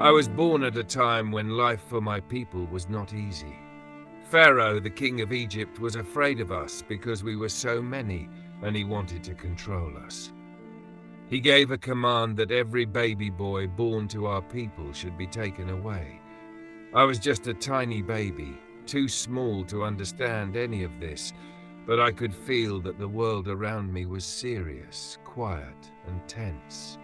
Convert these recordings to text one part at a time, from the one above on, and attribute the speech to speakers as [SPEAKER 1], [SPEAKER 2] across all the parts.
[SPEAKER 1] I was born at a time when life for my people was not easy. Pharaoh, the king of Egypt, was afraid of us because we were so many, and he wanted to control us. He gave a command that every baby boy born to our people should be taken away. I was just a tiny baby, too small to understand any of this, but I could feel that the world around me was serious, quiet, and tense.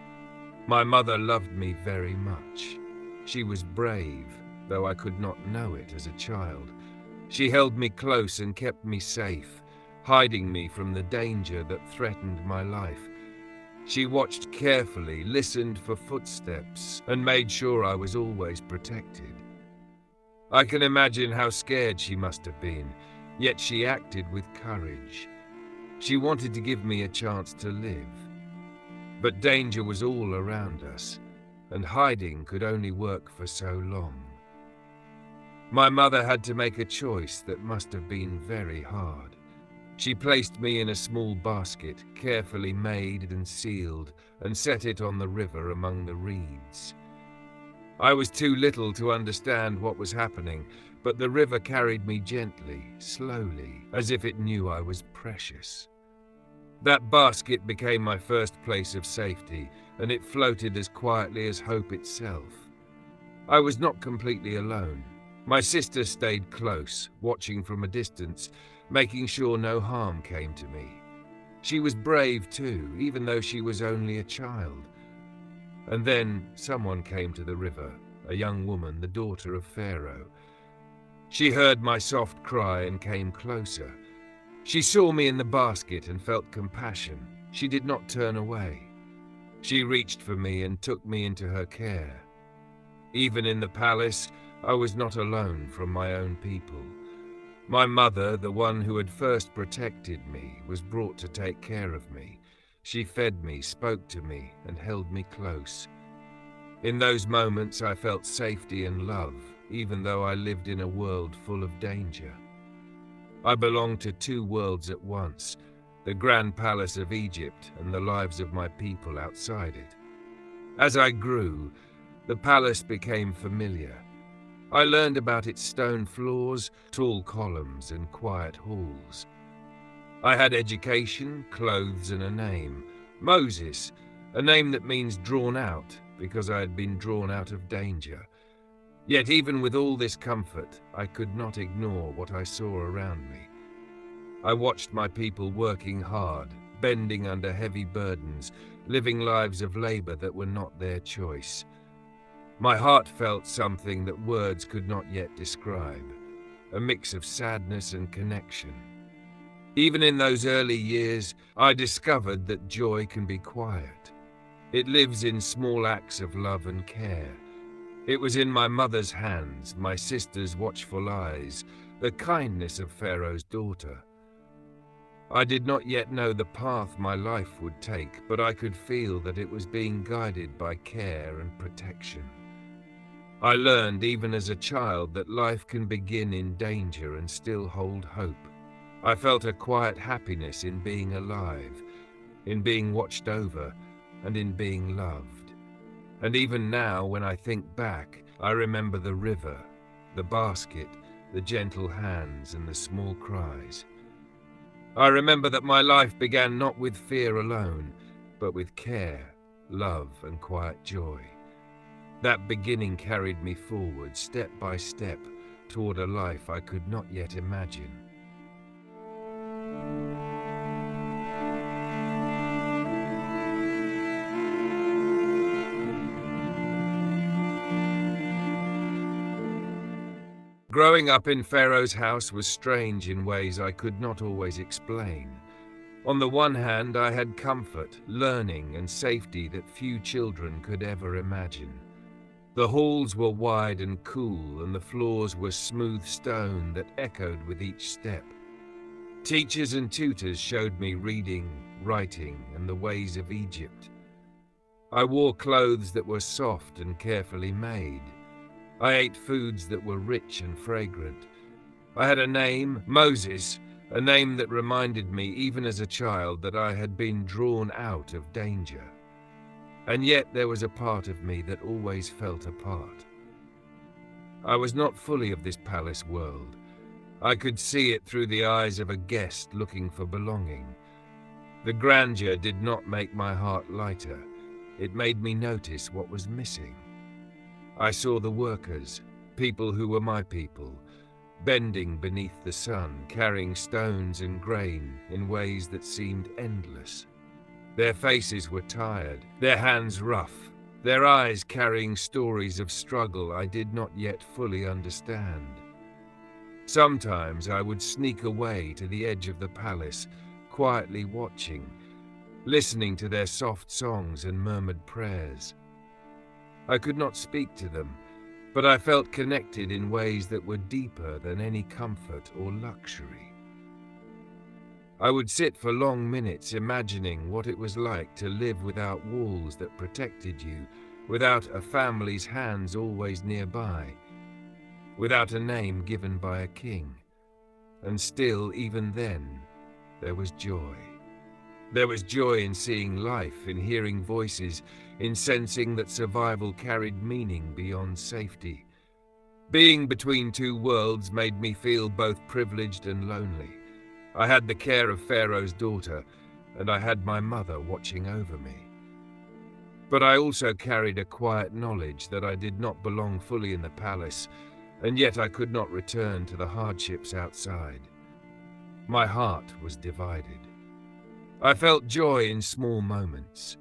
[SPEAKER 1] My mother loved me very much. She was brave, though I could not know it as a child. She held me close and kept me safe, hiding me from the danger that threatened my life. She watched carefully, listened for footsteps, and made sure I was always protected. I can imagine how scared she must have been, yet she acted with courage. She wanted to give me a chance to live. But danger was all around us, and hiding could only work for so long. My mother had to make a choice that must have been very hard. She placed me in a small basket, carefully made and sealed, and set it on the river among the reeds. I was too little to understand what was happening, but the river carried me gently, slowly, as if it knew I was precious. That basket became my first place of safety, and it floated as quietly as hope itself. I was not completely alone. My sister stayed close, watching from a distance, making sure no harm came to me. She was brave too, even though she was only a child. And then someone came to the river, a young woman, the daughter of Pharaoh. She heard my soft cry and came closer. She saw me in the basket and felt compassion. She did not turn away. She reached for me and took me into her care. Even in the palace, I was not alone from my own people. My mother, the one who had first protected me, was brought to take care of me. She fed me, spoke to me, and held me close. In those moments, I felt safety and love, even though I lived in a world full of danger. I belonged to two worlds at once, the grand palace of Egypt and the lives of my people outside it. As I grew, the palace became familiar. I learned about its stone floors, tall columns, and quiet halls. I had education, clothes, and a name. Moses, a name that means drawn out, because I had been drawn out of danger. Yet even with all this comfort, I could not ignore what I saw around me. I watched my people working hard, bending under heavy burdens, living lives of labor that were not their choice. My heart felt something that words could not yet describe, a mix of sadness and connection. Even in those early years, I discovered that joy can be quiet. It lives in small acts of love and care. It was in my mother's hands, my sister's watchful eyes, the kindness of Pharaoh's daughter. I did not yet know the path my life would take, but I could feel that it was being guided by care and protection. I learned even as a child that life can begin in danger and still hold hope. I felt a quiet happiness in being alive, in being watched over, and in being loved. And even now, when I think back, I remember the river, the basket, the gentle hands, and the small cries. I remember that my life began not with fear alone, but with care, love, and quiet joy. That beginning carried me forward, step by step, toward a life I could not yet imagine. Growing up in Pharaoh's house was strange in ways I could not always explain. On the one hand, I had comfort, learning, and safety that few children could ever imagine. The halls were wide and cool, and the floors were smooth stone that echoed with each step. Teachers and tutors showed me reading, writing, and the ways of Egypt. I wore clothes that were soft and carefully made. I ate foods that were rich and fragrant. I had a name, Moses, a name that reminded me, even as a child, that I had been drawn out of danger. And yet there was a part of me that always felt apart. I was not fully of this palace world. I could see it through the eyes of a guest looking for belonging. The grandeur did not make my heart lighter. It made me notice what was missing. I saw the workers, people who were my people, bending beneath the sun, carrying stones and grain in ways that seemed endless. Their faces were tired, their hands rough, their eyes carrying stories of struggle I did not yet fully understand. Sometimes I would sneak away to the edge of the palace, quietly watching, listening to their soft songs and murmured prayers. I could not speak to them, but I felt connected in ways that were deeper than any comfort or luxury. I would sit for long minutes imagining what it was like to live without walls that protected you, without a family's hands always nearby, without a name given by a king. And still, even then, there was joy. There was joy in seeing life, in hearing voices, in sensing that survival carried meaning beyond safety. Being between two worlds made me feel both privileged and lonely. I had the care of Pharaoh's daughter, and I had my mother watching over me. But I also carried a quiet knowledge that I did not belong fully in the palace, and yet I could not return to the hardships outside. My heart was divided. I felt joy in small moments.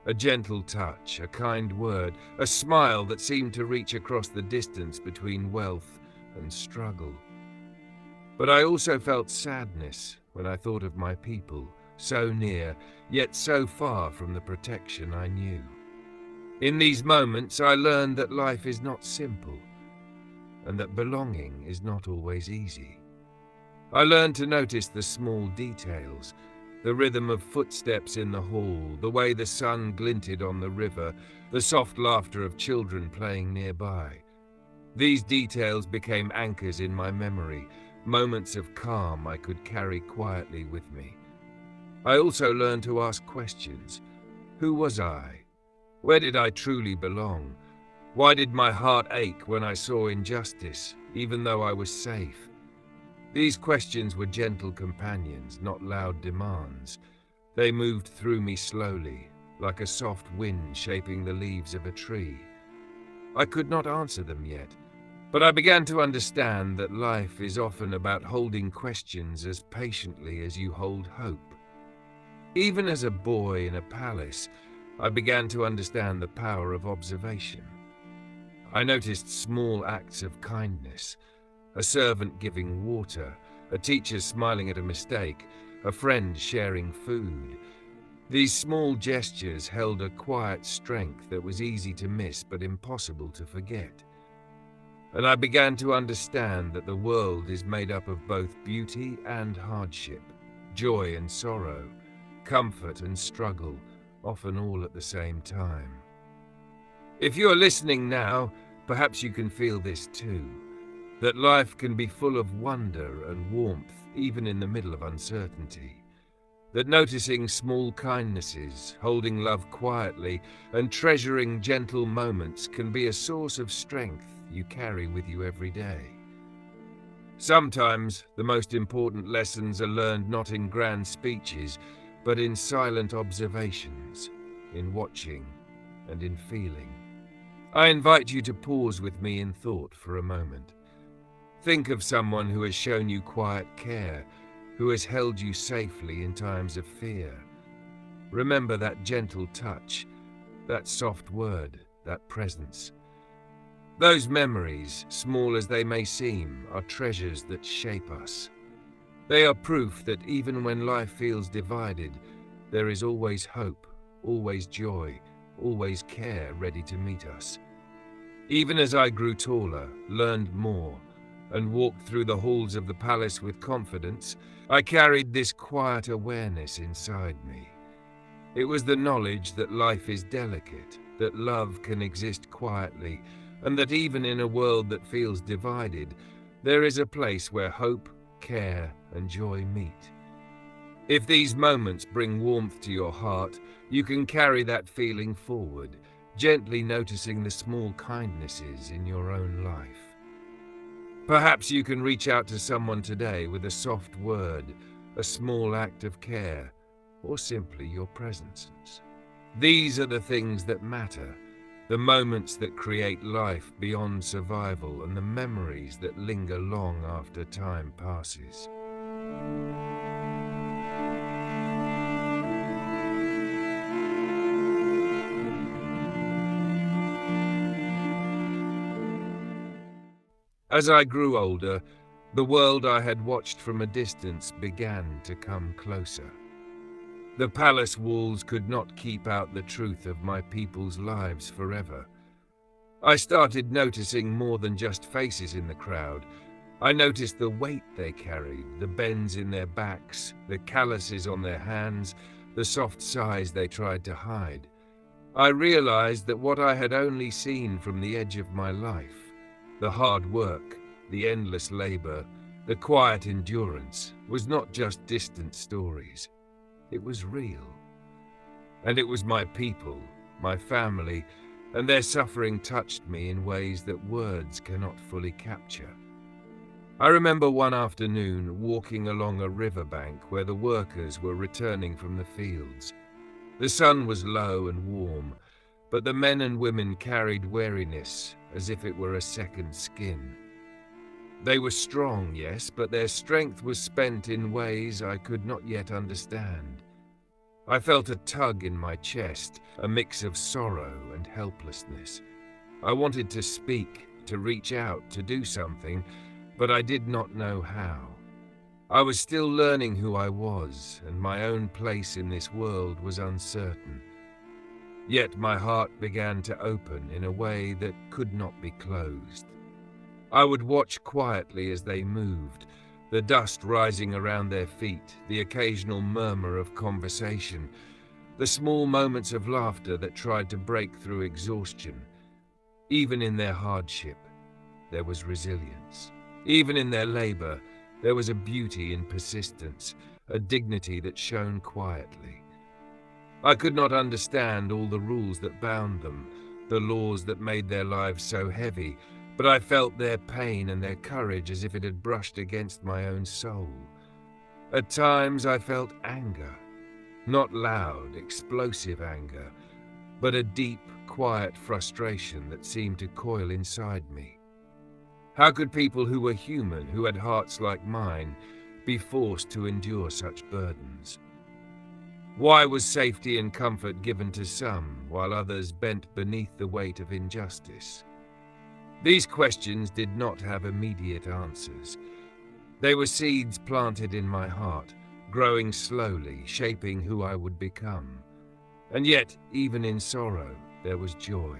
[SPEAKER 1] A gentle touch, a kind word, a smile that seemed to reach across the distance between wealth and struggle. But I also felt sadness when I thought of my people, so near, yet so far from the protection I knew. In these moments, I learned that life is not simple, and that belonging is not always easy. I learned to notice the small details, the rhythm of footsteps in the hall, the way the sun glinted on the river, the soft laughter of children playing nearby. These details became anchors in my memory, moments of calm I could carry quietly with me. I also learned to ask questions. Who was I? Where did I truly belong? Why did my heart ache when I saw injustice, even though I was safe? These questions were gentle companions, not loud demands. They moved through me slowly, like a soft wind shaping the leaves of a tree. I could not answer them yet, but I began to understand that life is often about holding questions as patiently as you hold hope. Even as a boy in a palace, I began to understand the power of observation. I noticed small acts of kindness, a servant giving water, a teacher smiling at a mistake, a friend sharing food. These small gestures held a quiet strength that was easy to miss but impossible to forget. And I began to understand that the world is made up of both beauty and hardship, joy and sorrow, comfort and struggle, often all at the same time. If you are listening now, perhaps you can feel this too, that life can be full of wonder and warmth even in the middle of uncertainty, that noticing small kindnesses, holding love quietly, and treasuring gentle moments can be a source of strength you carry with you every day. Sometimes the most important lessons are learned not in grand speeches, but in silent observations, in watching and in feeling. I invite you to pause with me in thought for a moment. Think of someone who has shown you quiet care, who has held you safely in times of fear. Remember that gentle touch, that soft word, that presence. Those memories, small as they may seem, are treasures that shape us. They are proof that even when life feels divided, there is always hope, always joy, always care ready to meet us. Even as I grew taller, learned more, and walked through the halls of the palace with confidence, I carried this quiet awareness inside me. It was the knowledge that life is delicate, that love can exist quietly, and that even in a world that feels divided, there is a place where hope, care, and joy meet. If these moments bring warmth to your heart, you can carry that feeling forward, gently noticing the small kindnesses in your own life. Perhaps you can reach out to someone today with a soft word, a small act of care, or simply your presence. These are the things that matter, the moments that create life beyond survival and the memories that linger long after time passes. As I grew older, the world I had watched from a distance began to come closer. The palace walls could not keep out the truth of my people's lives forever. I started noticing more than just faces in the crowd. I noticed the weight they carried, the bends in their backs, the calluses on their hands, the soft sighs they tried to hide. I realized that what I had only seen from the edge of my life, the hard work, the endless labor, the quiet endurance, was not just distant stories. It was real. And it was my people, my family, and their suffering touched me in ways that words cannot fully capture. I remember one afternoon walking along a riverbank where the workers were returning from the fields. The sun was low and warm, but the men and women carried weariness as if it were a second skin. They were strong, yes, but their strength was spent in ways I could not yet understand. I felt a tug in my chest, a mix of sorrow and helplessness. I wanted to speak, to reach out, to do something, but I did not know how. I was still learning who I was, and my own place in this world was uncertain. Yet my heart began to open in a way that could not be closed. I would watch quietly as they moved, the dust rising around their feet, the occasional murmur of conversation, the small moments of laughter that tried to break through exhaustion. Even in their hardship, there was resilience. Even in their labor, there was a beauty in persistence, a dignity that shone quietly. I could not understand all the rules that bound them, the laws that made their lives so heavy, but I felt their pain and their courage as if it had brushed against my own soul. At times I felt anger, not loud, explosive anger, but a deep, quiet frustration that seemed to coil inside me. How could people who were human, who had hearts like mine, be forced to endure such burdens? Why was safety and comfort given to some, while others bent beneath the weight of injustice? These questions did not have immediate answers. They were seeds planted in my heart, growing slowly, shaping who I would become. And yet, even in sorrow, there was joy.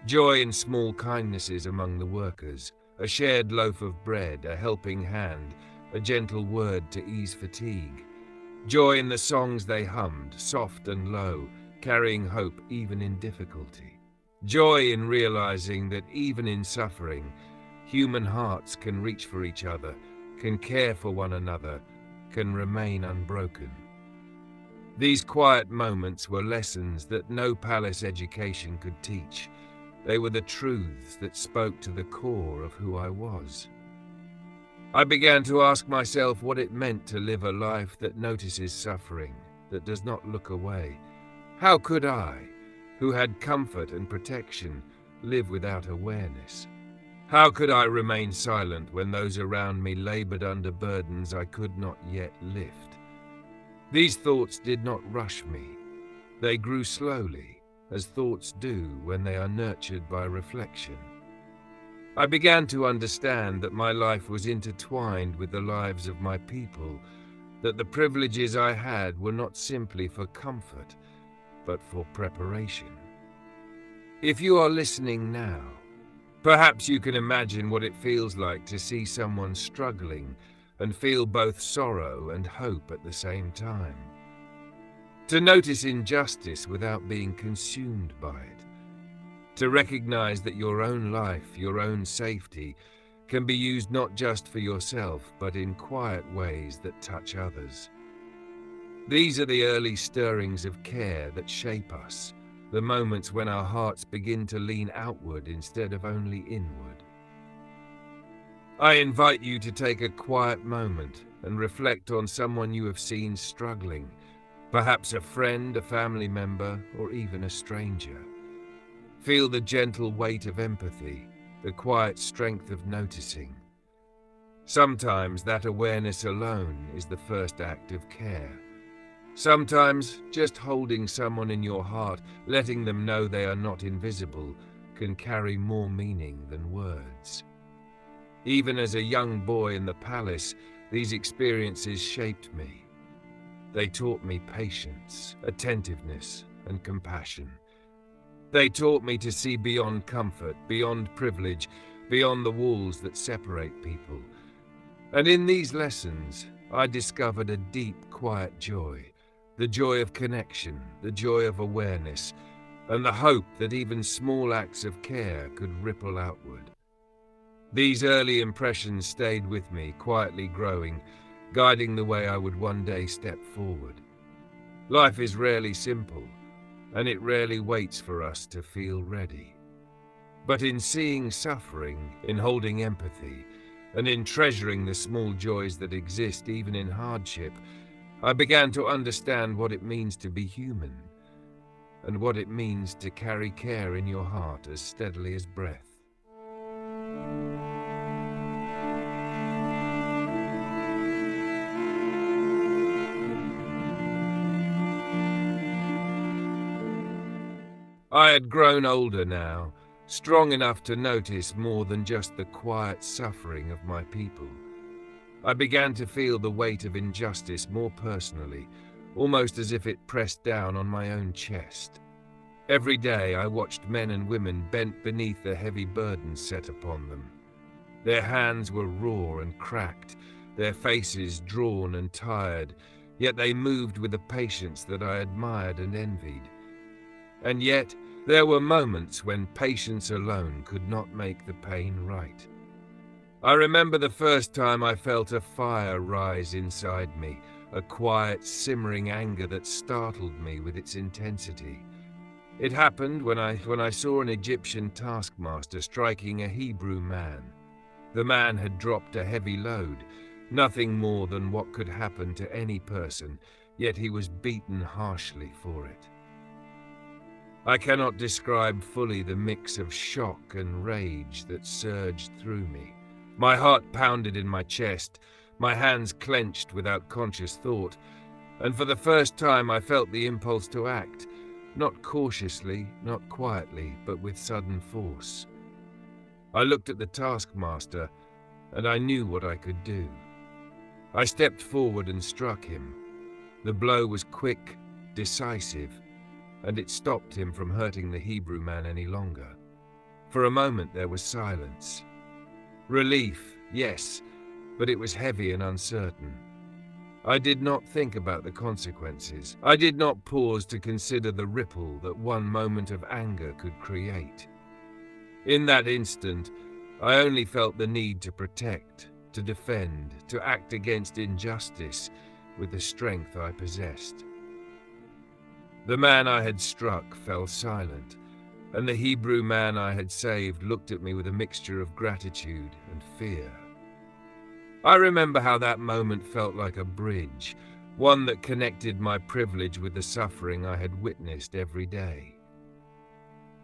[SPEAKER 1] Joy in small kindnesses among the workers, a shared loaf of bread, a helping hand, a gentle word to ease fatigue. Joy in the songs they hummed, soft and low, carrying hope even in difficulty. Joy in realizing that even in suffering, human hearts can reach for each other, can care for one another, can remain unbroken. These quiet moments were lessons that no palace education could teach. They were the truths that spoke to the core of who I was. I began to ask myself what it meant to live a life that notices suffering, that does not look away. How could I, who had comfort and protection, live without awareness? How could I remain silent when those around me labored under burdens I could not yet lift? These thoughts did not rush me. They grew slowly, as thoughts do when they are nurtured by reflection. I began to understand that my life was intertwined with the lives of my people, that the privileges I had were not simply for comfort, but for preparation. If you are listening now, perhaps you can imagine what it feels like to see someone struggling and feel both sorrow and hope at the same time. To notice injustice without being consumed by it. To recognize that your own life, your own safety, can be used not just for yourself, but in quiet ways that touch others. These are the early stirrings of care that shape us, the moments when our hearts begin to lean outward instead of only inward. I invite you to take a quiet moment and reflect on someone you have seen struggling, perhaps a friend, a family member, or even a stranger. Feel the gentle weight of empathy, the quiet strength of noticing. Sometimes that awareness alone is the first act of care. Sometimes just holding someone in your heart, letting them know they are not invisible, can carry more meaning than words. Even as a young boy in the palace, these experiences shaped me. They taught me patience, attentiveness, and compassion. They taught me to see beyond comfort, beyond privilege, beyond the walls that separate people. And in these lessons, I discovered a deep, quiet joy, the joy of connection, the joy of awareness, and the hope that even small acts of care could ripple outward. These early impressions stayed with me, quietly growing, guiding the way I would one day step forward. Life is rarely simple, and it rarely waits for us to feel ready. But in seeing suffering, in holding empathy, and in treasuring the small joys that exist even in hardship, I began to understand what it means to be human, and what it means to carry care in your heart as steadily as breath. I had grown older now, strong enough to notice more than just the quiet suffering of my people. I began to feel the weight of injustice more personally, almost as if it pressed down on my own chest. Every day I watched men and women bent beneath the heavy burdens set upon them. Their hands were raw and cracked, their faces drawn and tired, yet they moved with a patience that I admired and envied. And yet, there were moments when patience alone could not make the pain right. I remember the first time I felt a fire rise inside me, a quiet, simmering anger that startled me with its intensity. It happened when I saw an Egyptian taskmaster striking a Hebrew man. The man had dropped a heavy load, nothing more than what could happen to any person, yet he was beaten harshly for it. I cannot describe fully the mix of shock and rage that surged through me. My heart pounded in my chest, my hands clenched without conscious thought, and for the first time I felt the impulse to act, not cautiously, not quietly, but with sudden force. I looked at the taskmaster, and I knew what I could do. I stepped forward and struck him. The blow was quick, decisive, and it stopped him from hurting the Hebrew man any longer. For a moment there was silence. Relief, yes, but it was heavy and uncertain. I did not think about the consequences. I did not pause to consider the ripple that one moment of anger could create. In that instant, I only felt the need to protect, to defend, to act against injustice with the strength I possessed. The man I had struck fell silent, and the Hebrew man I had saved looked at me with a mixture of gratitude and fear. I remember how that moment felt like a bridge, one that connected my privilege with the suffering I had witnessed every day.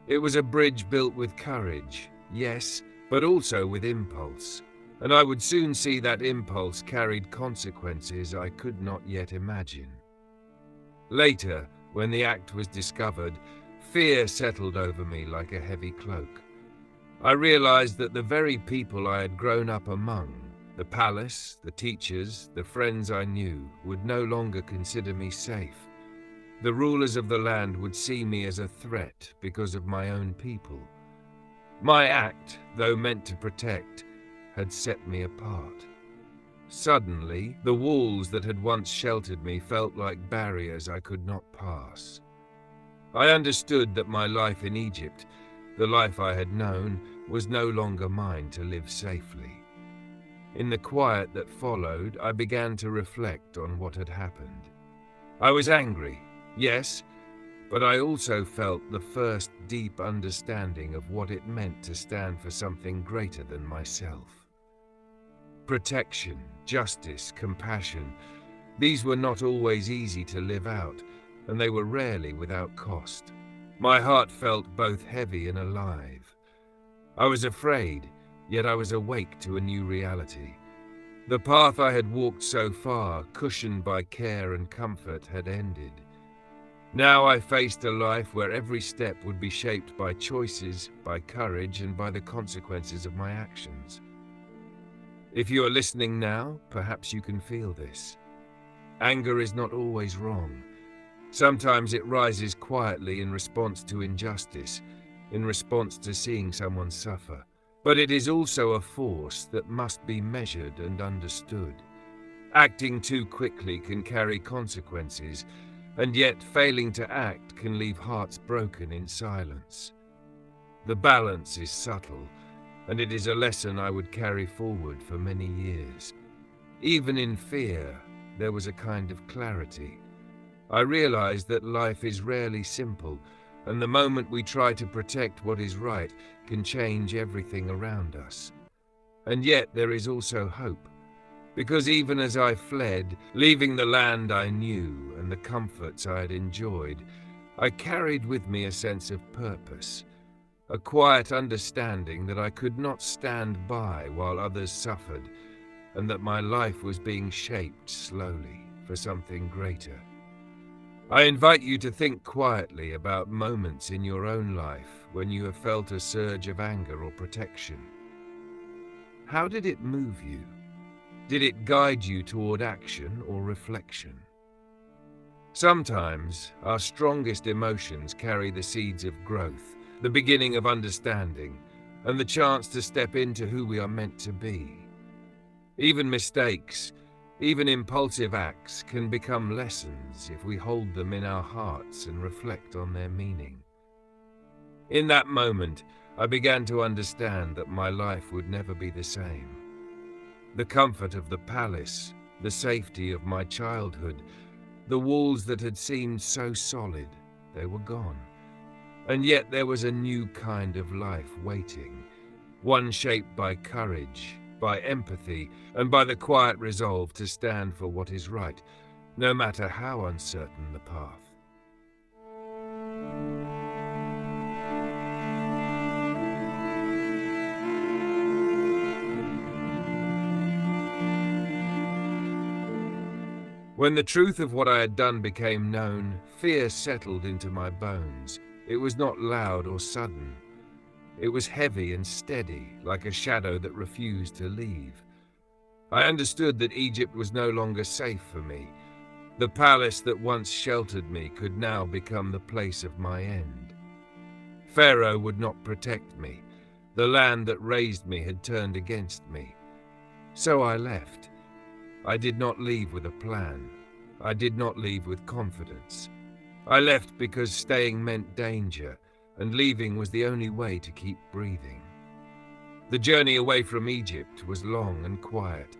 [SPEAKER 1] It was a bridge built with courage, yes, but also with impulse, and I would soon see that impulse carried consequences I could not yet imagine. Later, when the act was discovered, fear settled over me like a heavy cloak. I realized that the very people I had grown up among, the palace, the teachers, the friends I knew, would no longer consider me safe. The rulers of the land would see me as a threat because of my own people. My act, though meant to protect, had set me apart. Suddenly, the walls that had once sheltered me felt like barriers I could not pass. I understood that my life in Egypt, the life I had known, was no longer mine to live safely. In the quiet that followed, I began to reflect on what had happened. I was angry, yes, but I also felt the first deep understanding of what it meant to stand for something greater than myself. Protection, justice, compassion, these were not always easy to live out, and they were rarely without cost. My heart felt both heavy and alive. I was afraid, yet I was awake to a new reality. The path I had walked so far, cushioned by care and comfort, had ended. Now I faced a life where every step would be shaped by choices, by courage, and by the consequences of my actions. If you are listening now, perhaps you can feel this. Anger is not always wrong. Sometimes it rises quietly in response to injustice, in response to seeing someone suffer. But it is also a force that must be measured and understood. Acting too quickly can carry consequences, and yet failing to act can leave hearts broken in silence. The balance is subtle, and it is a lesson I would carry forward for many years. Even in fear, there was a kind of clarity. I realized that life is rarely simple, and the moment we try to protect what is right can change everything around us. And yet there is also hope, because even as I fled, leaving the land I knew and the comforts I had enjoyed, I carried with me a sense of purpose, a quiet understanding that I could not stand by while others suffered, and that my life was being shaped slowly for something greater. I invite you to think quietly about moments in your own life when you have felt a surge of anger or protection. How did it move you? Did it guide you toward action or reflection? Sometimes our strongest emotions carry the seeds of growth, the beginning of understanding, and the chance to step into who we are meant to be. Even mistakes, even impulsive acts can become lessons if we hold them in our hearts and reflect on their meaning. In that moment, I began to understand that my life would never be the same. The comfort of the palace, the safety of my childhood, the walls that had seemed so solid, they were gone. And yet there was a new kind of life waiting, one shaped by courage, by empathy, and by the quiet resolve to stand for what is right, no matter how uncertain the path. When the truth of what I had done became known, fear settled into my bones. It was not loud or sudden. It was heavy and steady, like a shadow that refused to leave. I understood that Egypt was no longer safe for me. The palace that once sheltered me could now become the place of my end. Pharaoh would not protect me. The land that raised me had turned against me. So I left. I did not leave with a plan. I did not leave with confidence. I left because staying meant danger, and leaving was the only way to keep breathing. The journey away from Egypt was long and quiet.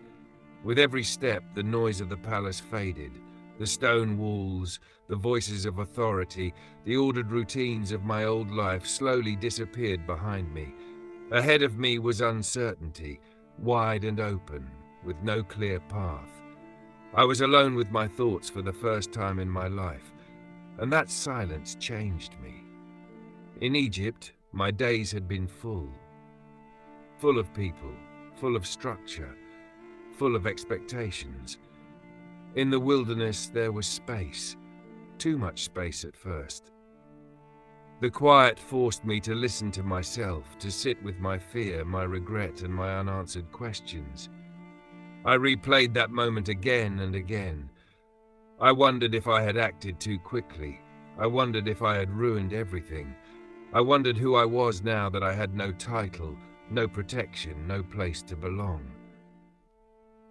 [SPEAKER 1] With every step, the noise of the palace faded. The stone walls, the voices of authority, the ordered routines of my old life slowly disappeared behind me. Ahead of me was uncertainty, wide and open, with no clear path. I was alone with my thoughts for the first time in my life, and that silence changed me. In Egypt, my days had been full of people, full of structure, full of expectations. In the wilderness, there was space, too much space at first. The quiet forced me to listen to myself, to sit with my fear, my regret, and my unanswered questions. I replayed that moment again and again. I wondered if I had acted too quickly. I wondered if I had ruined everything. I wondered who I was now that I had no title, no protection, no place to belong.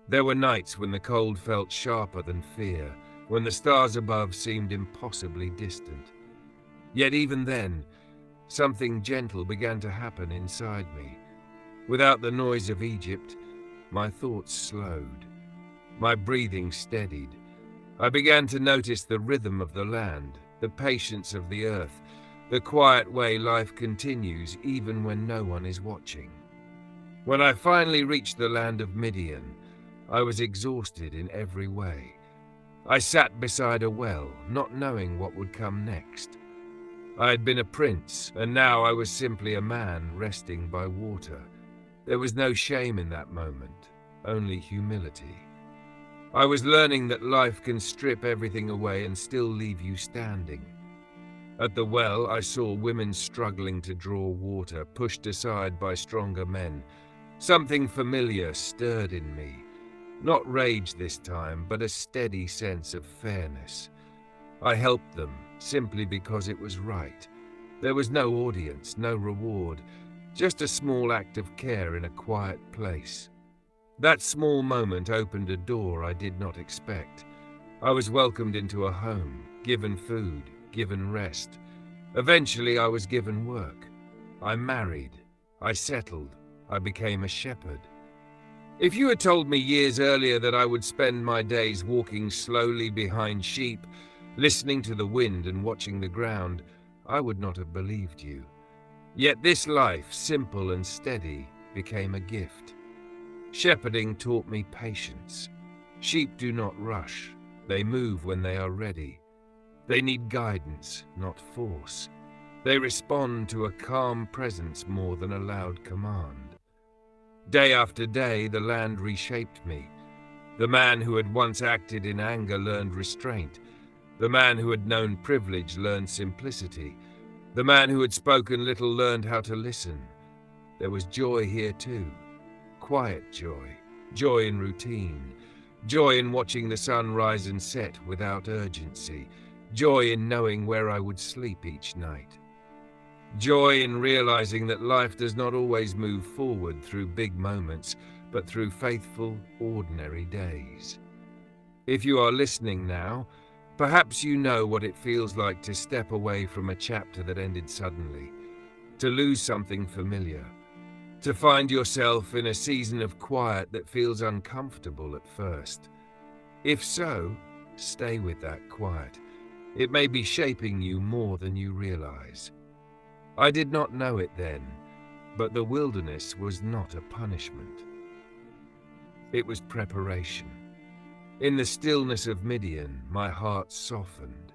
[SPEAKER 1] There were nights when the cold felt sharper than fear, when the stars above seemed impossibly distant. Yet even then, something gentle began to happen inside me. Without the noise of Egypt, my thoughts slowed. My breathing steadied. I began to notice the rhythm of the land, the patience of the earth, the quiet way life continues even when no one is watching. When I finally reached the land of Midian, I was exhausted in every way. I sat beside a well, not knowing what would come next. I had been a prince, and now I was simply a man resting by water. There was no shame in that moment, only humility. I was learning that life can strip everything away and still leave you standing. At the well, I saw women struggling to draw water, pushed aside by stronger men. Something familiar stirred in me. Not rage this time, but a steady sense of fairness. I helped them, simply because it was right. There was no audience, no reward, just a small act of care in a quiet place. That small moment opened a door I did not expect. I was welcomed into a home, given food, given rest. Eventually I was given work. I married. I settled. I became a shepherd. If you had told me years earlier that I would spend my days walking slowly behind sheep, listening to the wind and watching the ground, I would not have believed you. Yet this life, simple and steady, became a gift. Shepherding taught me patience. Sheep do not rush. They move when they are ready. They need guidance, not force. They respond to a calm presence more than a loud command. Day after day, the land reshaped me. The man who had once acted in anger learned restraint. The man who had known privilege learned simplicity. The man who had spoken little learned how to listen. There was joy here too. Quiet joy. Joy in routine. Joy in watching the sun rise and set without urgency. Joy in knowing where I would sleep each night. Joy in realizing that life does not always move forward through big moments, but through faithful, ordinary days. If you are listening now, perhaps you know what it feels like to step away from a chapter that ended suddenly, to lose something familiar, to find yourself in a season of quiet that feels uncomfortable at first. If so, stay with that quiet. It may be shaping you more than you realize. I did not know it then, but the wilderness was not a punishment. It was preparation. In the stillness of Midian, my heart softened,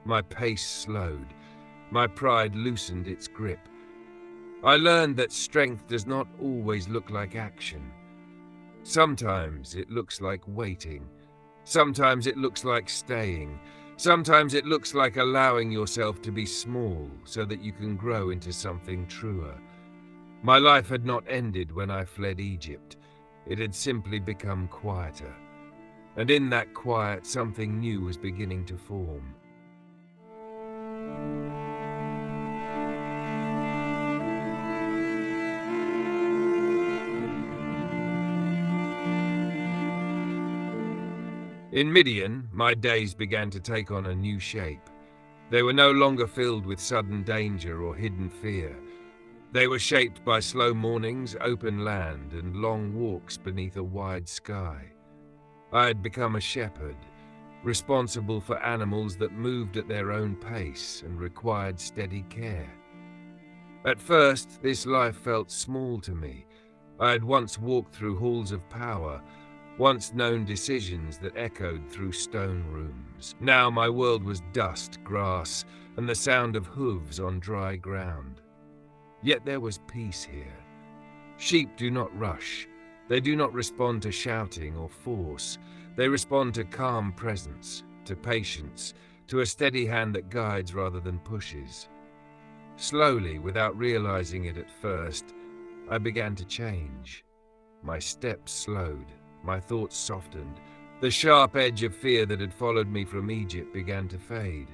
[SPEAKER 1] my pace slowed, my pride loosened its grip. I learned that strength does not always look like action. Sometimes it looks like waiting. Sometimes it looks like staying. Sometimes it looks like allowing yourself to be small so that you can grow into something truer. My life had not ended when I fled Egypt. It had simply become quieter. And in that quiet, something new was beginning to form. In Midian, my days began to take on a new shape. They were no longer filled with sudden danger or hidden fear. They were shaped by slow mornings, open land, and long walks beneath a wide sky. I had become a shepherd, responsible for animals that moved at their own pace and required steady care. At first, this life felt small to me. I had once walked through halls of power, once known decisions that echoed through stone rooms. Now my world was dust, grass, and the sound of hooves on dry ground. Yet there was peace here. Sheep do not rush. They do not respond to shouting or force. They respond to calm presence, to patience, to a steady hand that guides rather than pushes. Slowly, without realizing it at first, I began to change. My steps slowed. My thoughts softened. The sharp edge of fear that had followed me from Egypt began to fade.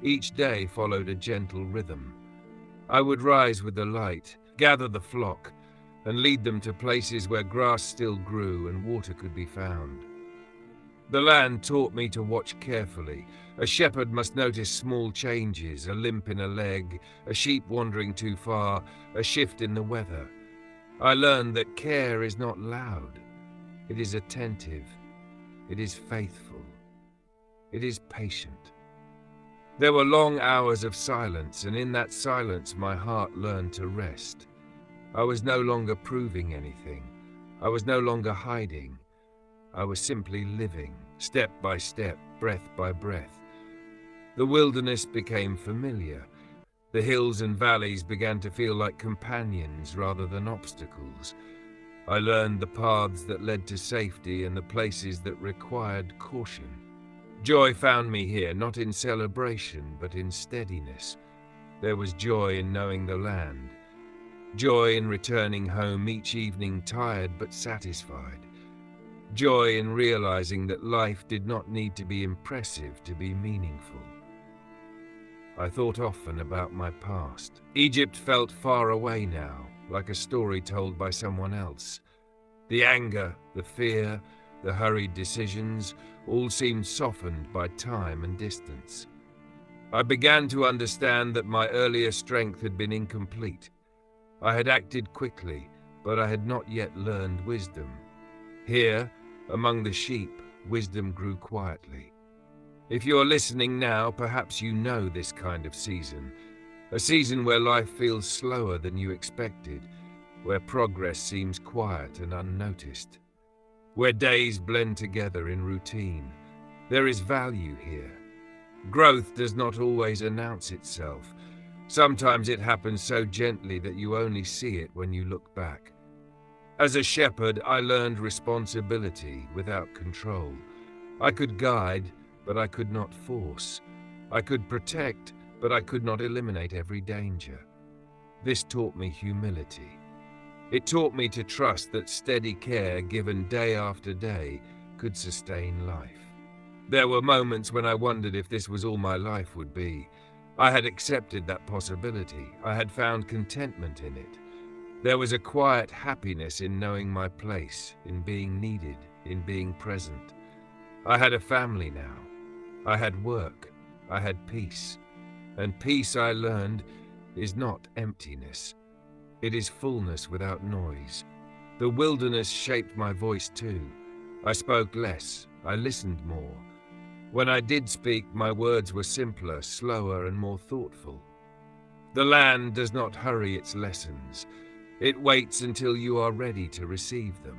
[SPEAKER 1] Each day followed a gentle rhythm. I would rise with the light, gather the flock, and lead them to places where grass still grew and water could be found. The land taught me to watch carefully. A shepherd must notice small changes, a limp in a leg, a sheep wandering too far, a shift in the weather. I learned that care is not loud. It is attentive. It is faithful. It is patient. There were long hours of silence, and in that silence my heart learned to rest. I was no longer proving anything. I was no longer hiding. I was simply living, step by step, breath by breath. The wilderness became familiar. The hills and valleys began to feel like companions rather than obstacles. I learned the paths that led to safety and the places that required caution. Joy found me here, not in celebration, but in steadiness. There was joy in knowing the land. Joy in returning home each evening tired but satisfied. Joy in realizing that life did not need to be impressive to be meaningful. I thought often about my past. Egypt felt far away now, like a story told by someone else. The anger, the fear, the hurried decisions, all seemed softened by time and distance. I began to understand that my earlier strength had been incomplete. I had acted quickly, but I had not yet learned wisdom. Here, among the sheep, wisdom grew quietly. If you're listening now, perhaps you know this kind of season. A season where life feels slower than you expected, where progress seems quiet and unnoticed, where days blend together in routine. There is value here. Growth does not always announce itself. Sometimes it happens so gently that you only see it when you look back. As a shepherd, I learned responsibility without control. I could guide, but I could not force. I could protect, but I could not eliminate every danger. This taught me humility. It taught me to trust that steady care given day after day could sustain life. There were moments when I wondered if this was all my life would be. I had accepted that possibility. I had found contentment in it. There was a quiet happiness in knowing my place, in being needed, in being present. I had a family now. I had work. I had peace. And peace, I learned, is not emptiness. It is fullness without noise. The wilderness shaped my voice too. I spoke less. I listened more. When I did speak, my words were simpler, slower, and more thoughtful. The land does not hurry its lessons. It waits until you are ready to receive them.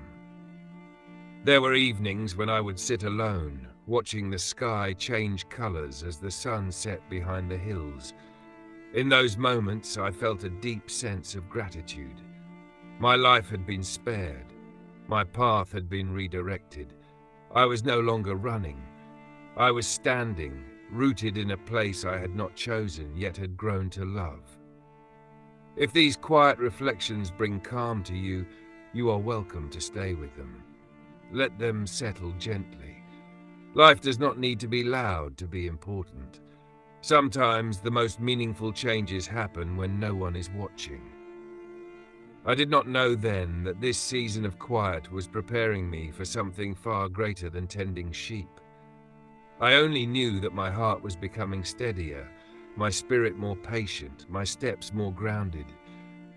[SPEAKER 1] There were evenings when I would sit alone, watching the sky change colors as the sun set behind the hills. In those moments, I felt a deep sense of gratitude. My life had been spared. My path had been redirected. I was no longer running. I was standing, rooted in a place I had not chosen, yet had grown to love. If these quiet reflections bring calm to you, you are welcome to stay with them. Let them settle gently. Life does not need to be loud to be important. Sometimes the most meaningful changes happen when no one is watching. I did not know then that this season of quiet was preparing me for something far greater than tending sheep. I only knew that my heart was becoming steadier, my spirit more patient, my steps more grounded.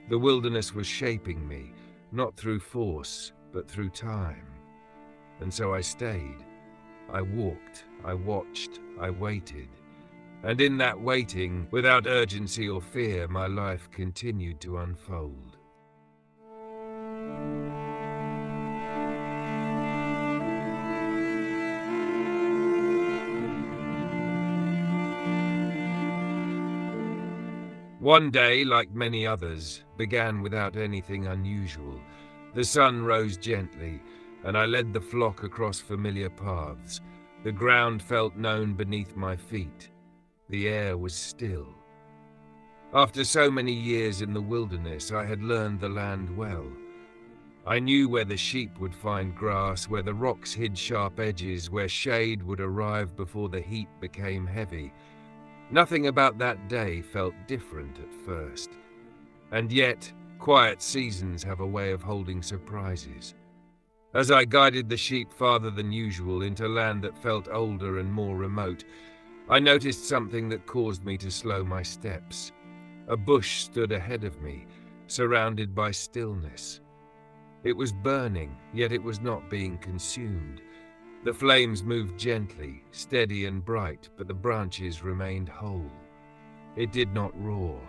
[SPEAKER 1] The wilderness was shaping me, not through force, but through time. And so I stayed. I walked, I watched, I waited. And in that waiting, without urgency or fear, my life continued to unfold. One day, like many others, began without anything unusual. The sun rose gently, and I led the flock across familiar paths. The ground felt known beneath my feet. The air was still. After so many years in the wilderness, I had learned the land well. I knew where the sheep would find grass, where the rocks hid sharp edges, where shade would arrive before the heat became heavy. Nothing about that day felt different at first. And yet, quiet seasons have a way of holding surprises. As I guided the sheep farther than usual into land that felt older and more remote, I noticed something that caused me to slow my steps. A bush stood ahead of me, surrounded by stillness. It was burning, yet it was not being consumed. The flames moved gently, steady and bright, but the branches remained whole. It did not roar.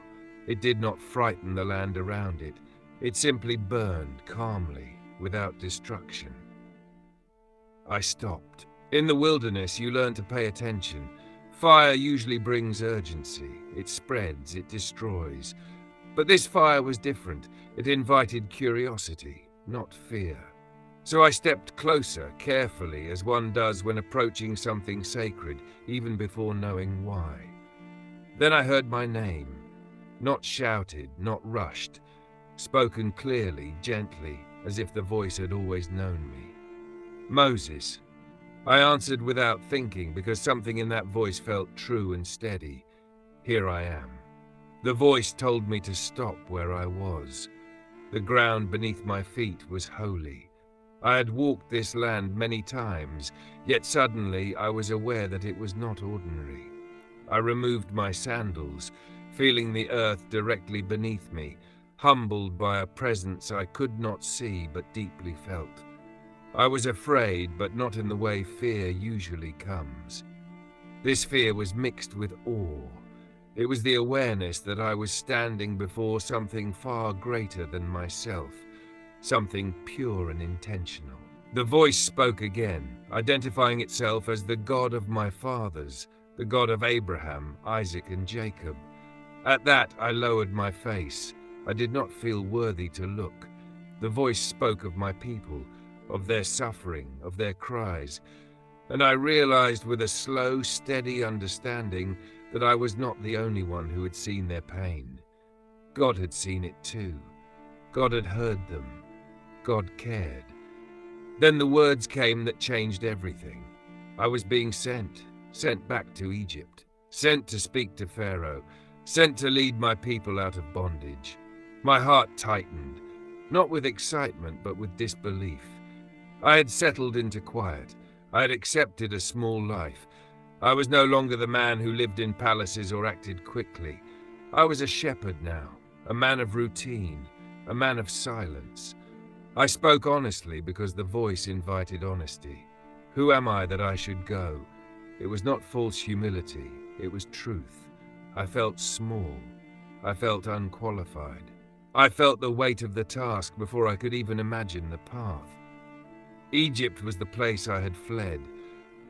[SPEAKER 1] It did not frighten the land around it. It simply burned calmly, without destruction. I stopped. In the wilderness, you learn to pay attention. Fire usually brings urgency. It spreads, it destroys. But this fire was different. It invited curiosity, not fear. So I stepped closer, carefully, as one does when approaching something sacred, even before knowing why. Then I heard my name, not shouted, not rushed, spoken clearly, gently, as if the voice had always known me. Moses. I answered without thinking, because something in that voice felt true and steady. Here I am. The voice told me to stop where I was. The ground beneath my feet was holy. I had walked this land many times, yet suddenly I was aware that it was not ordinary. I removed my sandals, feeling the earth directly beneath me, humbled by a presence I could not see but deeply felt. I was afraid, but not in the way fear usually comes. This fear was mixed with awe. It was the awareness that I was standing before something far greater than myself, something pure and intentional. The voice spoke again, identifying itself as the God of my fathers, the God of Abraham, Isaac, and Jacob. At that, I lowered my face. I did not feel worthy to look. The voice spoke of my people, of their suffering, of their cries, and I realized with a slow, steady understanding that I was not the only one who had seen their pain. God had seen it too. God had heard them. God cared. Then the words came that changed everything. I was being sent back to Egypt, sent to speak to Pharaoh, sent to lead my people out of bondage. My heart tightened, not with excitement but with disbelief. I had settled into quiet. I had accepted a small life. I was no longer the man who lived in palaces or acted quickly. I was a shepherd now, a man of routine, a man of silence. I spoke honestly because the voice invited honesty. Who am I that I should go? It was not false humility, it was truth. I felt small. I felt unqualified. I felt the weight of the task before I could even imagine the path. Egypt was the place I had fled.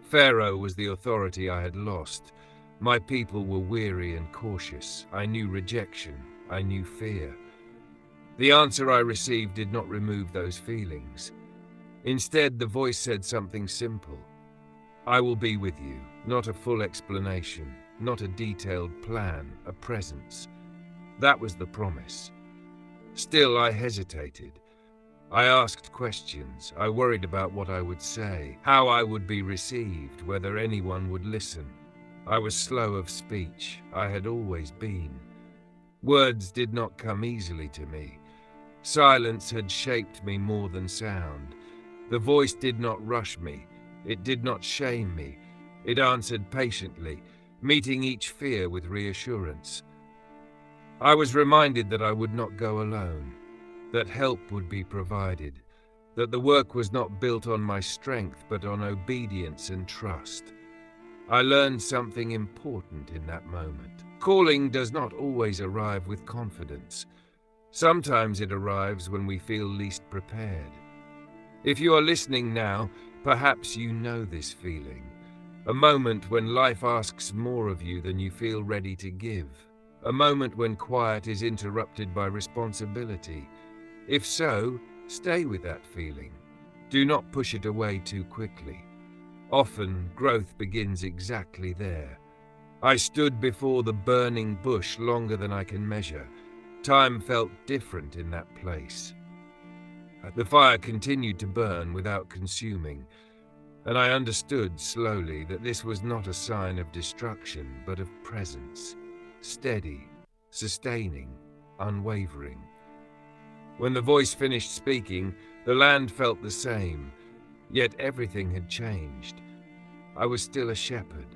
[SPEAKER 1] Pharaoh was the authority I had lost. My people were weary and cautious. I knew rejection. I knew fear. The answer I received did not remove those feelings. Instead, the voice said something simple. I will be with you, not a full explanation, not a detailed plan, a presence. That was the promise. Still, I hesitated. I asked questions. I worried about what I would say, how I would be received, whether anyone would listen. I was slow of speech. I had always been. Words did not come easily to me. Silence had shaped me more than sound. The voice did not rush me. It did not shame me. It answered patiently, meeting each fear with reassurance. I was reminded that I would not go alone, that help would be provided, that the work was not built on my strength but on obedience and trust. I learned something important in that moment. Calling does not always arrive with confidence. Sometimes it arrives when we feel least prepared. If you are listening now, perhaps you know this feeling. A moment when life asks more of you than you feel ready to give. A moment when quiet is interrupted by responsibility. If so, stay with that feeling. Do not push it away too quickly. Often, growth begins exactly there. I stood before the burning bush longer than I can measure. Time felt different in that place. The fire continued to burn without consuming, and I understood slowly that this was not a sign of destruction, but of presence. Steady, sustaining, unwavering. When the voice finished speaking, the land felt the same, yet everything had changed. I was still a shepherd.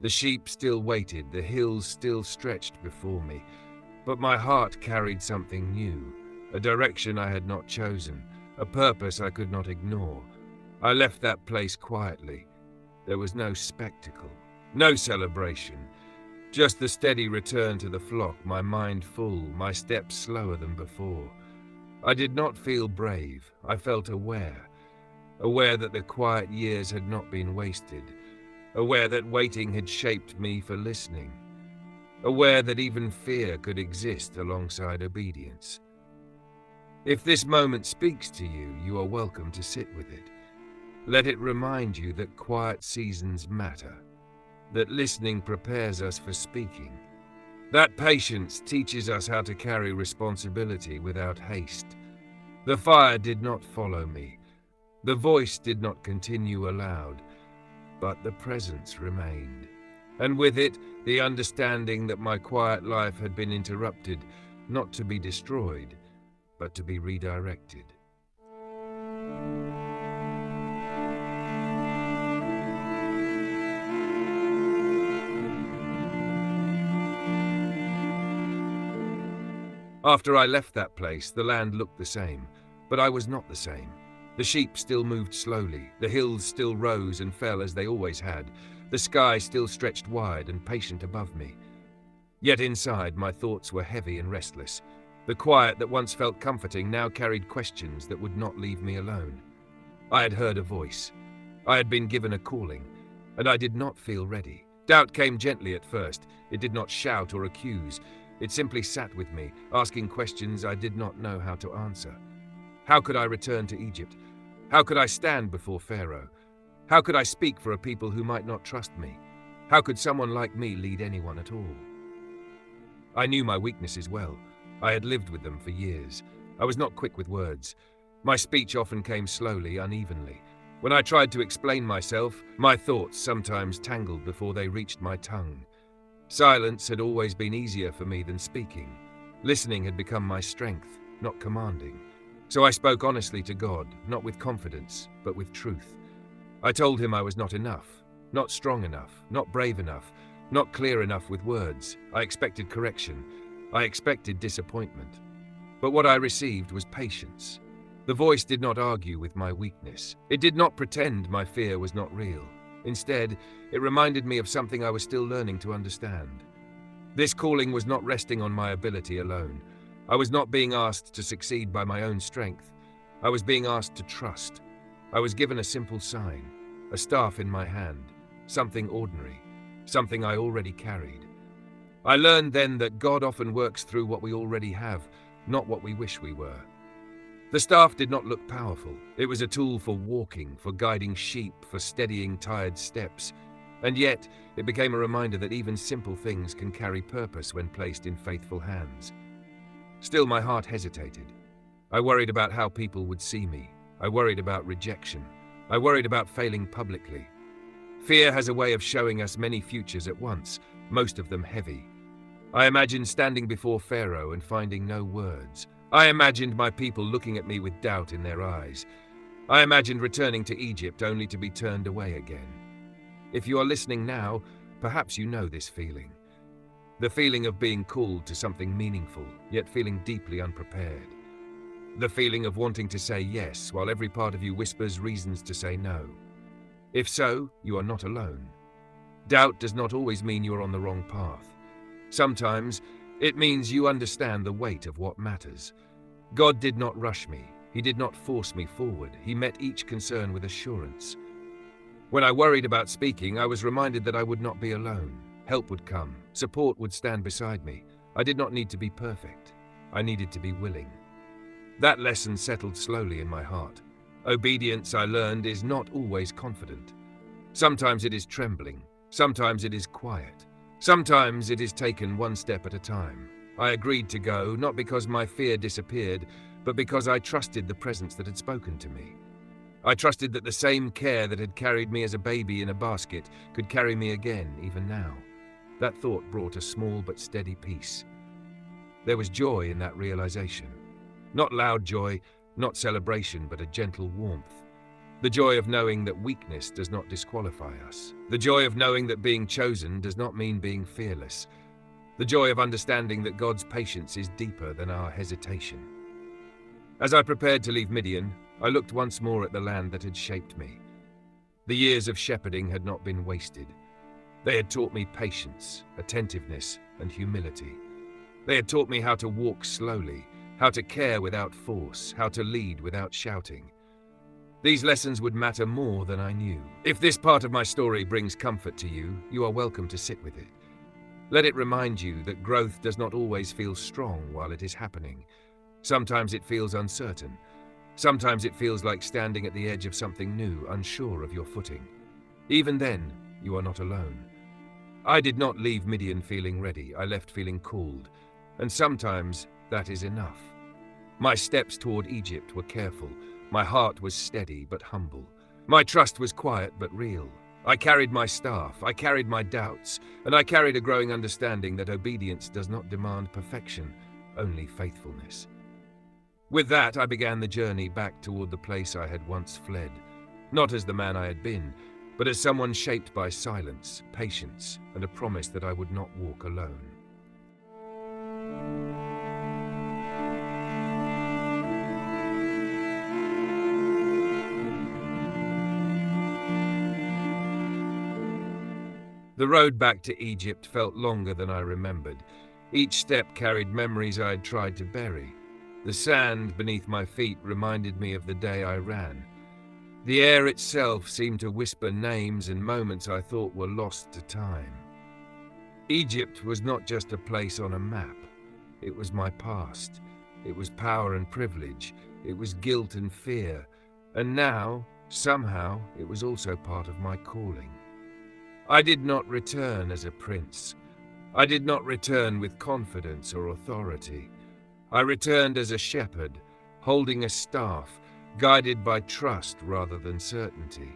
[SPEAKER 1] The sheep still waited, the hills still stretched before me, but my heart carried something new, a direction I had not chosen, a purpose I could not ignore. I left that place quietly. There was no spectacle, no celebration, just the steady return to the flock, my mind full, my steps slower than before. I did not feel brave. I felt aware that the quiet years had not been wasted, aware that waiting had shaped me for listening, aware that even fear could exist alongside obedience. If this moment speaks to you, you are welcome to sit with it. Let it remind you that quiet seasons matter, that listening prepares us for speaking, that patience teaches us how to carry responsibility without haste. The fire did not follow me. The voice did not continue aloud, but the presence remained. And with it, the understanding that my quiet life had been interrupted, not to be destroyed, but to be redirected. After I left that place, the land looked the same, but I was not the same. The sheep still moved slowly, the hills still rose and fell as they always had, the sky still stretched wide and patient above me. Yet inside, my thoughts were heavy and restless. The quiet that once felt comforting now carried questions that would not leave me alone. I had heard a voice. I had been given a calling, and I did not feel ready. Doubt came gently at first. It did not shout or accuse. It simply sat with me, asking questions I did not know how to answer. How could I return to Egypt? How could I stand before Pharaoh? How could I speak for a people who might not trust me? How could someone like me lead anyone at all? I knew my weaknesses well. I had lived with them for years. I was not quick with words. My speech often came slowly, unevenly. When I tried to explain myself, my thoughts sometimes tangled before they reached my tongue. Silence had always been easier for me than speaking. Listening had become my strength, not commanding. So I spoke honestly to God, not with confidence, but with truth. I told him I was not enough, not strong enough, not brave enough, not clear enough with words. I expected correction. I expected disappointment. But what I received was patience. The voice did not argue with my weakness. It did not pretend my fear was not real. Instead, it reminded me of something I was still learning to understand. This calling was not resting on my ability alone. I was not being asked to succeed by my own strength. I was being asked to trust. I was given a simple sign, a staff in my hand, something ordinary, something I already carried. I learned then that God often works through what we already have, not what we wish we were. The staff did not look powerful. It was a tool for walking, for guiding sheep, for steadying tired steps. And yet, it became a reminder that even simple things can carry purpose when placed in faithful hands. Still, my heart hesitated. I worried about how people would see me. I worried about rejection. I worried about failing publicly. Fear has a way of showing us many futures at once, most of them heavy. I imagined standing before Pharaoh and finding no words. I imagined my people looking at me with doubt in their eyes. I imagined returning to Egypt only to be turned away again. If you are listening now, perhaps you know this feeling. The feeling of being called to something meaningful, yet feeling deeply unprepared. The feeling of wanting to say yes, while every part of you whispers reasons to say no. If so, you are not alone. Doubt does not always mean you are on the wrong path. Sometimes, it means you understand the weight of what matters. God did not rush me. He did not force me forward. He met each concern with assurance. When I worried about speaking, I was reminded that I would not be alone. Help would come. Support would stand beside me. I did not need to be perfect. I needed to be willing. That lesson settled slowly in my heart. Obedience, I learned, is not always confident. Sometimes it is trembling. Sometimes it is quiet. Sometimes it is taken one step at a time. I agreed to go, not because my fear disappeared, but because I trusted the presence that had spoken to me. I trusted that the same care that had carried me as a baby in a basket could carry me again, even now. That thought brought a small but steady peace. There was joy in that realization. Not loud joy, not celebration, but a gentle warmth. The joy of knowing that weakness does not disqualify us. The joy of knowing that being chosen does not mean being fearless. The joy of understanding that God's patience is deeper than our hesitation. As I prepared to leave Midian, I looked once more at the land that had shaped me. The years of shepherding had not been wasted. They had taught me patience, attentiveness, and humility. They had taught me how to walk slowly, how to care without force, how to lead without shouting. These lessons would matter more than I knew. If this part of my story brings comfort to you, you are welcome to sit with it. Let it remind you that growth does not always feel strong while it is happening. Sometimes it feels uncertain. Sometimes it feels like standing at the edge of something new, unsure of your footing. Even then, you are not alone. I did not leave Midian feeling ready. I left feeling called. And sometimes that is enough. My steps toward Egypt were careful. My heart was steady but humble. My trust was quiet but real. I carried my staff, I carried my doubts, and I carried a growing understanding that obedience does not demand perfection, only faithfulness. With that, I began the journey back toward the place I had once fled, not as the man I had been, but as someone shaped by silence, patience, and a promise that I would not walk alone. The road back to Egypt felt longer than I remembered. Each step carried memories I had tried to bury. The sand beneath my feet reminded me of the day I ran. The air itself seemed to whisper names and moments I thought were lost to time. Egypt was not just a place on a map. It was my past. It was power and privilege. It was guilt and fear. And now, somehow, it was also part of my calling. I did not return as a prince. I did not return with confidence or authority. I returned as a shepherd, holding a staff, guided by trust rather than certainty.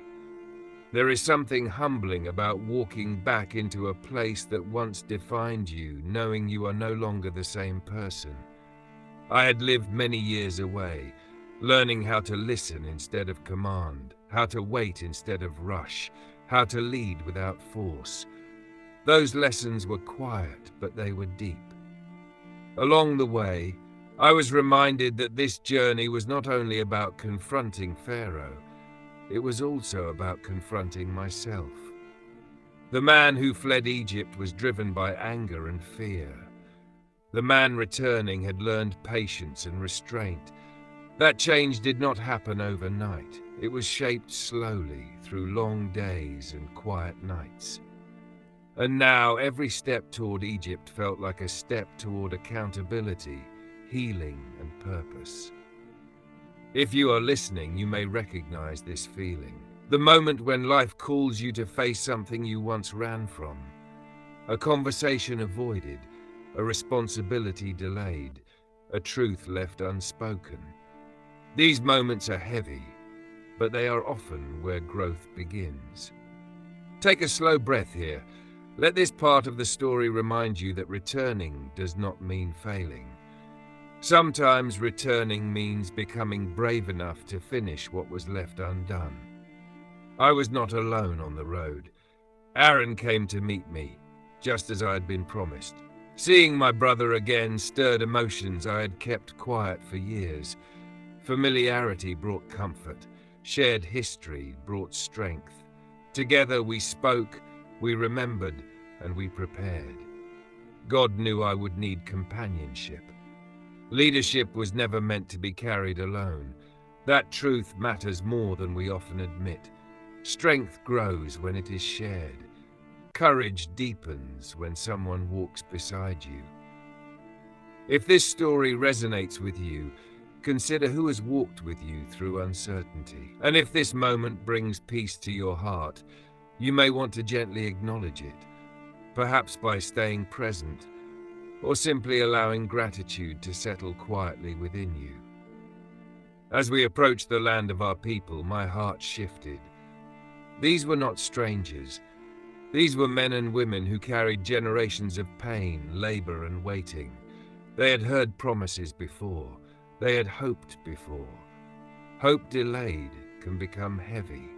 [SPEAKER 1] There is something humbling about walking back into a place that once defined you, knowing you are no longer the same person. I had lived many years away, learning how to listen instead of command, how to wait instead of rush, how to lead without force. Those lessons were quiet, but they were deep. Along the way, I was reminded that this journey was not only about confronting Pharaoh, it was also about confronting myself. The man who fled Egypt was driven by anger and fear. The man returning had learned patience and restraint. That change did not happen overnight. It was shaped slowly through long days and quiet nights. And now every step toward Egypt felt like a step toward accountability, healing, and purpose. If you are listening, you may recognize this feeling. The moment when life calls you to face something you once ran from. A conversation avoided, a responsibility delayed, a truth left unspoken. These moments are heavy, but they are often where growth begins. Take a slow breath here. Let this part of the story remind you that returning does not mean failing. Sometimes returning means becoming brave enough to finish what was left undone. I was not alone on the road. Aaron came to meet me, just as I had been promised. Seeing my brother again stirred emotions I had kept quiet for years. Familiarity brought comfort. Shared history brought strength. Together we spoke, we remembered, and we prepared. God knew I would need companionship. Leadership was never meant to be carried alone. That truth matters more than we often admit. Strength grows when it is shared. Courage deepens when someone walks beside you. If this story resonates with you, consider who has walked with you through uncertainty. And if this moment brings peace to your heart, you may want to gently acknowledge it, perhaps by staying present, or simply allowing gratitude to settle quietly within you. As we approached the land of our people, my heart shifted. These were not strangers. These were men and women who carried generations of pain, labor, and waiting. They had heard promises before. They had hoped before. Hope delayed can become heavy.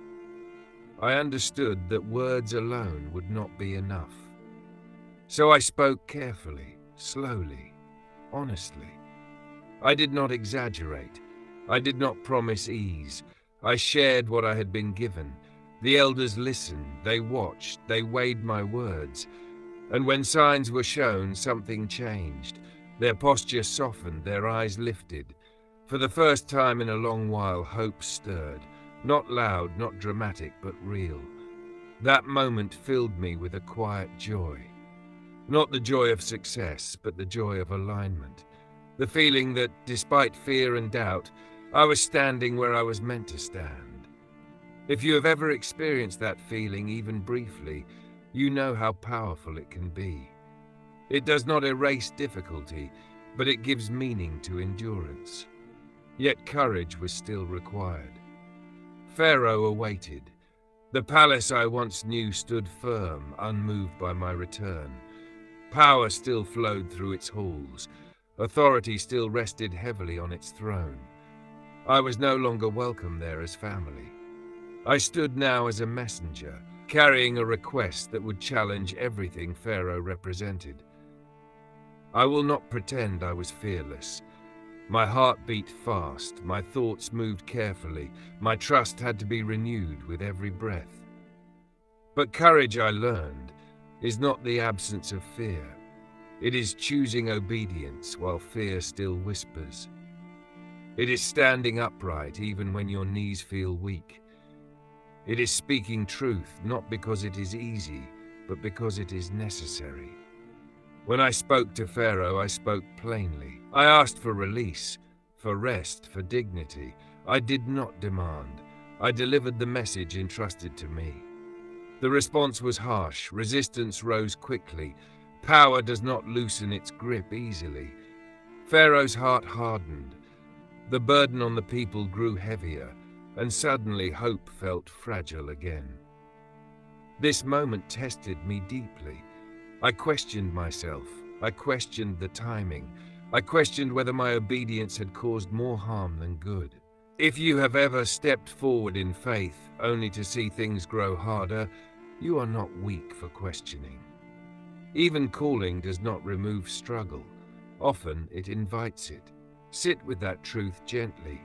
[SPEAKER 1] I understood that words alone would not be enough. So I spoke carefully, slowly, honestly. I did not exaggerate. I did not promise ease. I shared what I had been given. The elders listened, they watched, they weighed my words. And when signs were shown, something changed. Their posture softened, their eyes lifted. For the first time in a long while, hope stirred. Not loud, not dramatic, but real. That moment filled me with a quiet joy. Not the joy of success, but the joy of alignment. The feeling that, despite fear and doubt, I was standing where I was meant to stand. If you have ever experienced that feeling, even briefly, you know how powerful it can be. It does not erase difficulty, but it gives meaning to endurance. Yet courage was still required. Pharaoh awaited. The palace I once knew stood firm, unmoved by my return. Power still flowed through its halls. Authority still rested heavily on its throne. I was no longer welcome there as family. I stood now as a messenger, carrying a request that would challenge everything Pharaoh represented. I will not pretend I was fearless. My heart beat fast, my thoughts moved carefully, my trust had to be renewed with every breath. But courage, I learned, is not the absence of fear. It is choosing obedience while fear still whispers. It is standing upright even when your knees feel weak. It is speaking truth not because it is easy, but because it is necessary. When I spoke to Pharaoh, I spoke plainly. I asked for release, for rest, for dignity. I did not demand. I delivered the message entrusted to me. The response was harsh. Resistance rose quickly. Power does not loosen its grip easily. Pharaoh's heart hardened. The burden on the people grew heavier, and suddenly hope felt fragile again. This moment tested me deeply. I questioned myself. I questioned the timing. I questioned whether my obedience had caused more harm than good. If you have ever stepped forward in faith only to see things grow harder, you are not weak for questioning. Even calling does not remove struggle. Often it invites it. Sit with that truth gently.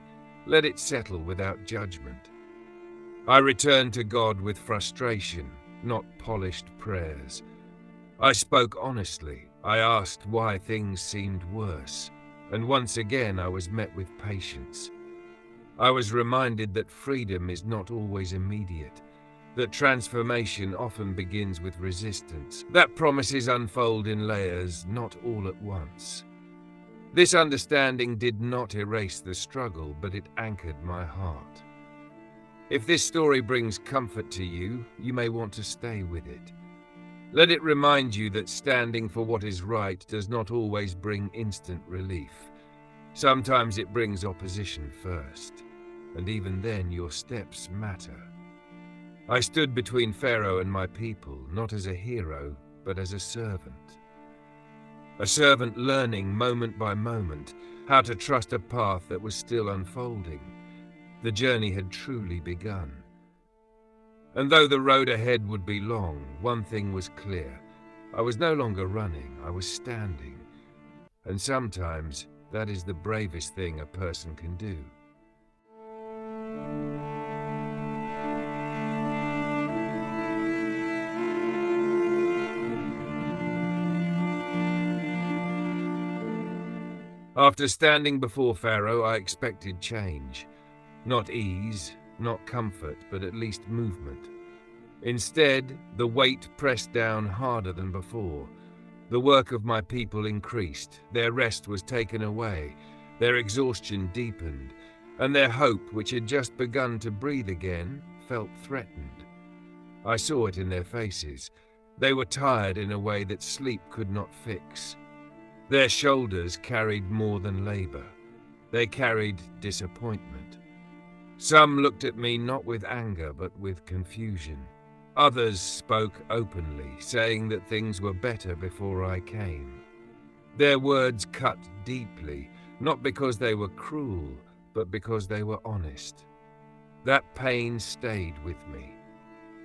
[SPEAKER 1] Let it settle without judgment. I returned to God with frustration, not polished prayers. I spoke honestly. I asked why things seemed worse. And once again I was met with patience. I was reminded that freedom is not always immediate, that transformation often begins with resistance, that promises unfold in layers, not all at once. This understanding did not erase the struggle, but it anchored my heart. If this story brings comfort to you, you may want to stay with it. Let it remind you that standing for what is right does not always bring instant relief. Sometimes it brings opposition first, and even then your steps matter. I stood between Pharaoh and my people, not as a hero, but as a servant. A servant learning moment by moment how to trust a path that was still unfolding. The journey had truly begun. And though the road ahead would be long, one thing was clear. I was no longer running, I was standing. And sometimes that is the bravest thing a person can do. After standing before Pharaoh, I expected change. Not ease, not comfort, but at least movement. Instead, the weight pressed down harder than before. The work of my people increased, their rest was taken away, their exhaustion deepened, and their hope, which had just begun to breathe again, felt threatened. I saw it in their faces. They were tired in a way that sleep could not fix. Their shoulders carried more than labor. They carried disappointment. Some looked at me not with anger, but with confusion. Others spoke openly, saying that things were better before I came. Their words cut deeply, not because they were cruel, but because they were honest. That pain stayed with me.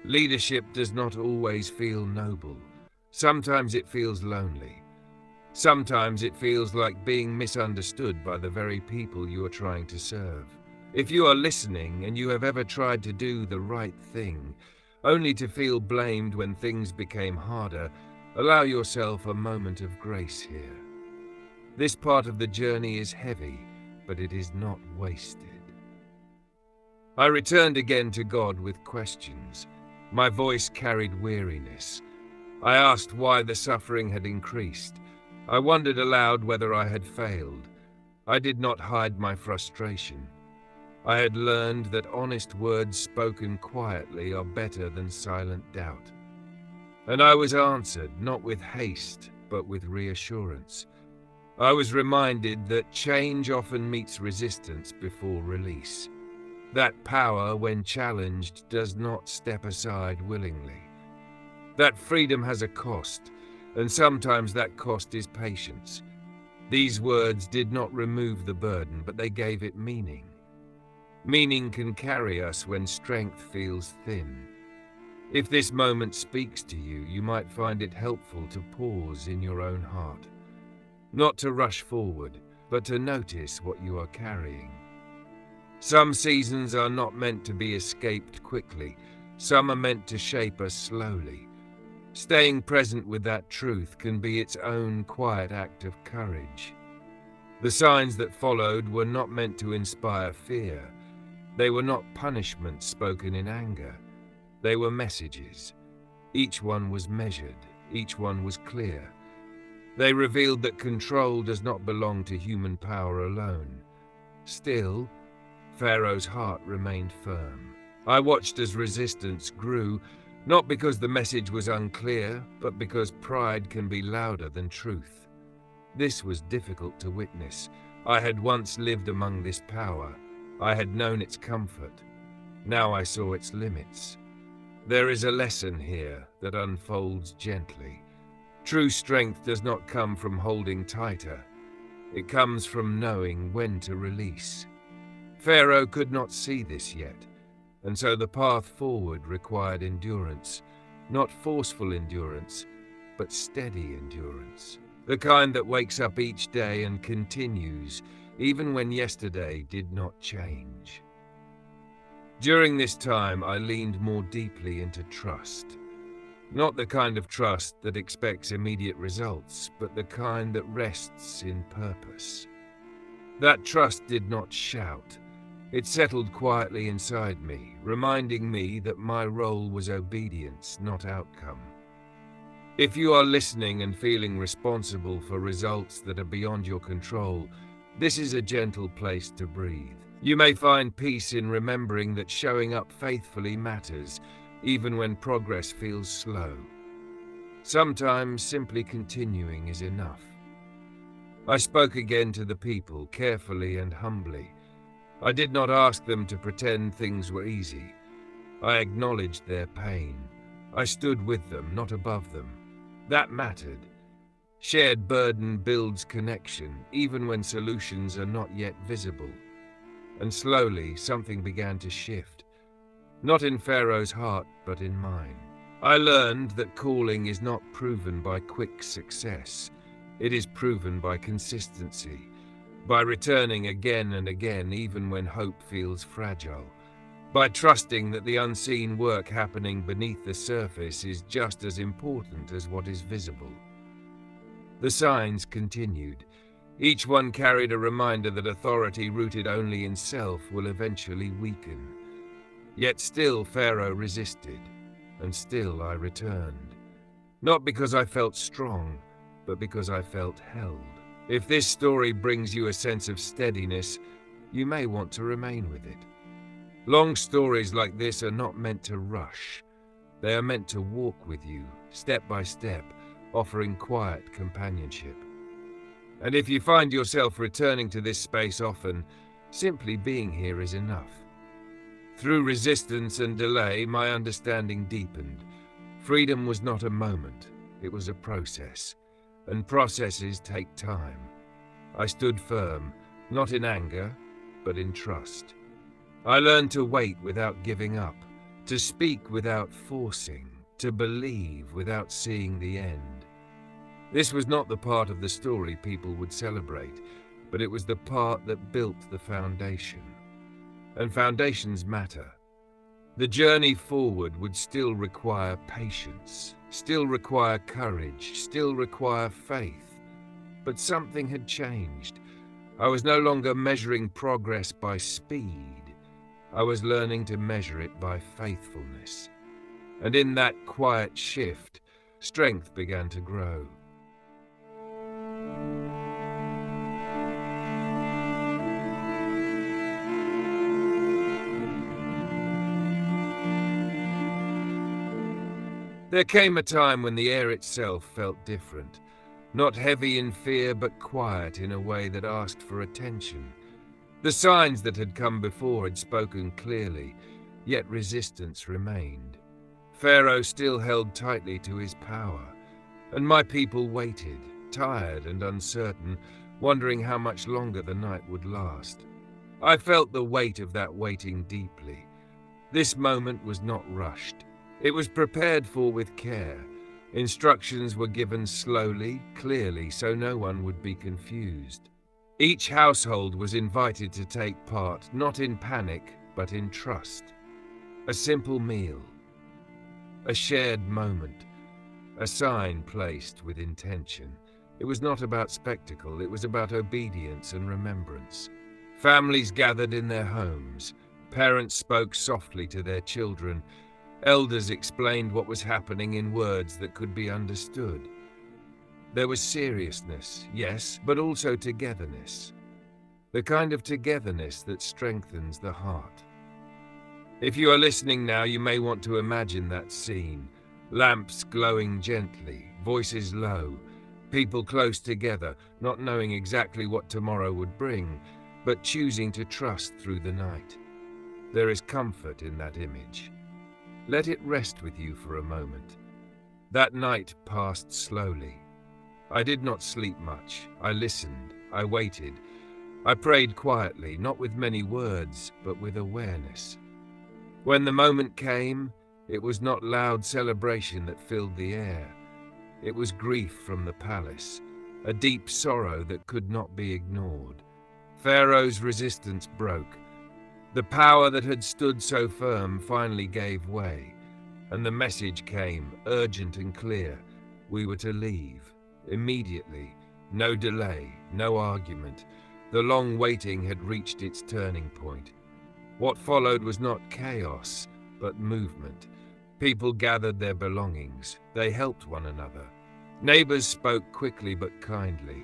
[SPEAKER 1] Leadership does not always feel noble. Sometimes it feels lonely. Sometimes it feels like being misunderstood by the very people you are trying to serve. If you are listening and you have ever tried to do the right thing, only to feel blamed when things became harder, allow yourself a moment of grace here. This part of the journey is heavy, but it is not wasted. I returned again to God with questions. My voice carried weariness. I asked why the suffering had increased. I wondered aloud whether I had failed. I did not hide my frustration. I had learned that honest words spoken quietly are better than silent doubt. And I was answered, not with haste, but with reassurance. I was reminded that change often meets resistance before release. That power, when challenged, does not step aside willingly. That freedom has a cost, and sometimes that cost is patience. These words did not remove the burden, but they gave it meaning. Meaning can carry us when strength feels thin. If this moment speaks to you, you might find it helpful to pause in your own heart. Not to rush forward, but to notice what you are carrying. Some seasons are not meant to be escaped quickly. Some are meant to shape us slowly. Staying present with that truth can be its own quiet act of courage. The signs that followed were not meant to inspire fear. They were not punishments spoken in anger. They were messages. Each one was measured. Each one was clear. They revealed that control does not belong to human power alone. Still, Pharaoh's heart remained firm. I watched as resistance grew, not because the message was unclear, but because pride can be louder than truth. This was difficult to witness. I had once lived among this power. I had known its comfort. Now I saw its limits. There is a lesson here that unfolds gently. True strength does not come from holding tighter. It comes from knowing when to release. Pharaoh could not see this yet, and so the path forward required endurance, not forceful endurance, but steady endurance. The kind that wakes up each day and continues, even when yesterday did not change. During this time, I leaned more deeply into trust. Not the kind of trust that expects immediate results, but the kind that rests in purpose. That trust did not shout. It settled quietly inside me, reminding me that my role was obedience, not outcome. If you are listening and feeling responsible for results that are beyond your control, this is a gentle place to breathe. You may find peace in remembering that showing up faithfully matters, even when progress feels slow. Sometimes simply continuing is enough. I spoke again to the people, carefully and humbly. I did not ask them to pretend things were easy. I acknowledged their pain. I stood with them, not above them. That mattered. Shared burden builds connection, even when solutions are not yet visible. And slowly, something began to shift. Not in Pharaoh's heart, but in mine. I learned that calling is not proven by quick success. It is proven by consistency, by returning again and again even when hope feels fragile, by trusting that the unseen work happening beneath the surface is just as important as what is visible. The signs continued. Each one carried a reminder that authority rooted only in self will eventually weaken. Yet still Pharaoh resisted, and still I returned. Not because I felt strong, but because I felt held. If this story brings you a sense of steadiness, you may want to remain with it. Long stories like this are not meant to rush. They are meant to walk with you, step by step, offering quiet companionship. And if you find yourself returning to this space often, simply being here is enough. Through resistance and delay, my understanding deepened. Freedom was not a moment, it was a process. And processes take time. I stood firm, not in anger, but in trust. I learned to wait without giving up, to speak without forcing, to believe without seeing the end. This was not the part of the story people would celebrate, but it was the part that built the foundation. And foundations matter. The journey forward would still require patience, still require courage, still require faith. But something had changed. I was no longer measuring progress by speed. I was learning to measure it by faithfulness. And in that quiet shift, strength began to grow. There came a time when the air itself felt different, not heavy in fear but quiet in a way that asked for attention. The signs that had come before had spoken clearly, yet resistance remained. Pharaoh still held tightly to his power, and my people waited, tired and uncertain, wondering how much longer the night would last. I felt the weight of that waiting deeply. This moment was not rushed. It was prepared for with care. Instructions were given slowly, clearly, so no one would be confused. Each household was invited to take part, not in panic, but in trust. A simple meal, a shared moment, a sign placed with intention. It was not about spectacle, it was about obedience and remembrance. Families gathered in their homes. Parents spoke softly to their children. Elders explained what was happening in words that could be understood. There was seriousness, yes, but also togetherness. The kind of togetherness that strengthens the heart. If you are listening now, you may want to imagine that scene. Lamps glowing gently, voices low, people close together, not knowing exactly what tomorrow would bring, but choosing to trust through the night. There is comfort in that image. Let it rest with you for a moment. That night passed slowly. I did not sleep much. I listened. I waited. I prayed quietly, not with many words, but with awareness. When the moment came, it was not loud celebration that filled the air. It was grief from the palace, a deep sorrow that could not be ignored. Pharaoh's resistance broke. The power that had stood so firm finally gave way, and the message came, urgent and clear. We were to leave, immediately, no delay, no argument. The long waiting had reached its turning point. What followed was not chaos, but movement. People gathered their belongings. They helped one another. Neighbors spoke quickly but kindly.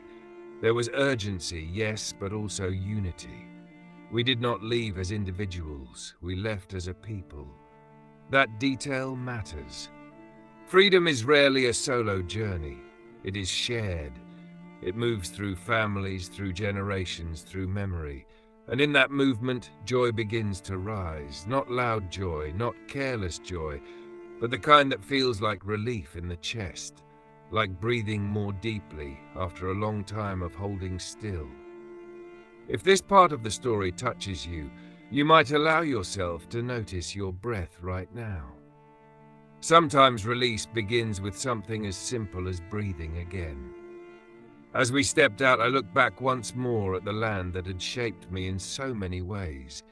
[SPEAKER 1] There was urgency, yes, but also unity. We did not leave as individuals, we left as a people. That detail matters. Freedom is rarely a solo journey. It is shared. It moves through families, through generations, through memory. And in that movement, joy begins to rise. Not loud joy, not careless joy, but the kind that feels like relief in the chest, like breathing more deeply after a long time of holding still. If this part of the story touches you, you might allow yourself to notice your breath right now. Sometimes release begins with something as simple as breathing again. As we stepped out, I looked back once more at the land that had shaped me in so many ways.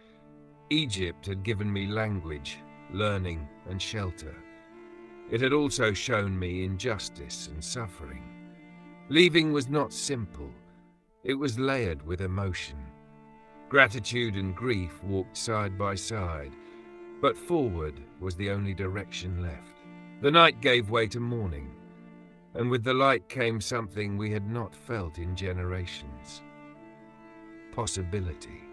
[SPEAKER 1] Egypt had given me language, learning, and shelter. It had also shown me injustice and suffering. Leaving was not simple. It was layered with emotion. Gratitude and grief walked side by side, but forward was the only direction left. The night gave way to morning, and with the light came something we had not felt in generations. Possibility.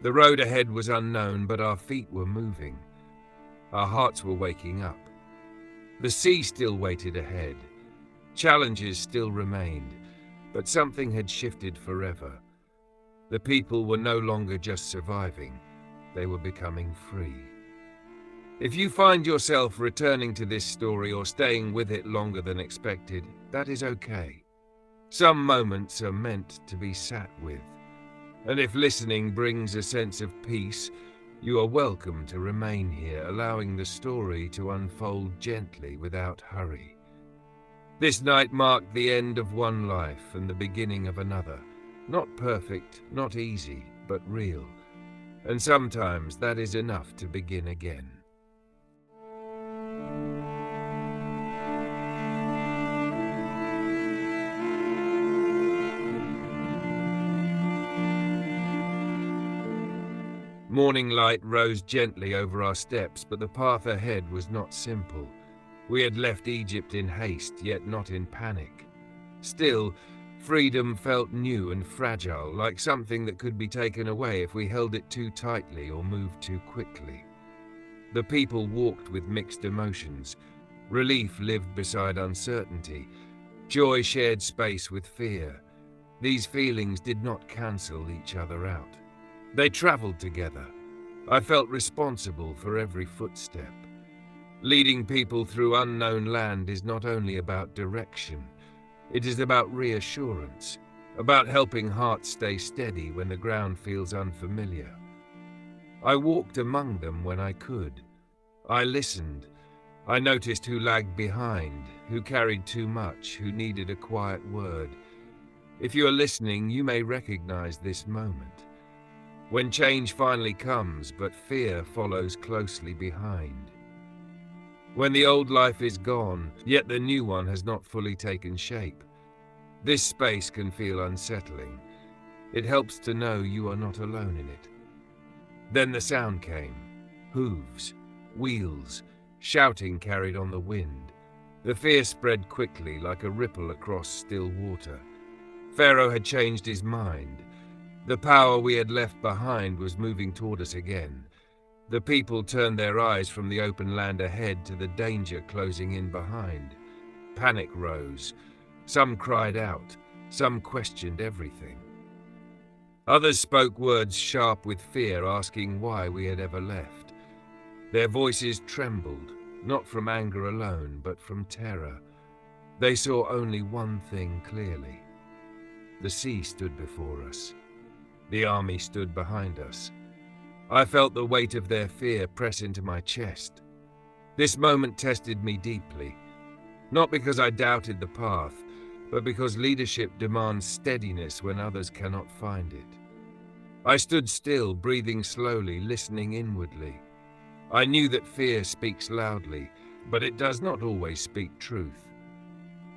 [SPEAKER 1] The road ahead was unknown, but our feet were moving. Our hearts were waking up. The sea still waited ahead. Challenges still remained. But something had shifted forever. The people were no longer just surviving, they were becoming free. If you find yourself returning to this story or staying with it longer than expected, that is okay. Some moments are meant to be sat with. And if listening brings a sense of peace, you are welcome to remain here, allowing the story to unfold gently without hurry. This night marked the end of one life and the beginning of another. Not perfect, not easy, but real. And sometimes that is enough to begin again. Morning light rose gently over our steps, but the path ahead was not simple. We had left Egypt in haste, yet not in panic. Still, freedom felt new and fragile, like something that could be taken away if we held it too tightly or moved too quickly. The people walked with mixed emotions. Relief lived beside uncertainty. Joy shared space with fear. These feelings did not cancel each other out. They traveled together. I felt responsible for every footstep. Leading people through unknown land is not only about direction, it is about reassurance, about helping hearts stay steady when the ground feels unfamiliar. I walked among them when I could. I listened. I noticed who lagged behind, who carried too much, who needed a quiet word. If you are listening, you may recognize this moment. When change finally comes, but fear follows closely behind. When the old life is gone, yet the new one has not fully taken shape. This space can feel unsettling. It helps to know you are not alone in it. Then the sound came. Hooves, wheels, shouting carried on the wind. The fear spread quickly like a ripple across still water. Pharaoh had changed his mind. The power we had left behind was moving toward us again. The people turned their eyes from the open land ahead to the danger closing in behind. Panic rose. Some cried out. Some questioned everything. Others spoke words sharp with fear, asking why we had ever left. Their voices trembled, not from anger alone, but from terror. They saw only one thing clearly. The sea stood before us. The army stood behind us. I felt the weight of their fear press into my chest. This moment tested me deeply, not because I doubted the path, but because leadership demands steadiness when others cannot find it. I stood still, breathing slowly, listening inwardly. I knew that fear speaks loudly, but it does not always speak truth.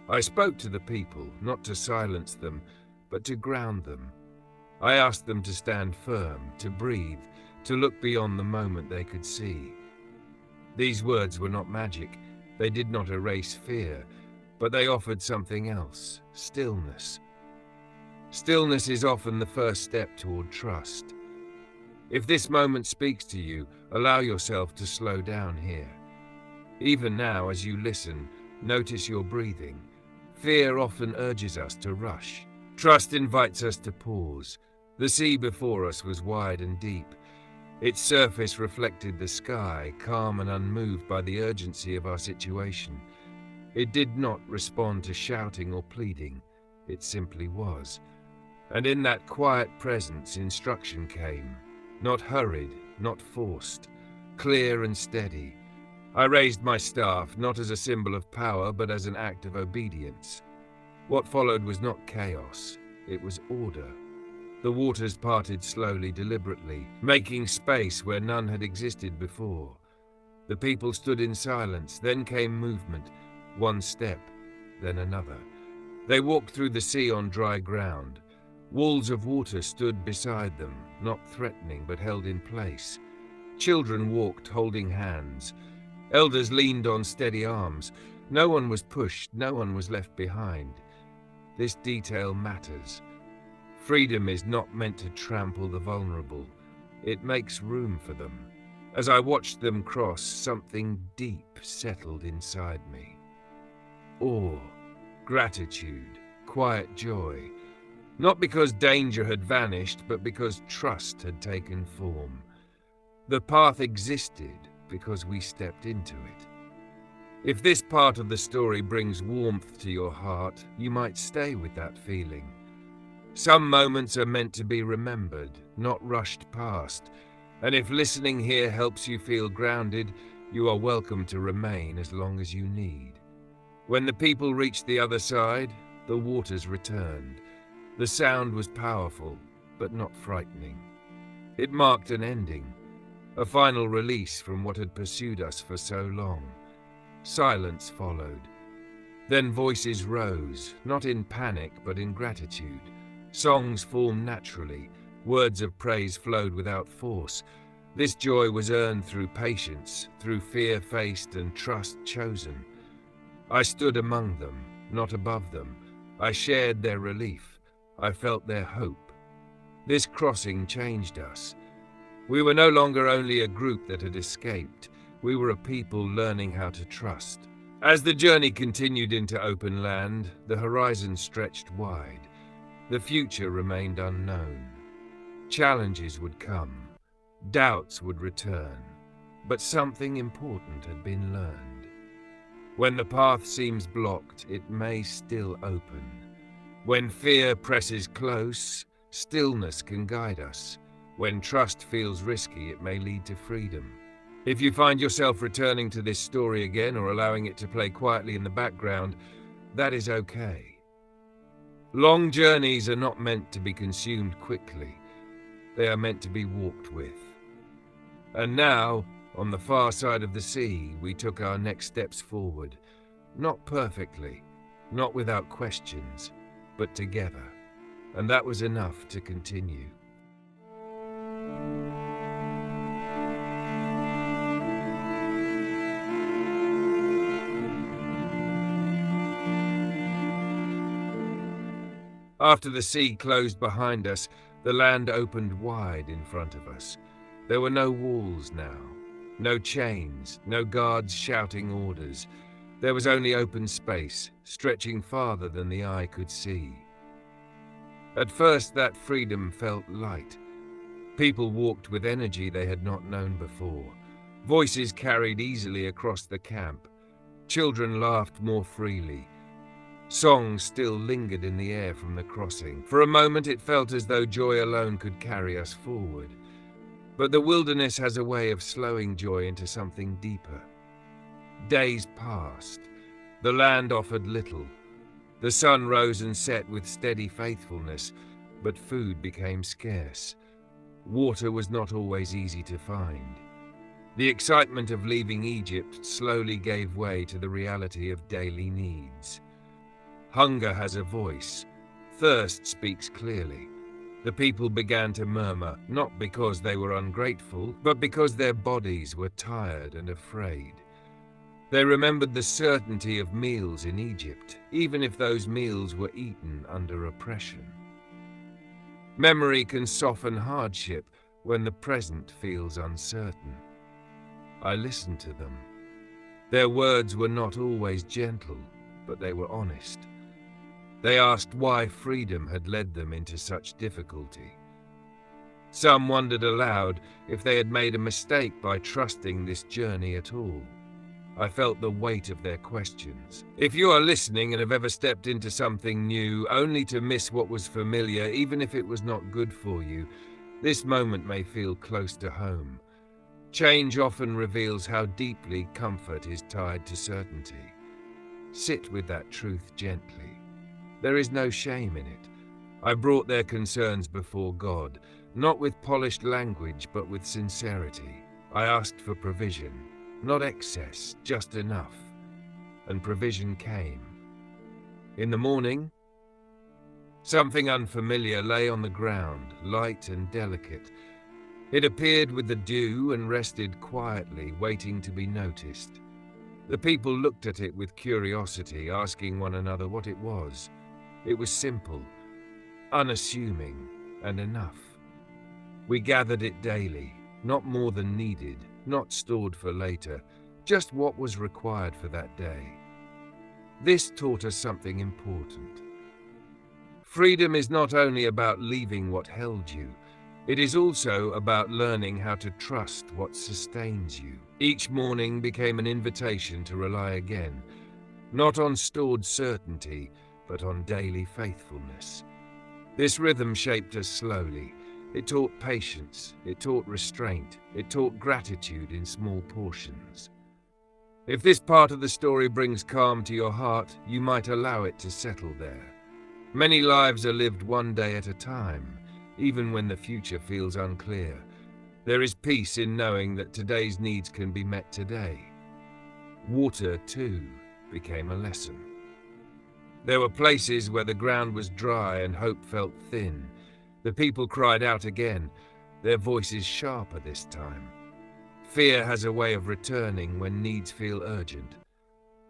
[SPEAKER 1] I spoke to the people, not to silence them, but to ground them. I asked them to stand firm, to breathe, to look beyond the moment they could see. These words were not magic. They did not erase fear, but they offered something else: stillness. Stillness is often the first step toward trust. If this moment speaks to you, allow yourself to slow down here. Even now, as you listen, notice your breathing. Fear often urges us to rush. Trust invites us to pause. The sea before us was wide and deep. Its surface reflected the sky, calm and unmoved by the urgency of our situation. It did not respond to shouting or pleading. It simply was. And in that quiet presence, instruction came. Not hurried, not forced. Clear and steady. I raised my staff, not as a symbol of power, but as an act of obedience. What followed was not chaos. It was order. The waters parted slowly, deliberately, making space where none had existed before. The people stood in silence, then came movement, one step, then another. They walked through the sea on dry ground. Walls of water stood beside them, not threatening but held in place. Children walked holding hands. Elders leaned on steady arms. No one was pushed, no one was left behind. This detail matters. Freedom is not meant to trample the vulnerable. It makes room for them. As I watched them cross, something deep settled inside me. Awe, gratitude, quiet joy. Not because danger had vanished, but because trust had taken form. The path existed because we stepped into it. If this part of the story brings warmth to your heart, you might stay with that feeling. Some moments are meant to be remembered, not rushed past, and if listening here helps you feel grounded, you are welcome to remain as long as you need. When the people reached the other side, the waters returned. The sound was powerful, but not frightening. It marked an ending, a final release from what had pursued us for so long. Silence followed. Then voices rose, not in panic but in gratitude. Songs formed naturally, words of praise flowed without force. This joy was earned through patience, through fear faced and trust chosen. I stood among them, not above them. I shared their relief. I felt their hope. This crossing changed us. We were no longer only a group that had escaped. We were a people learning how to trust. As the journey continued into open land, the horizon stretched wide. The future remained unknown. Challenges would come. Doubts would return. But something important had been learned. When the path seems blocked, it may still open. When fear presses close, stillness can guide us. When trust feels risky, it may lead to freedom. If you find yourself returning to this story again or allowing it to play quietly in the background, that is okay. Long journeys are not meant to be consumed quickly. They are meant to be walked with. And now, on the far side of the sea, we took our next steps forward. Not perfectly, not without questions, but together. And that was enough to continue. After the sea closed behind us, the land opened wide in front of us. There were no walls now, no chains, no guards shouting orders. There was only open space, stretching farther than the eye could see. At first, that freedom felt light. People walked with energy they had not known before. Voices carried easily across the camp. Children laughed more freely. Songs still lingered in the air from the crossing. For a moment it felt as though joy alone could carry us forward. But the wilderness has a way of slowing joy into something deeper. Days passed. The land offered little. The sun rose and set with steady faithfulness, but food became scarce. Water was not always easy to find. The excitement of leaving Egypt slowly gave way to the reality of daily needs. Hunger has a voice. Thirst speaks clearly. The people began to murmur, not because they were ungrateful, but because their bodies were tired and afraid. They remembered the certainty of meals in Egypt, even if those meals were eaten under oppression. Memory can soften hardship when the present feels uncertain. I listened to them. Their words were not always gentle, but they were honest. They asked why freedom had led them into such difficulty. Some wondered aloud if they had made a mistake by trusting this journey at all. I felt the weight of their questions. If you are listening and have ever stepped into something new, only to miss what was familiar, even if it was not good for you, this moment may feel close to home. Change often reveals how deeply comfort is tied to certainty. Sit with that truth gently. There is no shame in it. I brought their concerns before God, not with polished language, but with sincerity. I asked for provision, not excess, just enough. And provision came. In the morning, something unfamiliar lay on the ground, light and delicate. It appeared with the dew and rested quietly, waiting to be noticed. The people looked at it with curiosity, asking one another what it was. It was simple, unassuming, and enough. We gathered it daily, not more than needed, not stored for later, just what was required for that day. This taught us something important. Freedom is not only about leaving what held you, it is also about learning how to trust what sustains you. Each morning became an invitation to rely again, not on stored certainty, but on daily faithfulness. This rhythm shaped us slowly. It taught patience, it taught restraint, it taught gratitude in small portions. If this part of the story brings calm to your heart, you might allow it to settle there. Many lives are lived one day at a time, even when the future feels unclear. There is peace in knowing that today's needs can be met today. Water, too, became a lesson. There were places where the ground was dry and hope felt thin. The people cried out again, their voices sharper this time. Fear has a way of returning when needs feel urgent.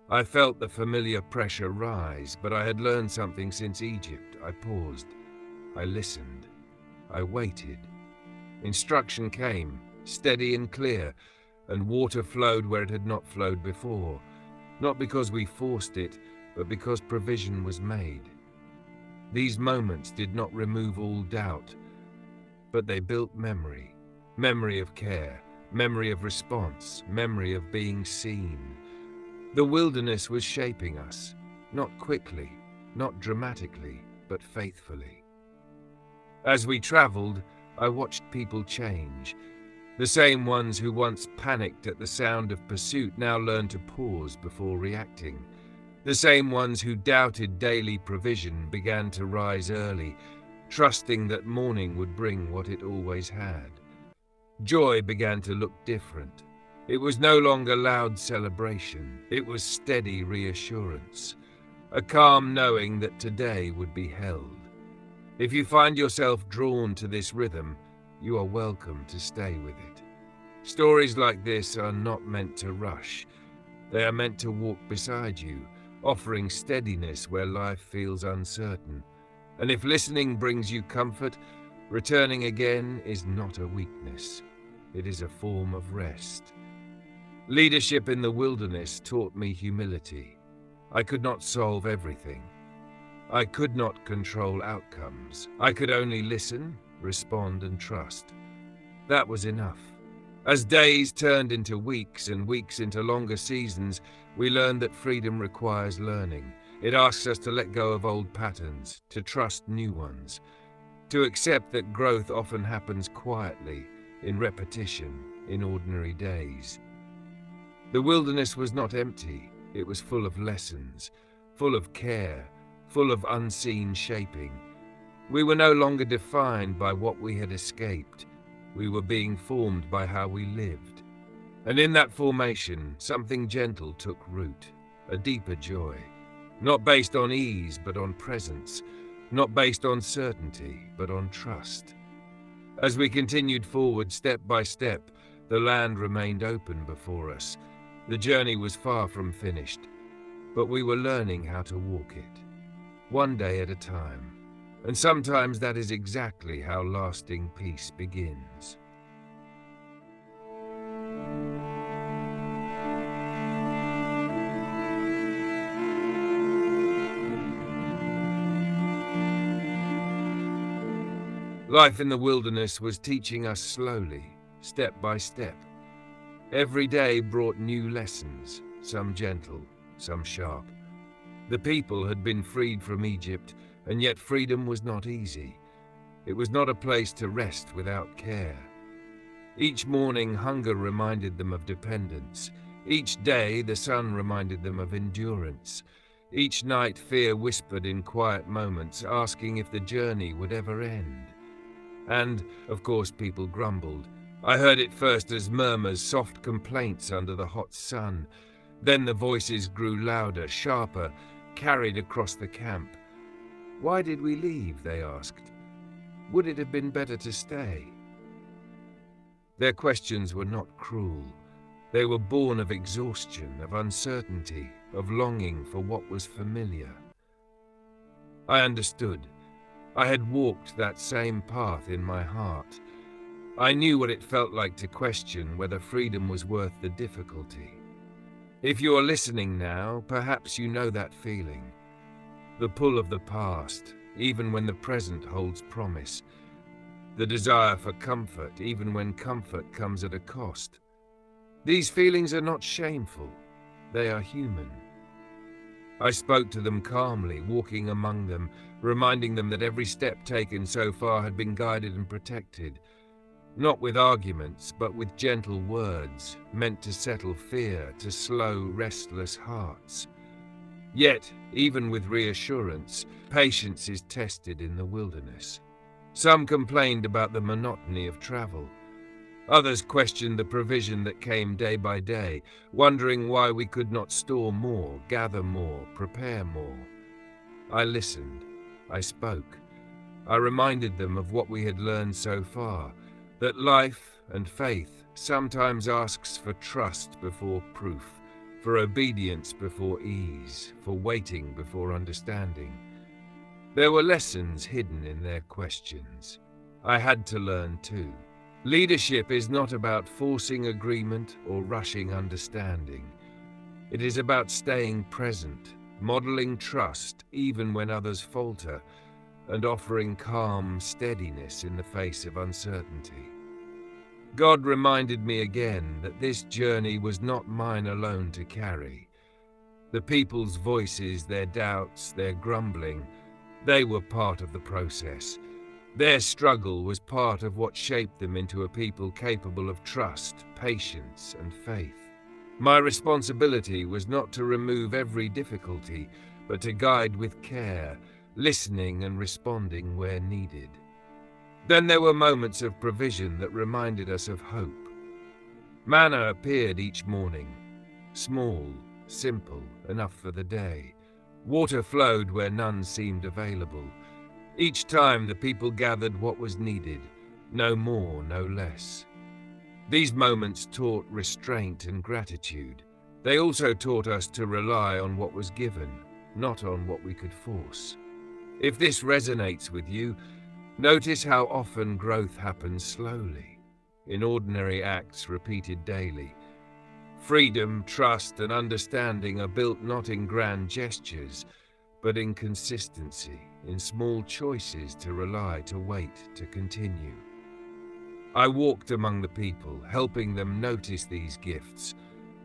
[SPEAKER 1] I felt the familiar pressure rise, but I had learned something since Egypt. I paused. I listened. I waited. Instruction came, steady and clear, and water flowed where it had not flowed before, not because we forced it, but because provision was made. These moments did not remove all doubt, but they built memory, memory of care, memory of response, memory of being seen. The wilderness was shaping us, not quickly, not dramatically, but faithfully. As we traveled, I watched people change. The same ones who once panicked at the sound of pursuit now learned to pause before reacting. The same ones who doubted daily provision began to rise early, trusting that morning would bring what it always had. Joy began to look different. It was no longer loud celebration. It was steady reassurance, a calm knowing that today would be held. If you find yourself drawn to this rhythm, you are welcome to stay with it. Stories like this are not meant to rush. They are meant to walk beside you, offering steadiness where life feels uncertain. And if listening brings you comfort, returning again is not a weakness. It is a form of rest. Leadership in the wilderness taught me humility. I could not solve everything. I could not control outcomes. I could only listen, respond, and trust. That was enough. As days turned into weeks and weeks into longer seasons, we learned that freedom requires learning. It asks us to let go of old patterns, to trust new ones, to accept that growth often happens quietly, in repetition, in ordinary days. The wilderness was not empty. It was full of lessons, full of care, full of unseen shaping. We were no longer defined by what we had escaped. We were being formed by how we lived. And in that formation, something gentle took root, a deeper joy, not based on ease, but on presence, not based on certainty, but on trust. As we continued forward step by step, the land remained open before us. The journey was far from finished, but we were learning how to walk it, one day at a time. And sometimes that is exactly how lasting peace begins. Life in the wilderness was teaching us slowly, step by step. Every day brought new lessons, some gentle, some sharp. The people had been freed from Egypt, and yet freedom was not easy. It was not a place to rest without care. Each morning, hunger reminded them of dependence. Each day, the sun reminded them of endurance. Each night, fear whispered in quiet moments, asking if the journey would ever end. And, of course, people grumbled. I heard it first as murmurs, soft complaints under the hot sun. Then the voices grew louder, sharper, carried across the camp. Why did we leave, they asked. Would it have been better to stay? Their questions were not cruel. They were born of exhaustion, of uncertainty, of longing for what was familiar. I understood. I had walked that same path in my heart. I knew what it felt like to question whether freedom was worth the difficulty. If you are listening now, perhaps you know that feeling. The pull of the past, even when the present holds promise. The desire for comfort, even when comfort comes at a cost. These feelings are not shameful. They are human. I spoke to them calmly, walking among them, reminding them that every step taken so far had been guided and protected. Not with arguments, but with gentle words, meant to settle fear, to slow restless hearts. Yet, even with reassurance, patience is tested in the wilderness. Some complained about the monotony of travel. Others questioned the provision that came day by day, wondering why we could not store more, gather more, prepare more. I listened. I spoke. I reminded them of what we had learned so far, that life and faith sometimes asks for trust before proof, for obedience before ease, for waiting before understanding. There were lessons hidden in their questions. I had to learn too. Leadership is not about forcing agreement or rushing understanding. It is about staying present, modeling trust even when others falter, and offering calm steadiness in the face of uncertainty. God reminded me again that this journey was not mine alone to carry. The people's voices, their doubts, their grumbling, they were part of the process. Their struggle was part of what shaped them into a people capable of trust, patience, and faith. My responsibility was not to remove every difficulty, but to guide with care, listening and responding where needed. Then there were moments of provision that reminded us of hope. Manna appeared each morning, small, simple, enough for the day. Water flowed where none seemed available. Each time the people gathered what was needed, no more, no less. These moments taught restraint and gratitude. They also taught us to rely on what was given, not on what we could force. If this resonates with you, notice how often growth happens slowly, in ordinary acts repeated daily. Freedom, trust, and understanding are built not in grand gestures, but in consistency, in small choices to rely, to wait, to continue. I walked among the people, helping them notice these gifts,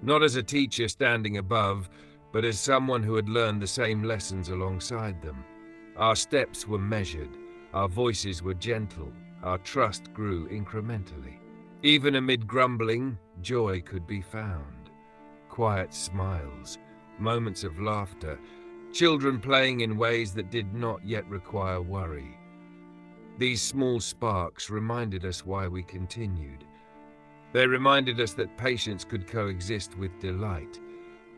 [SPEAKER 1] not as a teacher standing above, but as someone who had learned the same lessons alongside them. Our steps were measured, our voices were gentle, our trust grew incrementally. Even amid grumbling, joy could be found. Quiet smiles, moments of laughter, children playing in ways that did not yet require worry. These small sparks reminded us why we continued. They reminded us that patience could coexist with delight,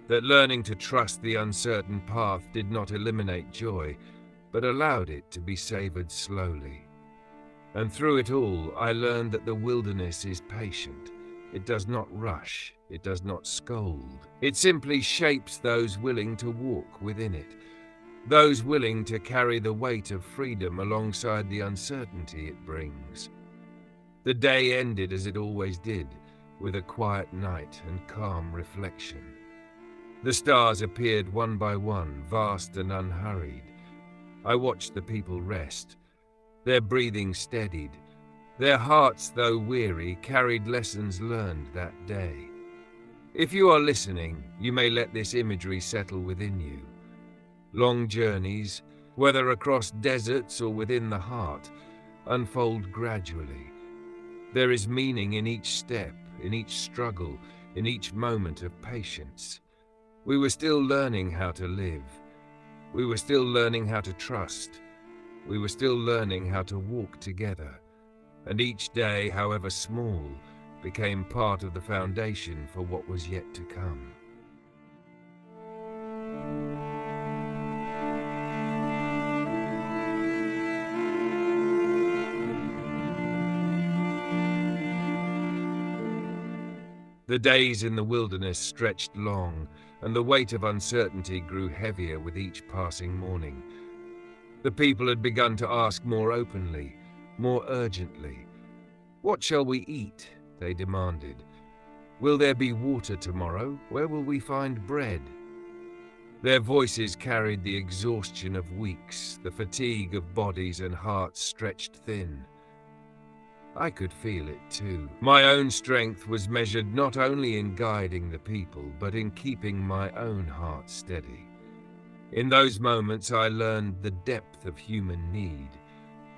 [SPEAKER 1] that learning to trust the uncertain path did not eliminate joy, but allowed it to be savored slowly. And through it all, I learned that the wilderness is patient. It does not rush. It does not scold. It simply shapes those willing to walk within it, those willing to carry the weight of freedom alongside the uncertainty it brings. The day ended as it always did, with a quiet night and calm reflection. The stars appeared one by one, vast and unhurried. I watched the people rest. Their breathing steadied. Their hearts, though weary, carried lessons learned that day. If you are listening, you may let this imagery settle within you. Long journeys, whether across deserts or within the heart, unfold gradually. There is meaning in each step, in each struggle, in each moment of patience. We were still learning how to live. We were still learning how to trust. We were still learning how to walk together. And each day, however small, became part of the foundation for what was yet to come. The days in the wilderness stretched long, and the weight of uncertainty grew heavier with each passing morning. The people had begun to ask more openly, more urgently. "What shall we eat?" they demanded. "Will there be water tomorrow? Where will we find bread?" Their voices carried the exhaustion of weeks, the fatigue of bodies and hearts stretched thin. I could feel it too. My own strength was measured not only in guiding the people, but in keeping my own heart steady. In those moments, I learned the depth of human need,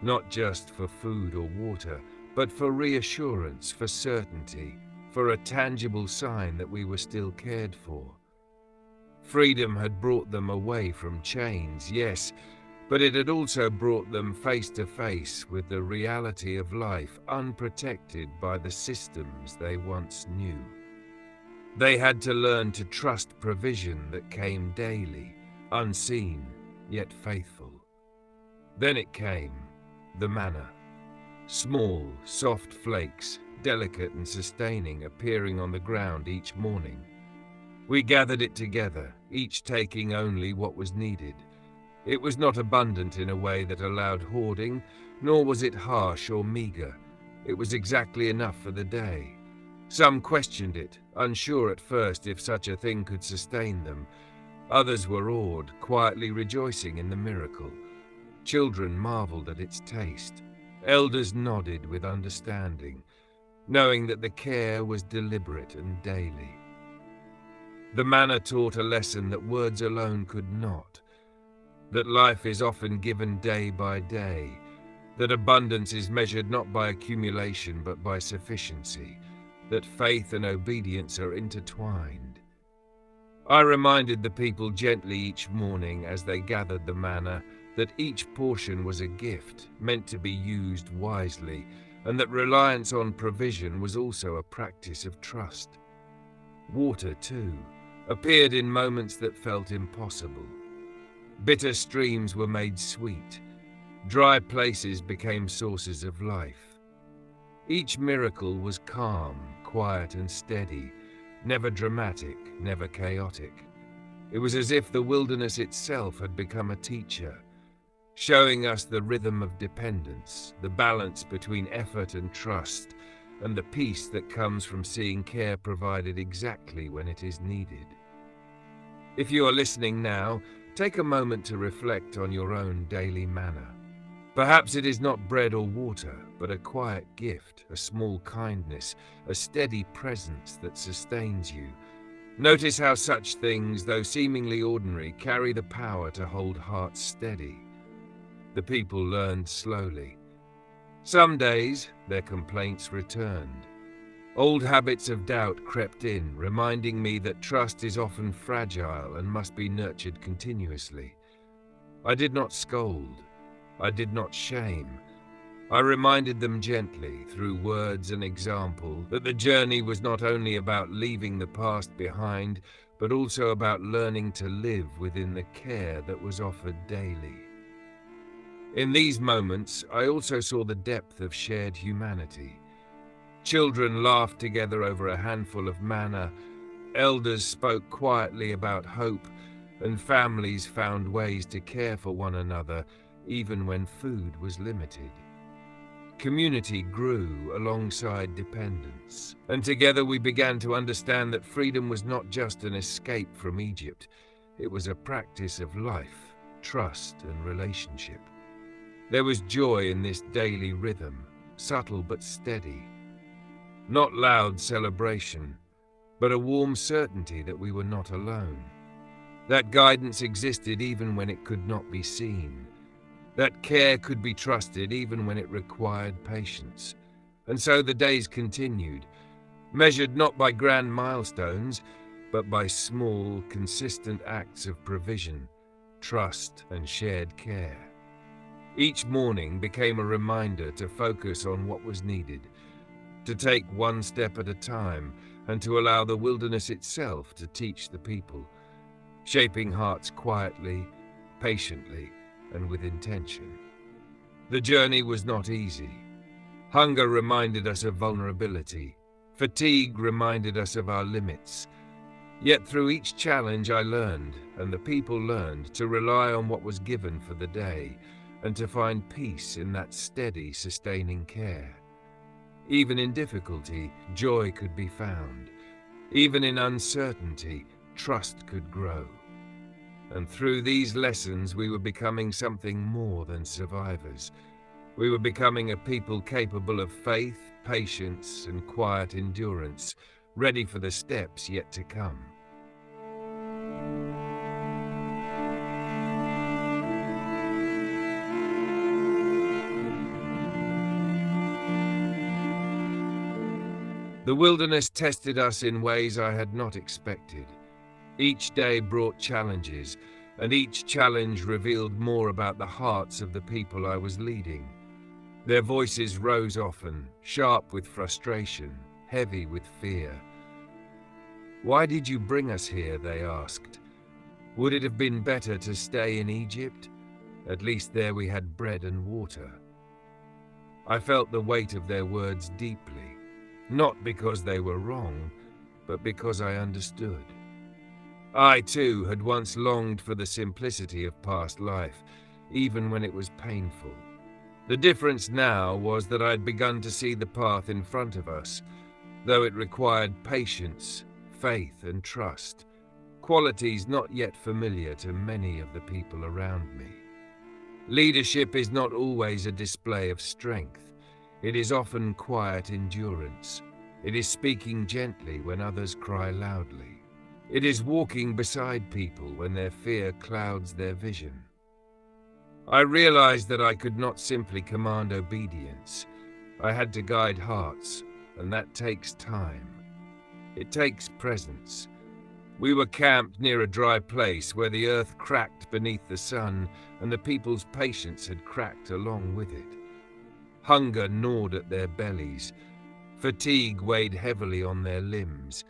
[SPEAKER 1] not just for food or water, but for reassurance, for certainty, for a tangible sign that we were still cared for. Freedom had brought them away from chains, yes, but it had also brought them face to face with the reality of life, unprotected by the systems they once knew. They had to learn to trust provision that came daily, unseen, yet faithful. Then it came, the manna. Small, soft flakes, delicate and sustaining, appearing on the ground each morning. We gathered it together, each taking only what was needed. It was not abundant in a way that allowed hoarding, nor was it harsh or meager. It was exactly enough for the day. Some questioned it, unsure at first if such a thing could sustain them. Others were awed, quietly rejoicing in the miracle. Children marveled at its taste. Elders nodded with understanding, knowing that the care was deliberate and daily. The manna taught a lesson that words alone could not, that life is often given day by day, that abundance is measured not by accumulation but by sufficiency, that faith and obedience are intertwined. I reminded the people gently each morning as they gathered the manna that each portion was a gift meant to be used wisely, and that reliance on provision was also a practice of trust. Water, too, appeared in moments that felt impossible. Bitter streams were made sweet. Dry places became sources of life. Each miracle was calm, quiet and steady, never dramatic, never chaotic. It was as if the wilderness itself had become a teacher, showing us the rhythm of dependence, the balance between effort and trust, and the peace that comes from seeing care provided exactly when it is needed. If you are listening now, take a moment to reflect on your own daily manna. Perhaps it is not bread or water, but a quiet gift, a small kindness, a steady presence that sustains you. Notice how such things, though seemingly ordinary, carry the power to hold hearts steady. The people learned slowly. Some days, their complaints returned. Old habits of doubt crept in, reminding me that trust is often fragile and must be nurtured continuously. I did not scold. I did not shame. I reminded them gently, through words and example, that the journey was not only about leaving the past behind, but also about learning to live within the care that was offered daily. In these moments, I also saw the depth of shared humanity. Children laughed together over a handful of manna, elders spoke quietly about hope, and families found ways to care for one another even when food was limited. Community grew alongside dependence, and together we began to understand that freedom was not just an escape from Egypt, it was a practice of life, trust, and relationship. There was joy in this daily rhythm, subtle but steady. Not loud celebration, but a warm certainty that we were not alone. That guidance existed even when it could not be seen. That care could be trusted even when it required patience. And so the days continued, measured not by grand milestones, but by small, consistent acts of provision, trust, and shared care. Each morning became a reminder to focus on what was needed, to take one step at a time, and to allow the wilderness itself to teach the people, shaping hearts quietly, patiently, and with intention. The journey was not easy. Hunger reminded us of vulnerability. Fatigue reminded us of our limits. Yet through each challenge I learned, and the people learned, to rely on what was given for the day, and to find peace in that steady, sustaining care. Even in difficulty, joy could be found. Even in uncertainty, trust could grow. And through these lessons, we were becoming something more than survivors. We were becoming a people capable of faith, patience, and quiet endurance, ready for the steps yet to come. The wilderness tested us in ways I had not expected. Each day brought challenges, and each challenge revealed more about the hearts of the people I was leading. Their voices rose often, sharp with frustration, heavy with fear. "Why did you bring us here?" they asked. "Would it have been better to stay in Egypt? At least there we had bread and water." I felt the weight of their words deeply, not because they were wrong, but because I understood. I, too, had once longed for the simplicity of past life, even when it was painful. The difference now was that I'd begun to see the path in front of us, though it required patience, faith, and trust, qualities not yet familiar to many of the people around me. Leadership is not always a display of strength. It is often quiet endurance. It is speaking gently when others cry loudly. It is walking beside people when their fear clouds their vision. I realized that I could not simply command obedience. I had to guide hearts, and that takes time. It takes presence. We were camped near a dry place where the earth cracked beneath the sun, and the people's patience had cracked along with it. Hunger gnawed at their bellies. Fatigue weighed heavily on their limbs.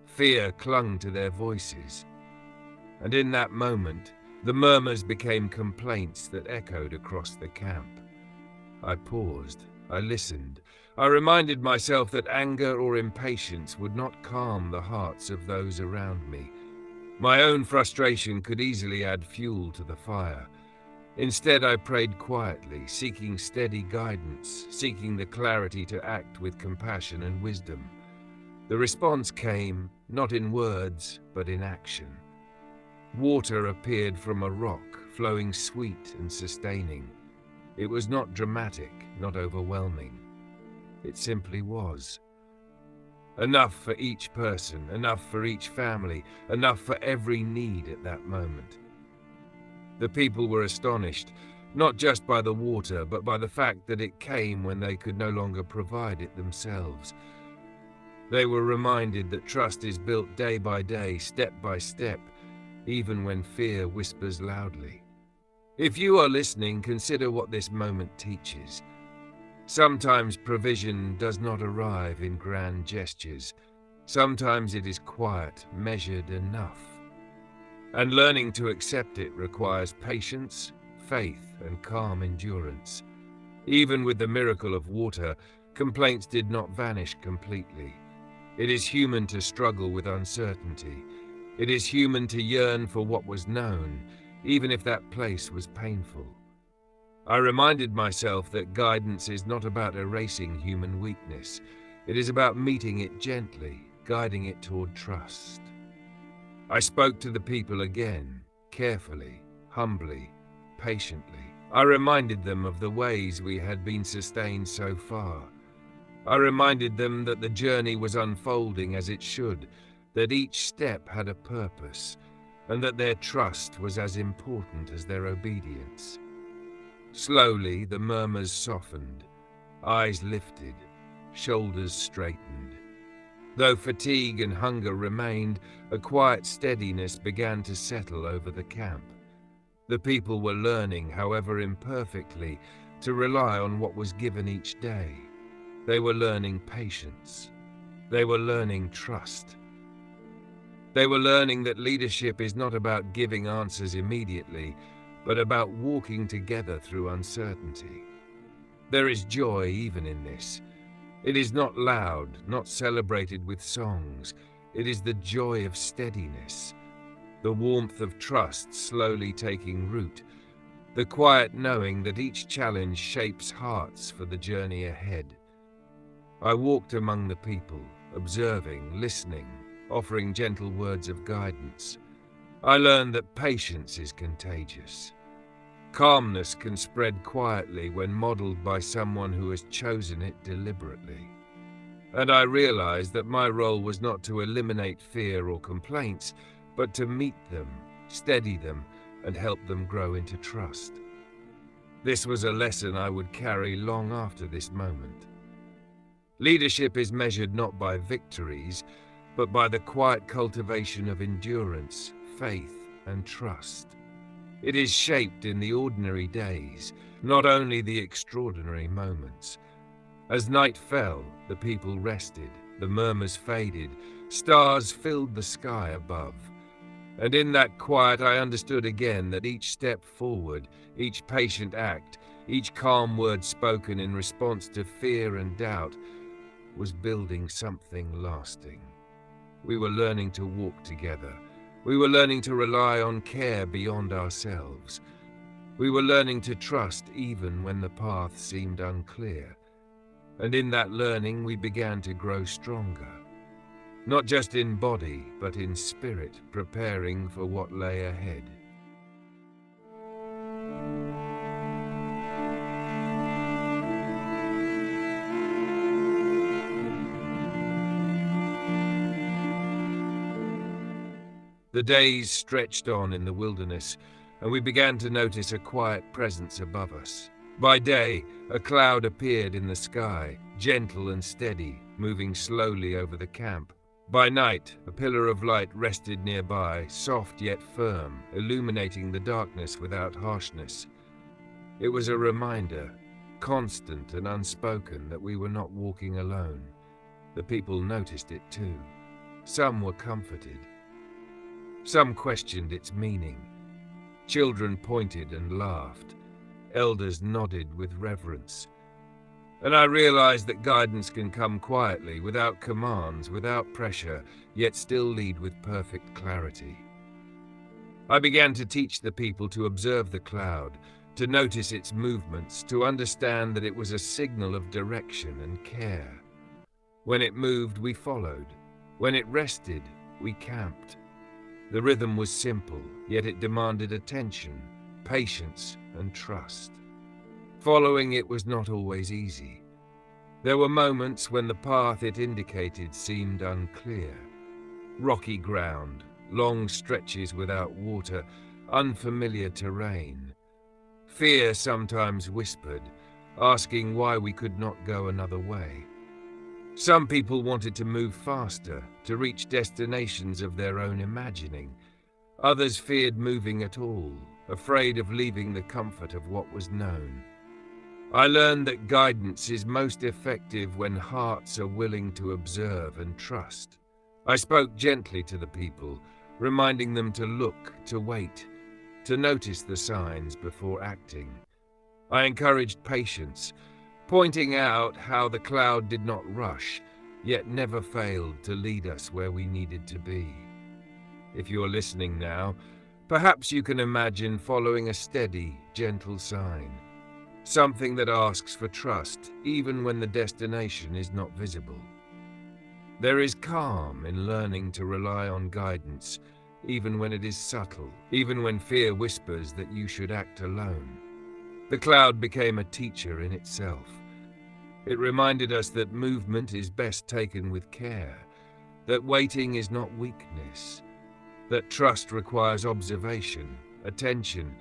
[SPEAKER 1] Fear clung to their voices. And in that moment, the murmurs became complaints that echoed across the camp. I paused. I listened. I reminded myself that anger or impatience would not calm the hearts of those around me. My own frustration could easily add fuel to the fire. Instead, I prayed quietly, seeking steady guidance, seeking the clarity to act with compassion and wisdom. The response came, not in words, but in action. Water appeared from a rock, flowing sweet and sustaining. It was not dramatic, not overwhelming. It simply was. Enough for each person, enough for each family, enough for every need at that moment. The people were astonished, not just by the water, but by the fact that it came when they could no longer provide it themselves. They were reminded that trust is built day by day, step by step, even when fear whispers loudly. If you are listening, consider what this moment teaches. Sometimes provision does not arrive in grand gestures. Sometimes it is quiet, measured enough. And learning to accept it requires patience, faith, and calm endurance. Even with the miracle of water, complaints did not vanish completely. It is human to struggle with uncertainty. It is human to yearn for what was known, even if that place was painful. I reminded myself that guidance is not about erasing human weakness. It is about meeting it gently, guiding it toward trust. I spoke to the people again, carefully, humbly, patiently. I reminded them of the ways we had been sustained so far. I reminded them that the journey was unfolding as it should, that each step had a purpose, and that their trust was as important as their obedience. Slowly, the murmurs softened, eyes lifted, shoulders straightened. Though fatigue and hunger remained, a quiet steadiness began to settle over the camp. The people were learning, however imperfectly, to rely on what was given each day. They were learning patience. They were learning trust. They were learning that leadership is not about giving answers immediately, but about walking together through uncertainty. There is joy even in this. It is not loud, not celebrated with songs. It is the joy of steadiness, the warmth of trust slowly taking root, the quiet knowing that each challenge shapes hearts for the journey ahead. I walked among the people, observing, listening, offering gentle words of guidance. I learned that patience is contagious. Calmness can spread quietly when modeled by someone who has chosen it deliberately. And I realized that my role was not to eliminate fear or complaints, but to meet them, steady them, and help them grow into trust. This was a lesson I would carry long after this moment. Leadership is measured not by victories, but by the quiet cultivation of endurance, faith, and trust. It is shaped in the ordinary days, not only the extraordinary moments. As night fell, the people rested, the murmurs faded, stars filled the sky above. And in that quiet I understood again that each step forward, each patient act, each calm word spoken in response to fear and doubt was building something lasting. We were learning to walk together. We were learning to rely on care beyond ourselves. We were learning to trust even when the path seemed unclear. And in that learning we began to grow stronger. Not just in body, but in spirit, preparing for what lay ahead. The days stretched on in the wilderness, and we began to notice a quiet presence above us. By day, a cloud appeared in the sky, gentle and steady, moving slowly over the camp. By night, a pillar of light rested nearby, soft yet firm, illuminating the darkness without harshness. It was a reminder, constant and unspoken, that we were not walking alone. The people noticed it too. Some were comforted. Some questioned its meaning. Children pointed and laughed. Elders nodded with reverence. And I realized that guidance can come quietly, without commands, without pressure, yet still lead with perfect clarity. I began to teach the people to observe the cloud, to notice its movements, to understand that it was a signal of direction and care. When it moved, we followed. When it rested, we camped. The rhythm was simple, yet it demanded attention, patience, and trust. Following it was not always easy. There were moments when the path it indicated seemed unclear. Rocky ground, long stretches without water, unfamiliar terrain. Fear sometimes whispered, asking why we could not go another way. Some people wanted to move faster, to reach destinations of their own imagining. Others feared moving at all, afraid of leaving the comfort of what was known. I learned that guidance is most effective when hearts are willing to observe and trust. I spoke gently to the people, reminding them to look, to wait, to notice the signs before acting. I encouraged patience, pointing out how the cloud did not rush, yet never failed to lead us where we needed to be. If you're listening now, perhaps you can imagine following a steady, gentle sign, something that asks for trust even when the destination is not visible. There is calm in learning to rely on guidance, even when it is subtle, even when fear whispers that you should act alone. The cloud became a teacher in itself. It reminded us that movement is best taken with care, that waiting is not weakness, that trust requires observation, attention,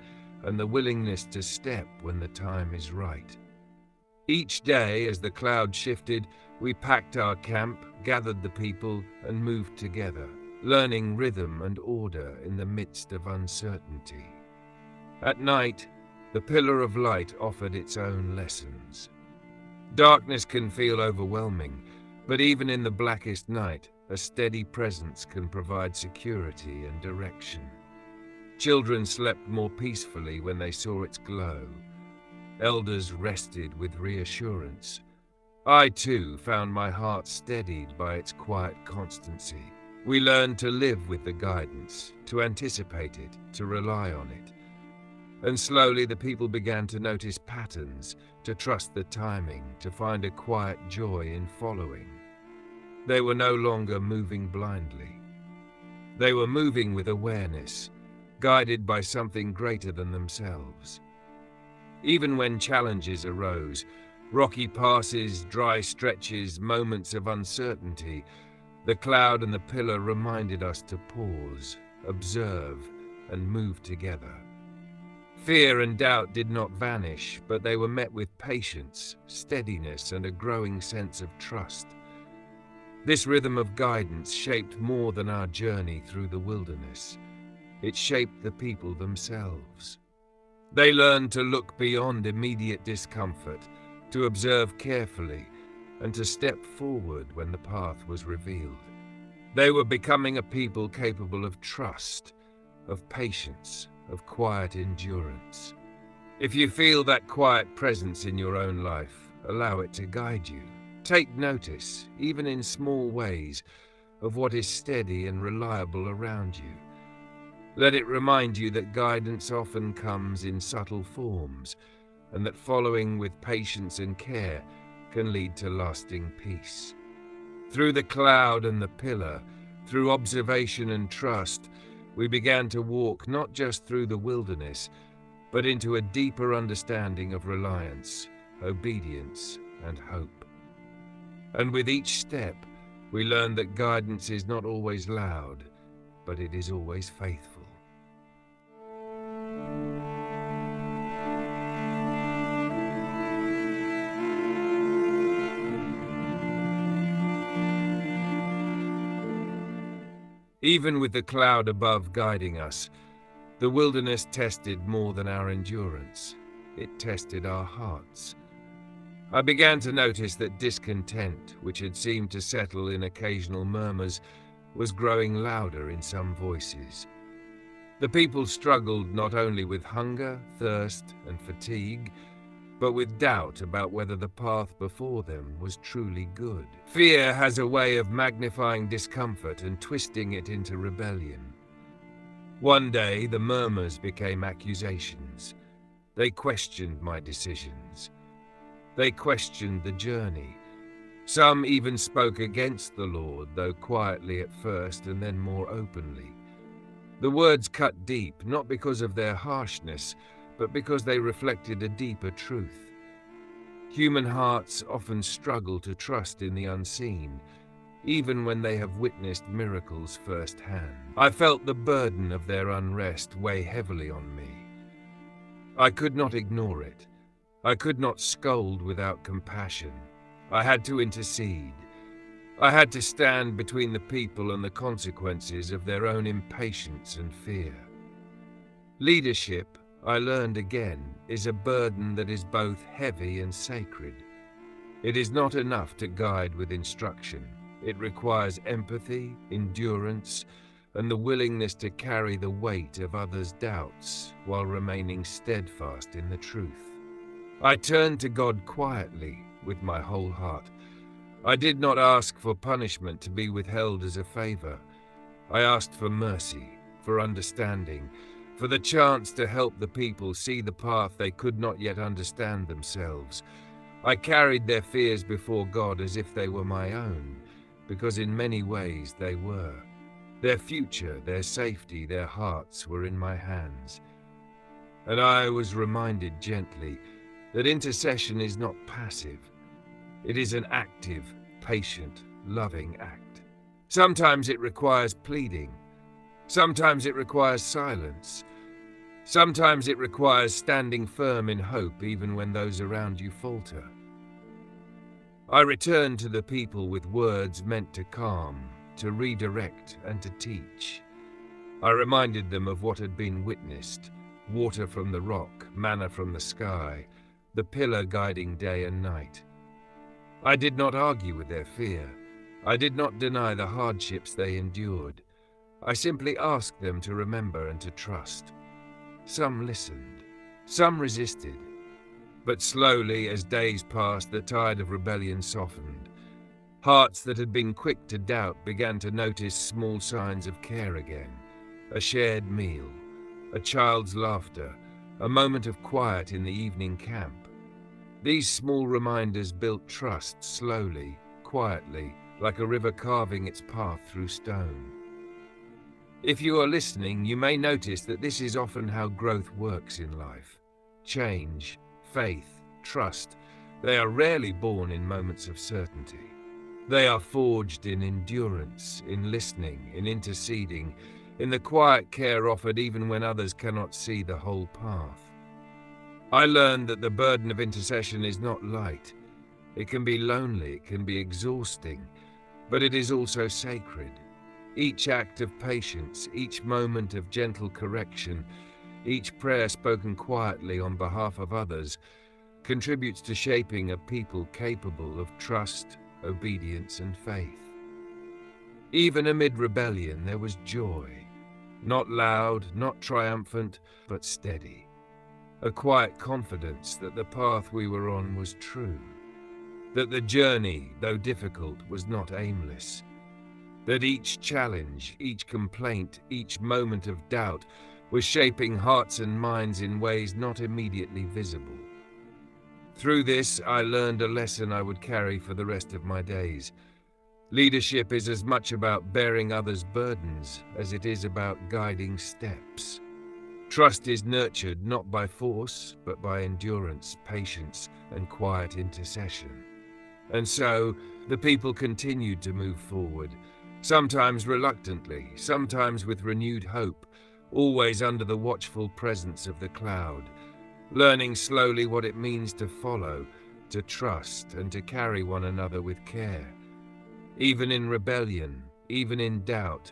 [SPEAKER 1] and the willingness to step when the time is right. Each day, as the cloud shifted, we packed our camp, gathered the people, and moved together, learning rhythm and order in the midst of uncertainty. At night, the pillar of light offered its own lessons. Darkness can feel overwhelming, but even in the blackest night, a steady presence can provide security and direction. Children slept more peacefully when they saw its glow. Elders rested with reassurance. I, too, found my heart steadied by its quiet constancy. We learned to live with the guidance, to anticipate it, to rely on it. And slowly the people began to notice patterns, to trust the timing, to find a quiet joy in following. They were no longer moving blindly. They were moving with awareness, guided by something greater than themselves. Even when challenges arose, rocky passes, dry stretches, moments of uncertainty, the cloud and the pillar reminded us to pause, observe, and move together. Fear and doubt did not vanish, but they were met with patience, steadiness, and a growing sense of trust. This rhythm of guidance shaped more than our journey through the wilderness. It shaped the people themselves. They learned to look beyond immediate discomfort, to observe carefully, and to step forward when the path was revealed. They were becoming a people capable of trust, of patience, of quiet endurance. If you feel that quiet presence in your own life, allow it to guide you. Take notice, even in small ways, of what is steady and reliable around you. Let it remind you that guidance often comes in subtle forms, and that following with patience and care can lead to lasting peace. Through the cloud and the pillar, through observation and trust, we began to walk not just through the wilderness, but into a deeper understanding of reliance, obedience, and hope. And with each step, we learned that guidance is not always loud, but it is always faithful. Even with the cloud above guiding us, the wilderness tested more than our endurance. It tested our hearts. I began to notice that discontent, which had seemed to settle in occasional murmurs, was growing louder in some voices. The people struggled not only with hunger, thirst, and fatigue, but with doubt about whether the path before them was truly good. Fear has a way of magnifying discomfort and twisting it into rebellion. One day, the murmurs became accusations. They questioned my decisions. They questioned the journey. Some even spoke against the Lord, though quietly at first and then more openly. The words cut deep, not because of their harshness, but because they reflected a deeper truth. Human hearts often struggle to trust in the unseen, even when they have witnessed miracles firsthand. I felt the burden of their unrest weigh heavily on me. I could not ignore it. I could not scold without compassion. I had to intercede. I had to stand between the people and the consequences of their own impatience and fear. Leadership, I learned again, is a burden that is both heavy and sacred. It is not enough to guide with instruction. It requires empathy, endurance, and the willingness to carry the weight of others' doubts while remaining steadfast in the truth. I turned to God quietly with my whole heart. I did not ask for punishment to be withheld as a favor. I asked for mercy, for understanding, for the chance to help the people see the path they could not yet understand themselves. I carried their fears before God as if they were my own, because in many ways they were. Their future, their safety, their hearts were in my hands. And I was reminded gently that intercession is not passive. It is an active, patient, loving act. Sometimes it requires pleading. Sometimes it requires silence. Sometimes it requires standing firm in hope even when those around you falter. I returned to the people with words meant to calm, to redirect, and to teach. I reminded them of what had been witnessed: water from the rock, manna from the sky, the pillar guiding day and night. I did not argue with their fear. I did not deny the hardships they endured. I simply asked them to remember and to trust. Some listened, some resisted, but slowly, as days passed, the tide of rebellion softened. Hearts that had been quick to doubt began to notice small signs of care again: a shared meal, a child's laughter, a moment of quiet in the evening camp. These small reminders built trust slowly, quietly, like a river carving its path through stone. If you are listening, you may notice that this is often how growth works in life. Change, faith, trust, they are rarely born in moments of certainty. They are forged in endurance, in listening, in interceding, in the quiet care offered even when others cannot see the whole path. I learned that the burden of intercession is not light. It can be lonely, it can be exhausting, but it is also sacred. Each act of patience, each moment of gentle correction, each prayer spoken quietly on behalf of others contributes to shaping a people capable of trust, obedience, and faith. Even amid rebellion, there was joy. Not loud, not triumphant, but steady. A quiet confidence that the path we were on was true. That the journey, though difficult, was not aimless. That each challenge, each complaint, each moment of doubt was shaping hearts and minds in ways not immediately visible. Through this, I learned a lesson I would carry for the rest of my days. Leadership is as much about bearing others' burdens as it is about guiding steps. Trust is nurtured not by force, but by endurance, patience, and quiet intercession. And so, the people continued to move forward, sometimes reluctantly, sometimes with renewed hope, always under the watchful presence of the cloud, learning slowly what it means to follow, to trust, and to carry one another with care. Even in rebellion, even in doubt,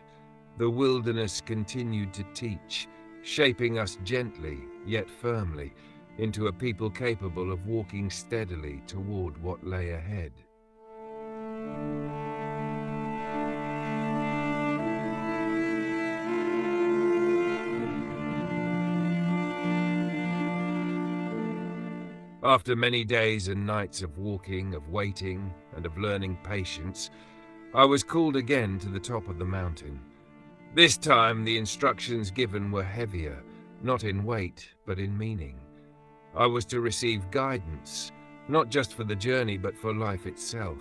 [SPEAKER 1] the wilderness continued to teach, shaping us gently, yet firmly, into a people capable of walking steadily toward what lay ahead. After many days and nights of walking, of waiting, and of learning patience, I was called again to the top of the mountain. This time the instructions given were heavier, not in weight, but in meaning. I was to receive guidance, not just for the journey, but for life itself.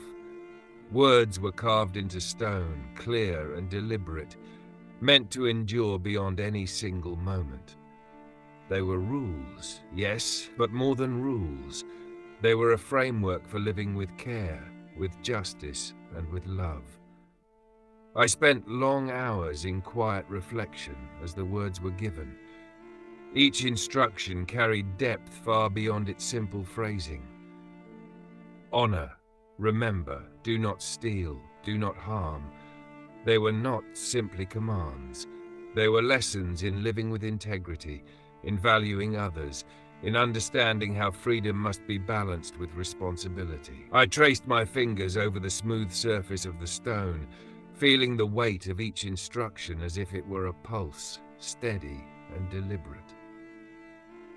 [SPEAKER 1] Words were carved into stone, clear and deliberate, meant to endure beyond any single moment. They were rules, yes, but more than rules. They were a framework for living with care, with justice, and with love. I spent long hours in quiet reflection as the words were given. Each instruction carried depth far beyond its simple phrasing. Honor, remember, do not steal, do not harm. They were not simply commands. They were lessons in living with integrity, in valuing others, in understanding how freedom must be balanced with responsibility. I traced my fingers over the smooth surface of the stone, feeling the weight of each instruction as if it were a pulse, steady and deliberate.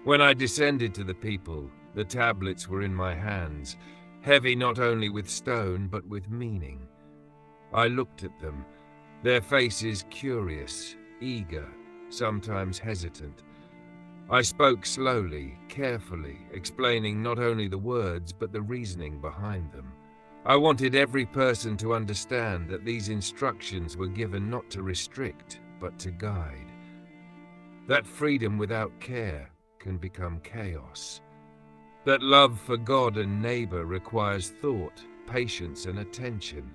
[SPEAKER 1] When I descended to the people, the tablets were in my hands, heavy not only with stone but with meaning. I looked at them, their faces curious, eager, sometimes hesitant. I spoke slowly, carefully, explaining not only the words but the reasoning behind them. I wanted every person to understand that these instructions were given not to restrict, but to guide. That freedom without care can become chaos. That love for God and neighbor requires thought, patience, and attention.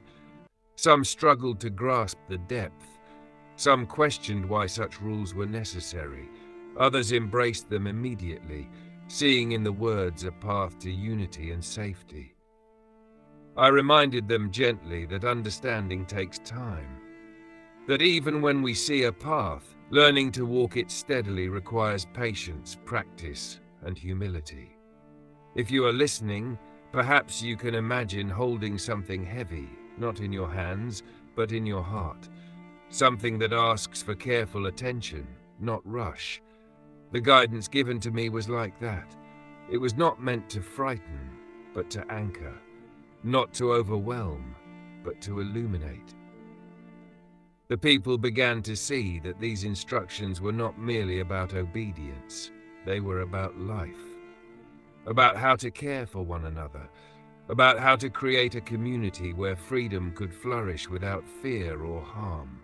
[SPEAKER 1] Some struggled to grasp the depth. Some questioned why such rules were necessary. Others embraced them immediately, seeing in the words a path to unity and safety. I reminded them gently that understanding takes time. That even when we see a path, learning to walk it steadily requires patience, practice, and humility. If you are listening, perhaps you can imagine holding something heavy, not in your hands, but in your heart. Something that asks for careful attention, not rush. The guidance given to me was like that. It was not meant to frighten, but to anchor. Not to overwhelm, but to illuminate. The people began to see that these instructions were not merely about obedience. They were about life. About how to care for one another. About how to create a community where freedom could flourish without fear or harm.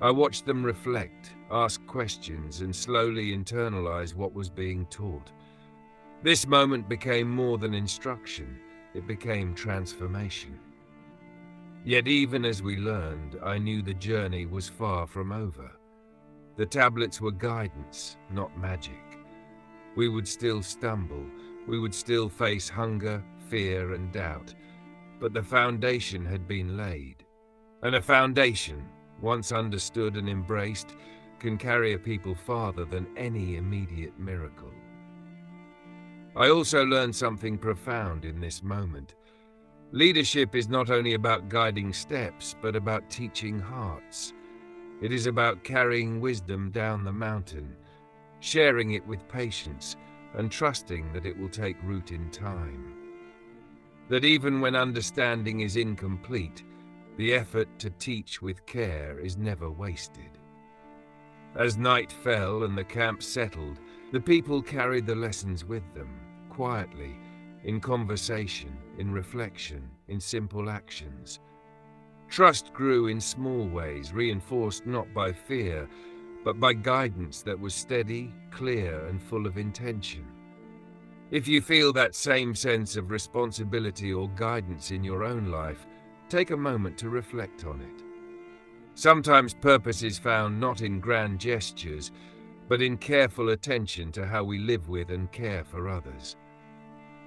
[SPEAKER 1] I watched them reflect, ask questions, and slowly internalize what was being taught. This moment became more than instruction. It became transformation. Yet even as we learned, I knew the journey was far from over. The tablets were guidance, not magic. We would still stumble. We would still face hunger, fear, and doubt. But the foundation had been laid. And a foundation, once understood and embraced, can carry a people farther than any immediate miracle. I also learned something profound in this moment. Leadership is not only about guiding steps, but about teaching hearts. It is about carrying wisdom down the mountain, sharing it with patience, and trusting that it will take root in time. That even when understanding is incomplete, the effort to teach with care is never wasted. As night fell and the camp settled, the people carried the lessons with them, quietly, in conversation, in reflection, in simple actions. Trust grew in small ways, reinforced not by fear, but by guidance that was steady, clear, and full of intention. If you feel that same sense of responsibility or guidance in your own life, take a moment to reflect on it. Sometimes purpose is found not in grand gestures, but in careful attention to how we live with and care for others.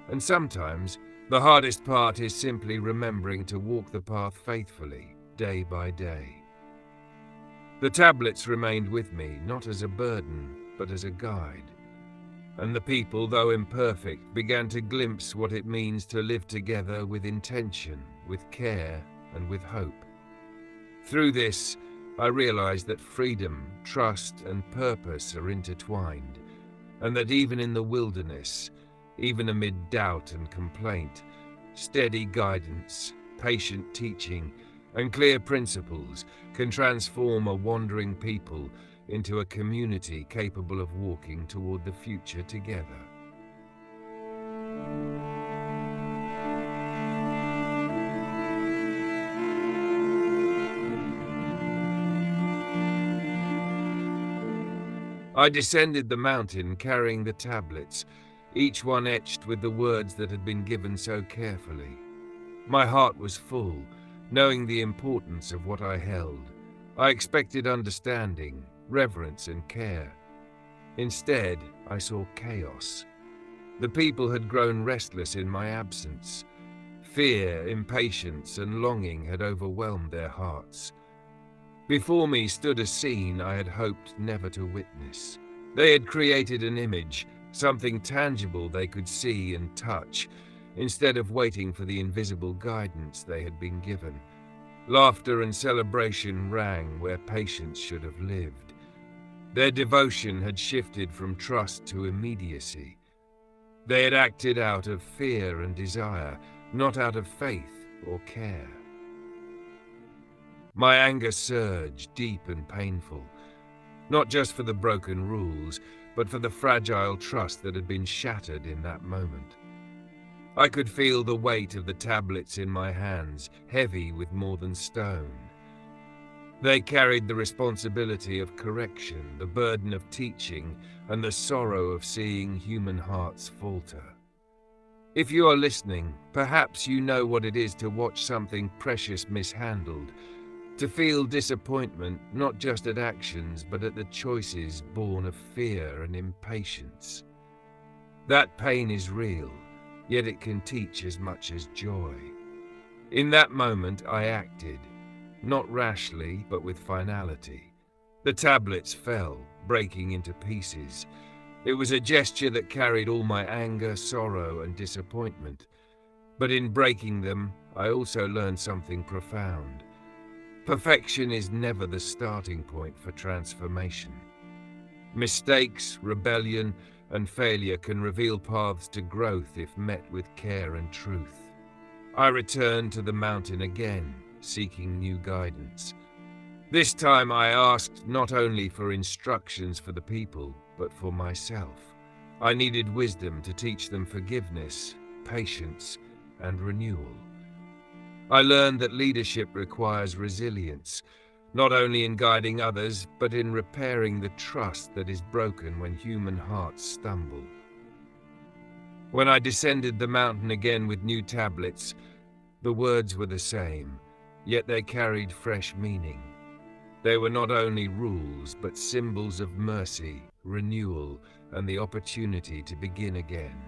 [SPEAKER 1] And sometimes, the hardest part is simply remembering to walk the path faithfully, day by day. The tablets remained with me, not as a burden, but as a guide. And the people, though imperfect, began to glimpse what it means to live together with intention, with care, and with hope. Through this, I realized that freedom, trust, and purpose are intertwined, and that even in the wilderness, even amid doubt and complaint, steady guidance, patient teaching, and clear principles can transform a wandering people into a community capable of walking toward the future together. I descended the mountain carrying the tablets, each one etched with the words that had been given so carefully. My heart was full, knowing the importance of what I held. I expected understanding, reverence, and care. Instead, I saw chaos. The people had grown restless in my absence. Fear, impatience, and longing had overwhelmed their hearts. Before me stood a scene I had hoped never to witness. They had created an image, something tangible they could see and touch, instead of waiting for the invisible guidance they had been given. Laughter and celebration rang where patience should have lived. Their devotion had shifted from trust to immediacy. They had acted out of fear and desire, not out of faith or care. My anger surged, deep and painful, not just for the broken rules, but for the fragile trust that had been shattered in that moment. I could feel the weight of the tablets in my hands, heavy with more than stone. They carried the responsibility of correction, the burden of teaching, and the sorrow of seeing human hearts falter. If you are listening, perhaps you know what it is to watch something precious mishandled, to feel disappointment not just at actions but at the choices born of fear and impatience. That pain is real, yet it can teach as much as joy. In that moment I acted, not rashly but with finality. The tablets fell, breaking into pieces. It was a gesture that carried all my anger, sorrow, and disappointment. But in breaking them, I also learned something profound. Perfection is never the starting point for transformation. Mistakes, rebellion, and failure can reveal paths to growth if met with care and truth. I returned to the mountain again, seeking new guidance. This time I asked not only for instructions for the people, but for myself. I needed wisdom to teach them forgiveness, patience, and renewal. I learned that leadership requires resilience, not only in guiding others, but in repairing the trust that is broken when human hearts stumble. When I descended the mountain again with new tablets, the words were the same, yet they carried fresh meaning. They were not only rules, but symbols of mercy, renewal, and the opportunity to begin again.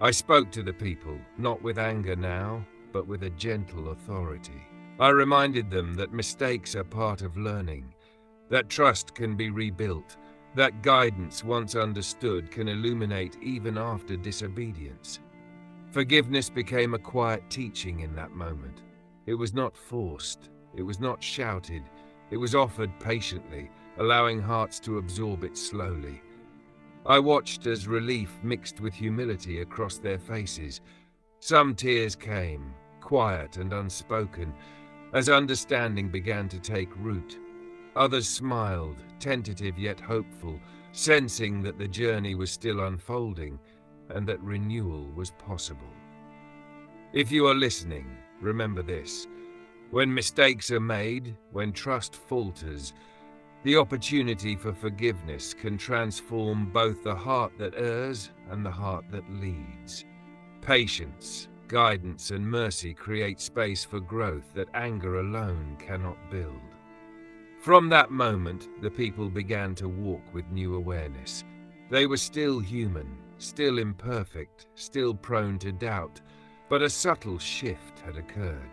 [SPEAKER 1] I spoke to the people, not with anger now, but with a gentle authority. I reminded them that mistakes are part of learning, that trust can be rebuilt, that guidance, once understood, can illuminate even after disobedience. Forgiveness became a quiet teaching in that moment. It was not forced, it was not shouted, it was offered patiently, allowing hearts to absorb it slowly. I watched as relief mixed with humility across their faces. Some tears came, quiet and unspoken, as understanding began to take root. Others smiled, tentative yet hopeful, sensing that the journey was still unfolding and that renewal was possible. If you are listening, remember this. When mistakes are made, when trust falters, the opportunity for forgiveness can transform both the heart that errs and the heart that leads. Patience, guidance, and mercy create space for growth that anger alone cannot build. From that moment, the people began to walk with new awareness. They were still human, still imperfect, still prone to doubt, but a subtle shift had occurred.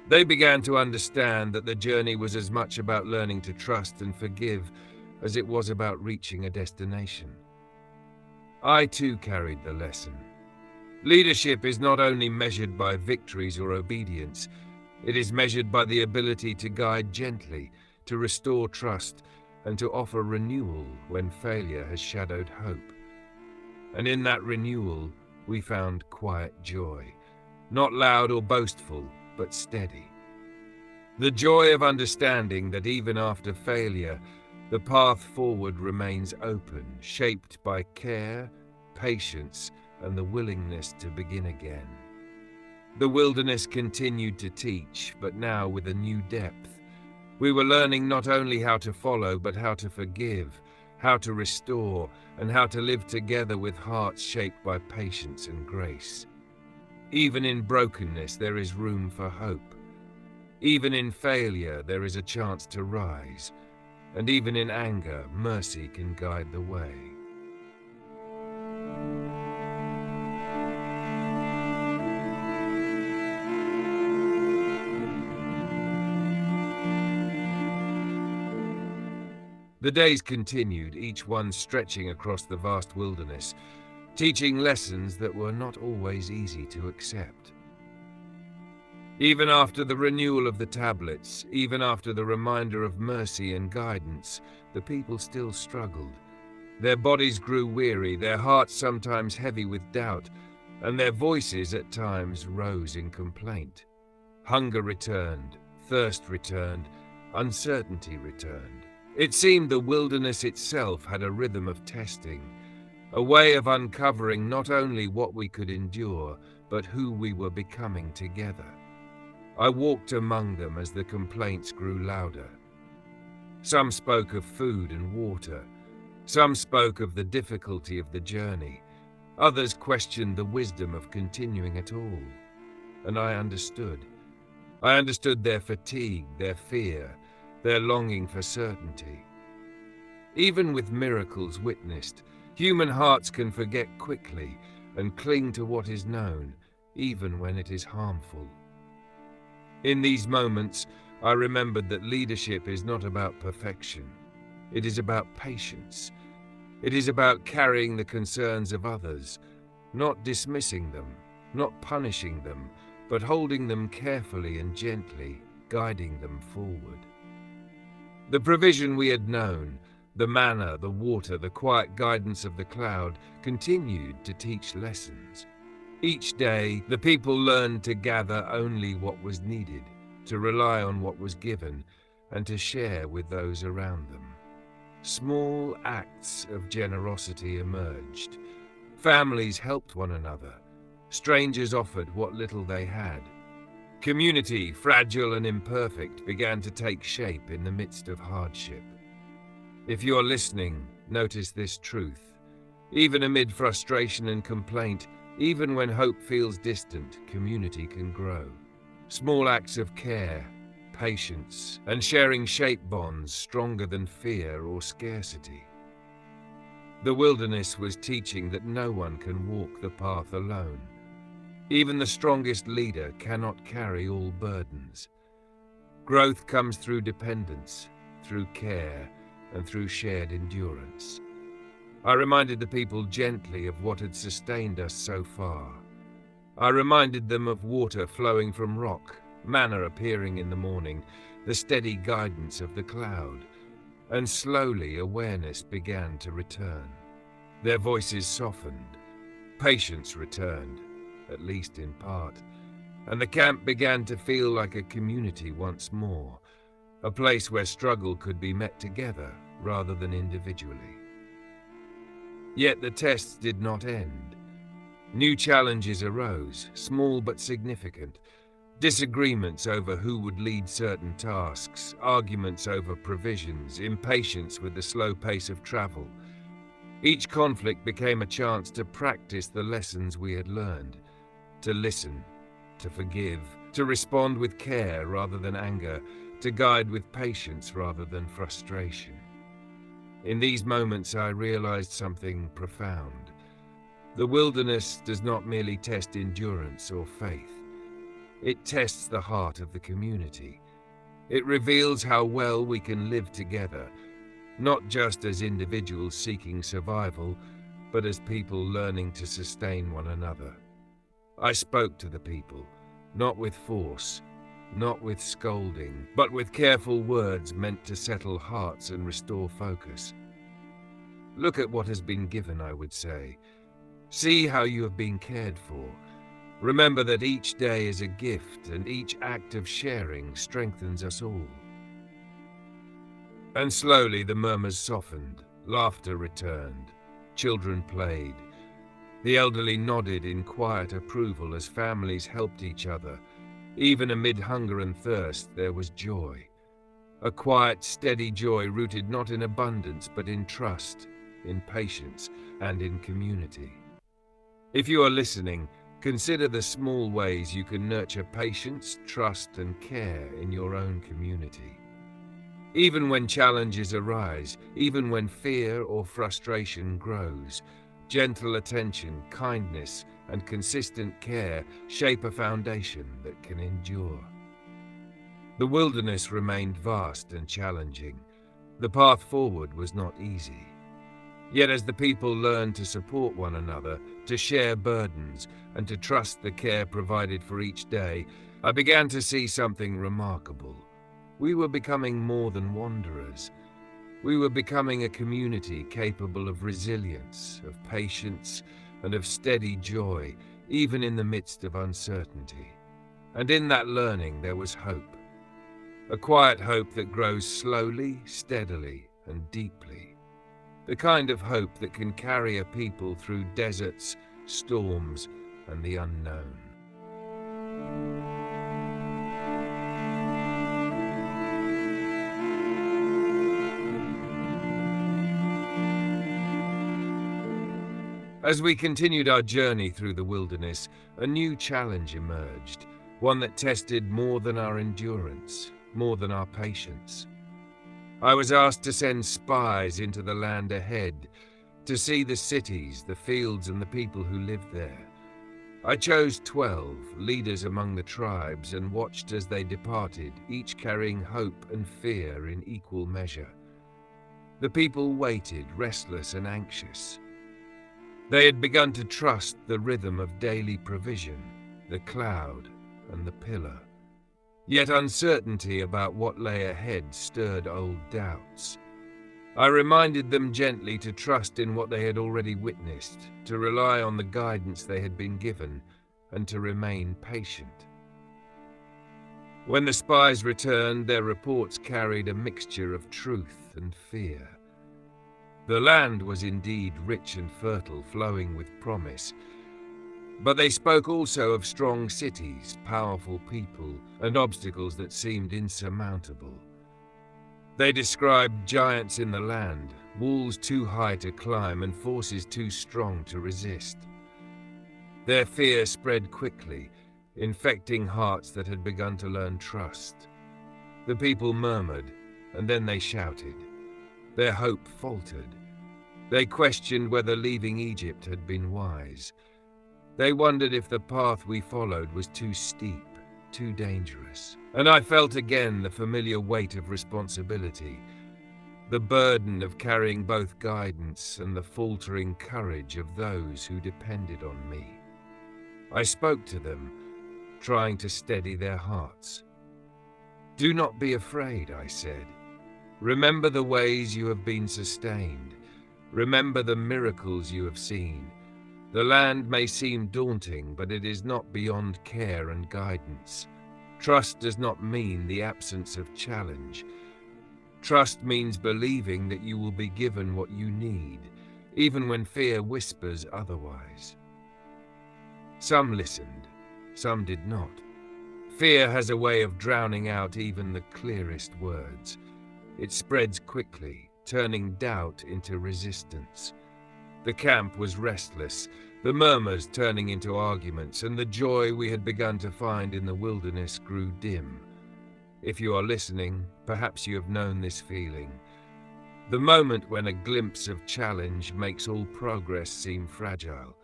[SPEAKER 1] They began to understand that the journey was as much about learning to trust and forgive as it was about reaching a destination. I too carried the lesson. Leadership is not only measured by victories or obedience, it is measured by the ability to guide gently, to restore trust, and to offer renewal when failure has shadowed hope. And in that renewal, we found quiet joy, not loud or boastful, but steady. The joy of understanding that even after failure, the path forward remains open, shaped by care, patience, and the willingness to begin again. The wilderness continued to teach, but now with a new depth. We were learning not only how to follow, but how to forgive, how to restore, and how to live together with hearts shaped by patience and grace. Even in brokenness, there is room for hope. Even in failure, there is a chance to rise. And even in anger, mercy can guide the way. The days continued, each one stretching across the vast wilderness, teaching lessons that were not always easy to accept. Even after the renewal of the tablets, even after the reminder of mercy and guidance, the people still struggled. Their bodies grew weary, their hearts sometimes heavy with doubt, and their voices at times rose in complaint. Hunger returned, thirst returned, uncertainty returned. It seemed the wilderness itself had a rhythm of testing, a way of uncovering not only what we could endure, but who we were becoming together. I walked among them as the complaints grew louder. Some spoke of food and water. Some spoke of the difficulty of the journey. Others questioned the wisdom of continuing at all. And I understood. I understood their fatigue, their fear, their longing for certainty. Even with miracles witnessed, human hearts can forget quickly and cling to what is known, even when it is harmful. In these moments, I remembered that leadership is not about perfection. It is about patience. It is about carrying the concerns of others, not dismissing them, not punishing them, but holding them carefully and gently, guiding them forward. The provision we had known, the manna, the water, the quiet guidance of the cloud, continued to teach lessons. Each day, the people learned to gather only what was needed, to rely on what was given, and to share with those around them. Small acts of generosity emerged. Families helped one another. Strangers offered what little they had. Community, fragile and imperfect, began to take shape in the midst of hardship. If you're listening, notice this truth. Even amid frustration and complaint, even when hope feels distant, community can grow. Small acts of care, patience, and sharing shape bonds stronger than fear or scarcity. The wilderness was teaching that no one can walk the path alone. Even the strongest leader cannot carry all burdens. Growth comes through dependence, through care, and through shared endurance. I reminded the people gently of what had sustained us so far. I reminded them of water flowing from rock, manna appearing in the morning, the steady guidance of the cloud, and slowly awareness began to return. Their voices softened, patience returned, at least in part, and the camp began to feel like a community once more, a place where struggle could be met together rather than individually. Yet the tests did not end. New challenges arose, small but significant. Disagreements over who would lead certain tasks, arguments over provisions, impatience with the slow pace of travel. Each conflict became a chance to practice the lessons we had learned, to listen, to forgive, to respond with care rather than anger, to guide with patience rather than frustration. In these moments, I realized something profound. The wilderness does not merely test endurance or faith. It tests the heart of the community. It reveals how well we can live together, not just as individuals seeking survival, but as people learning to sustain one another. I spoke to the people, not with force, not with scolding, but with careful words meant to settle hearts and restore focus. Look at what has been given, I would say. See how you have been cared for. Remember that each day is a gift, and each act of sharing strengthens us all. And slowly the murmurs softened, laughter returned, children played. The elderly nodded in quiet approval as families helped each other. Even amid hunger and thirst, there was joy. A quiet, steady joy rooted not in abundance, but in trust, in patience, and in community. If you are listening, consider the small ways you can nurture patience, trust, and care in your own community. Even when challenges arise, even when fear or frustration grows, gentle attention, kindness, and consistent care shape a foundation that can endure. The wilderness remained vast and challenging. The path forward was not easy. Yet as the people learned to support one another, to share burdens, and to trust the care provided for each day, I began to see something remarkable. We were becoming more than wanderers. We were becoming a community capable of resilience, of patience, and of steady joy, even in the midst of uncertainty. And in that learning there was hope. A quiet hope that grows slowly, steadily, and deeply. The kind of hope that can carry a people through deserts, storms, and the unknown. As we continued our journey through the wilderness, a new challenge emerged, one that tested more than our endurance, more than our patience. I was asked to send spies into the land ahead, to see the cities, the fields, and the people who lived there. I chose 12 leaders among the tribes and watched as they departed, each carrying hope and fear in equal measure. The people waited, restless and anxious. They had begun to trust the rhythm of daily provision, the cloud and the pillar. Yet uncertainty about what lay ahead stirred old doubts. I reminded them gently to trust in what they had already witnessed, to rely on the guidance they had been given, and to remain patient. When the spies returned, their reports carried a mixture of truth and fear. The land was indeed rich and fertile, flowing with promise. But they spoke also of strong cities, powerful people, and obstacles that seemed insurmountable. They described giants in the land, walls too high to climb and forces too strong to resist. Their fear spread quickly, infecting hearts that had begun to learn trust. The people murmured, and then they shouted. Their hope faltered. They questioned whether leaving Egypt had been wise. They wondered if the path we followed was too steep, too dangerous. And I felt again the familiar weight of responsibility, the burden of carrying both guidance and the faltering courage of those who depended on me. I spoke to them, trying to steady their hearts. "Do not be afraid," I said. "Remember the ways you have been sustained. Remember the miracles you have seen. The land may seem daunting, but it is not beyond care and guidance. Trust does not mean the absence of challenge. Trust means believing that you will be given what you need, even when fear whispers otherwise." Some listened, some did not. Fear has a way of drowning out even the clearest words. It spreads quickly, turning doubt into resistance. The camp was restless, the murmurs turning into arguments, and the joy we had begun to find in the wilderness grew dim. If you are listening, perhaps you have known this feeling. The moment when a glimpse of challenge makes all progress seem fragile.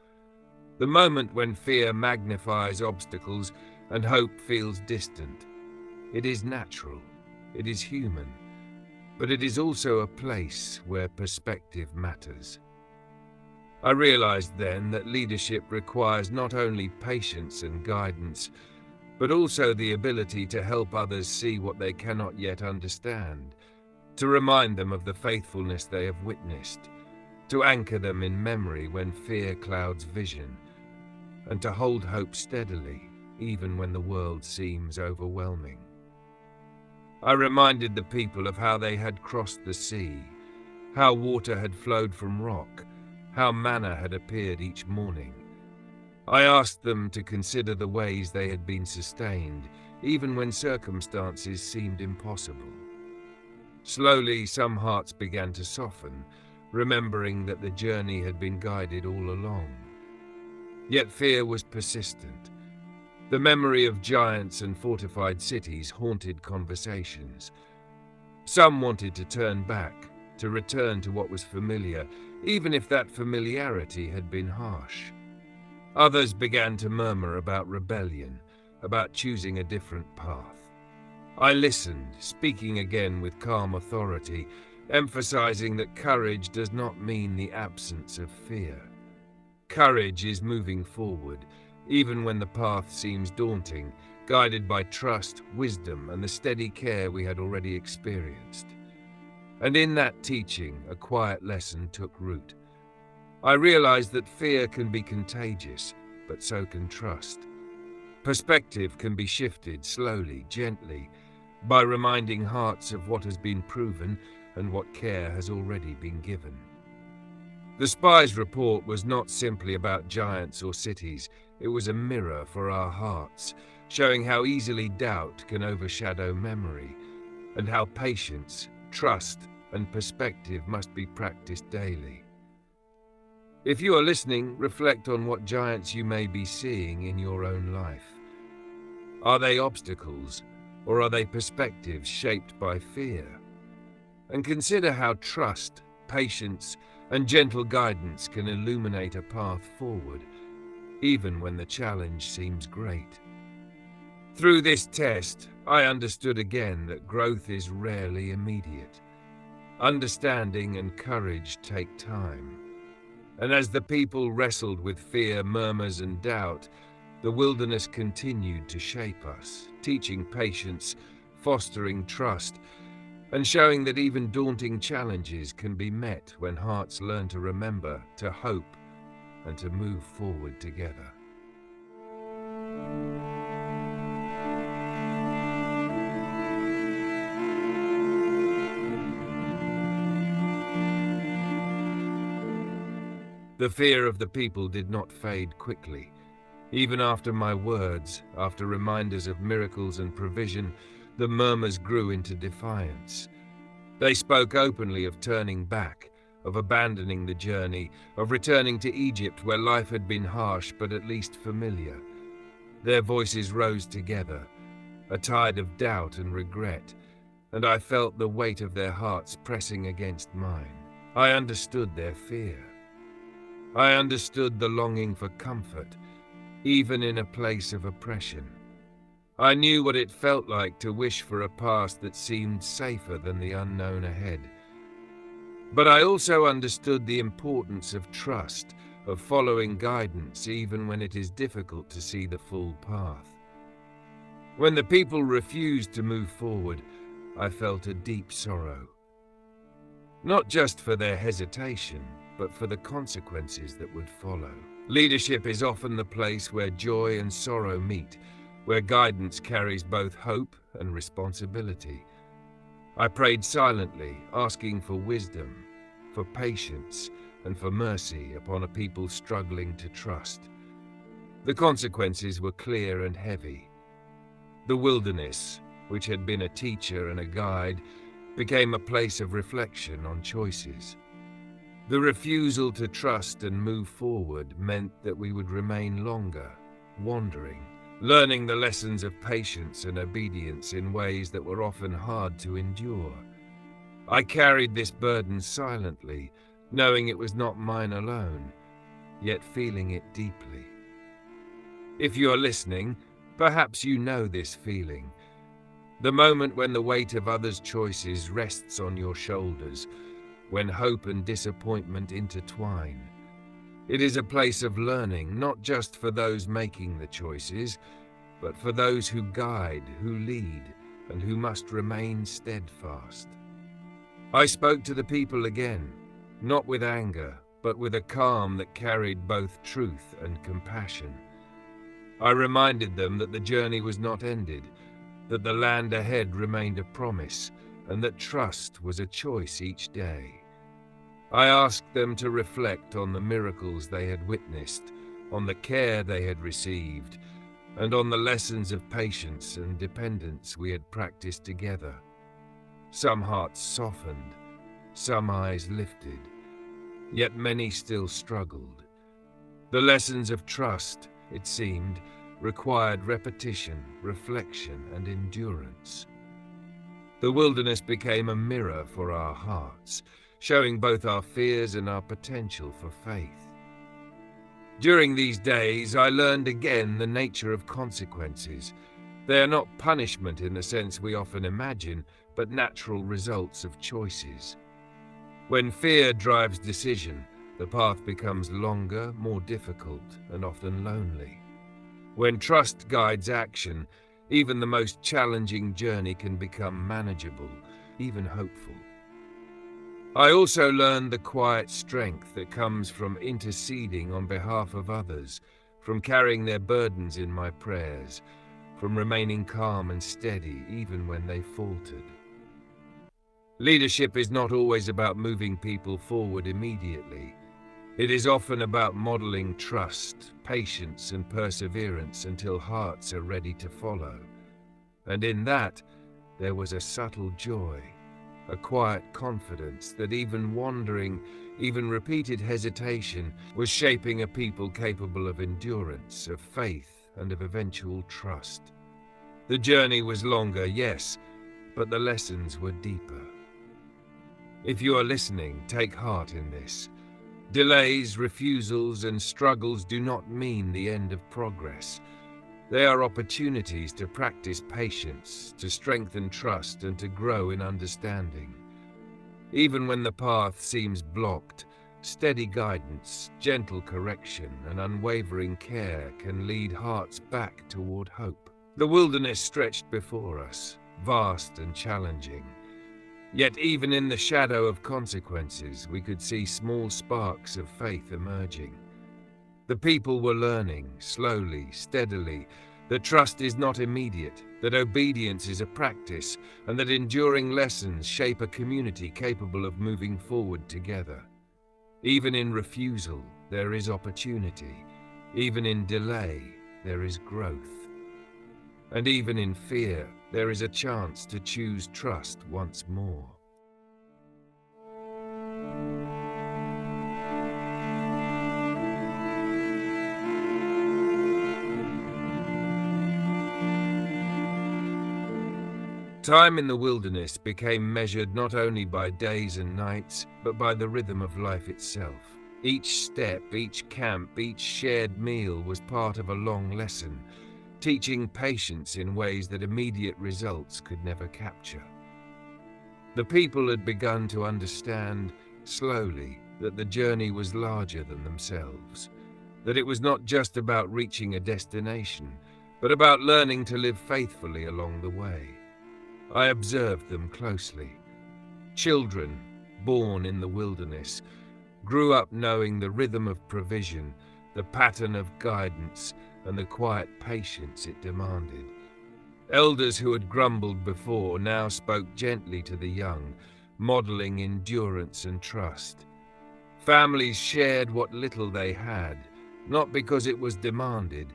[SPEAKER 1] The moment when fear magnifies obstacles and hope feels distant. It is natural, it is human, but it is also a place where perspective matters. I realized then that leadership requires not only patience and guidance, but also the ability to help others see what they cannot yet understand, to remind them of the faithfulness they have witnessed, to anchor them in memory when fear clouds vision, and to hold hope steadily, even when the world seems overwhelming. I reminded the people of how they had crossed the sea, how water had flowed from rock, how manna had appeared each morning. I asked them to consider the ways they had been sustained, even when circumstances seemed impossible. Slowly, some hearts began to soften, remembering that the journey had been guided all along. Yet fear was persistent. The memory of giants and fortified cities haunted conversations. Some wanted to turn back, to return to what was familiar, even if that familiarity had been harsh. Others began to murmur about rebellion, about choosing a different path. I listened, speaking again with calm authority, emphasizing that courage does not mean the absence of fear. Courage is moving forward, even when the path seems daunting, guided by trust, wisdom, and the steady care we had already experienced. And in that teaching, a quiet lesson took root. I realized that fear can be contagious, but so can trust. Perspective can be shifted slowly, gently, by reminding hearts of what has been proven and what care has already been given. The SPIES report was not simply about giants or cities, it was a mirror for our hearts, showing how easily doubt can overshadow memory, and how patience, trust, and perspective must be practiced daily. If you are listening, reflect on what giants you may be seeing in your own life. Are they obstacles, or are they perspectives shaped by fear? And consider how trust, patience, and gentle guidance can illuminate a path forward, even when the challenge seems great. Through this test, I understood again that growth is rarely immediate. Understanding and courage take time. And as the people wrestled with fear, murmurs, and doubt, the wilderness continued to shape us, teaching patience, fostering trust, and showing that even daunting challenges can be met when hearts learn to remember, to hope, and to move forward together. The fear of the people did not fade quickly. Even after my words, after reminders of miracles and provision, the murmurs grew into defiance. They spoke openly of turning back, of abandoning the journey, of returning to Egypt where life had been harsh but at least familiar. Their voices rose together, a tide of doubt and regret, and I felt the weight of their hearts pressing against mine. I understood their fear. I understood the longing for comfort, even in a place of oppression. I knew what it felt like to wish for a past that seemed safer than the unknown ahead. But I also understood the importance of trust, of following guidance even when it is difficult to see the full path. When the people refused to move forward, I felt a deep sorrow. Not just for their hesitation, but for the consequences that would follow. Leadership is often the place where joy and sorrow meet, where guidance carries both hope and responsibility. I prayed silently, asking for wisdom, for patience, and for mercy upon a people struggling to trust. The consequences were clear and heavy. The wilderness, which had been a teacher and a guide, became a place of reflection on choices. The refusal to trust and move forward meant that we would remain longer, wandering, learning the lessons of patience and obedience in ways that were often hard to endure. I carried this burden silently, knowing it was not mine alone, yet feeling it deeply. If you are listening, perhaps you know this feeling. The moment when the weight of others' choices rests on your shoulders, when hope and disappointment intertwine. It is a place of learning, not just for those making the choices, but for those who guide, who lead, and who must remain steadfast. I spoke to the people again, not with anger, but with a calm that carried both truth and compassion. I reminded them that the journey was not ended, that the land ahead remained a promise, and that trust was a choice each day. I asked them to reflect on the miracles they had witnessed, on the care they had received, and on the lessons of patience and dependence we had practiced together. Some hearts softened, some eyes lifted, yet many still struggled. The lessons of trust, it seemed, required repetition, reflection, and endurance. The wilderness became a mirror for our hearts, showing both our fears and our potential for faith. During these days, I learned again the nature of consequences. They are not punishment in the sense we often imagine, but natural results of choices. When fear drives decision, the path becomes longer, more difficult, and often lonely. When trust guides action, even the most challenging journey can become manageable, even hopeful. I also learned the quiet strength that comes from interceding on behalf of others, from carrying their burdens in my prayers, from remaining calm and steady even when they faltered. Leadership is not always about moving people forward immediately. It is often about modeling trust, patience, and perseverance until hearts are ready to follow. And in that, there was a subtle joy, a quiet confidence that even wandering, even repeated hesitation was shaping a people capable of endurance, of faith, and of eventual trust. The journey was longer, yes, but the lessons were deeper. If you are listening, take heart in this. Delays, refusals, and struggles do not mean the end of progress. They are opportunities to practice patience, to strengthen trust, and to grow in understanding. Even when the path seems blocked, steady guidance, gentle correction, and unwavering care can lead hearts back toward hope. The wilderness stretched before us, vast and challenging. Yet even in the shadow of consequences, we could see small sparks of faith emerging. The people were learning, slowly, steadily, that trust is not immediate, that obedience is a practice, and that enduring lessons shape a community capable of moving forward together. Even in refusal, there is opportunity. Even in delay, there is growth. And even in fear, there is a chance to choose trust once more. Time in the wilderness became measured not only by days and nights, but by the rhythm of life itself. Each step, each camp, each shared meal was part of a long lesson, teaching patience in ways that immediate results could never capture. The people had begun to understand, slowly, that the journey was larger than themselves, that it was not just about reaching a destination, but about learning to live faithfully along the way. I observed them closely. Children, born in the wilderness, grew up knowing the rhythm of provision, the pattern of guidance, and the quiet patience it demanded. Elders who had grumbled before now spoke gently to the young, modeling endurance and trust. Families shared what little they had, not because it was demanded,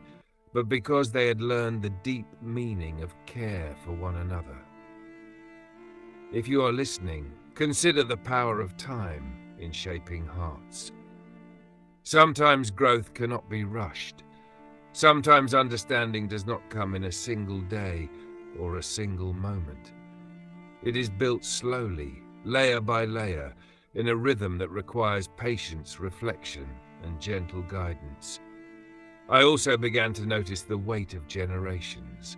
[SPEAKER 1] but because they had learned the deep meaning of care for one another. If you are listening, consider the power of time in shaping hearts. Sometimes growth cannot be rushed. Sometimes understanding does not come in a single day or a single moment. It is built slowly, layer by layer, in a rhythm that requires patience, reflection, and gentle guidance. I also began to notice the weight of generations.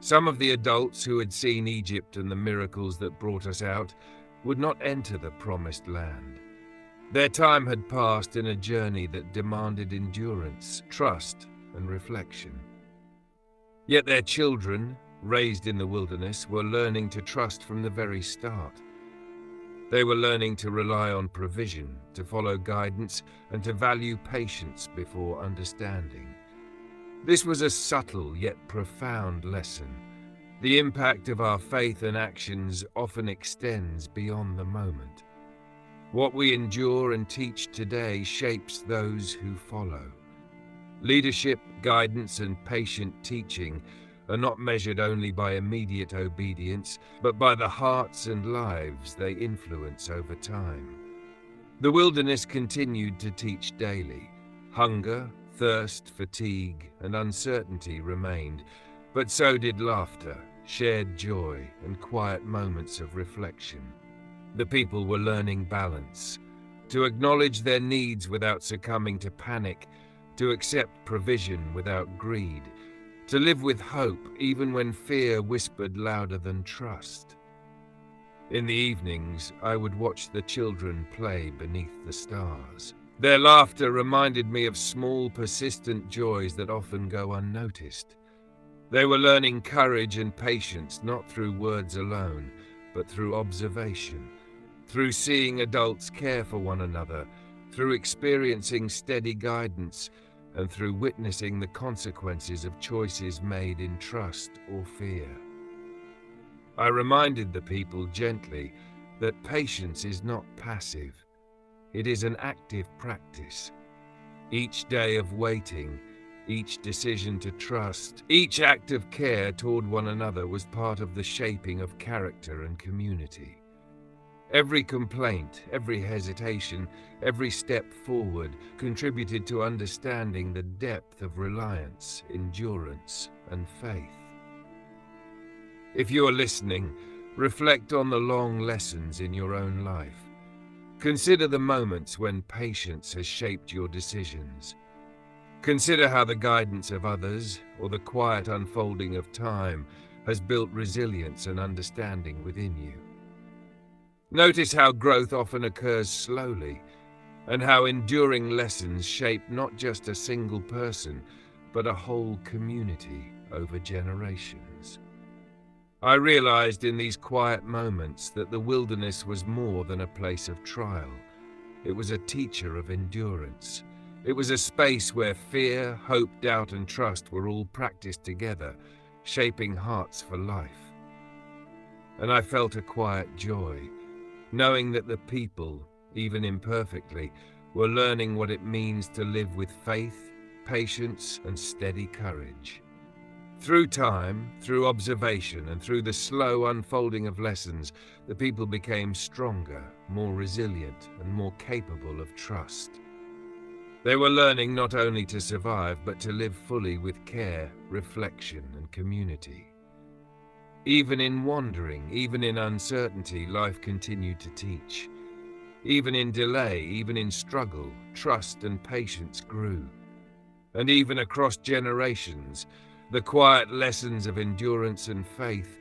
[SPEAKER 1] Some of the adults who had seen Egypt and the miracles that brought us out would not enter the promised land. Their time had passed in a journey that demanded endurance, trust, and reflection. Yet their children, raised in the wilderness, were learning to trust from the very start. They were learning to rely on provision, to follow guidance, and to value patience before understanding. This was a subtle yet profound lesson. The impact of our faith and actions often extends beyond the moment. What we endure and teach today shapes those who follow. Leadership, guidance, and patient teaching are not measured only by immediate obedience, but by the hearts and lives they influence over time. The wilderness continued to teach daily. Hunger, thirst, fatigue, and uncertainty remained, but so did laughter, shared joy, and quiet moments of reflection. The people were learning balance, to acknowledge their needs without succumbing to panic, to accept provision without greed, to live with hope even when fear whispered louder than trust. In the evenings, I would watch the children play beneath the stars. Their laughter reminded me of small, persistent joys that often go unnoticed. They were learning courage and patience not through words alone, but through observation, through seeing adults care for one another, through experiencing steady guidance, and through witnessing the consequences of choices made in trust or fear. I reminded the people gently that patience is not passive. It is an active practice. Each day of waiting, each decision to trust, each act of care toward one another was part of the shaping of character and community. Every complaint, every hesitation, every step forward contributed to understanding the depth of reliance, endurance, and faith. If you are listening, reflect on the long lessons in your own life. Consider the moments when patience has shaped your decisions. Consider how the guidance of others, or the quiet unfolding of time, has built resilience and understanding within you. Notice how growth often occurs slowly, and how enduring lessons shape not just a single person, but a whole community over generations. I realized in these quiet moments that the wilderness was more than a place of trial. It was a teacher of endurance. It was a space where fear, hope, doubt, and trust were all practiced together, shaping hearts for life. And I felt a quiet joy, knowing that the people, even imperfectly, were learning what it means to live with faith, patience, and steady courage. Through time, through observation, and through the slow unfolding of lessons, the people became stronger, more resilient, and more capable of trust. They were learning not only to survive, but to live fully with care, reflection, and community. Even in wandering, even in uncertainty, life continued to teach. Even in delay, even in struggle, trust and patience grew. And even across generations, the quiet lessons of endurance and faith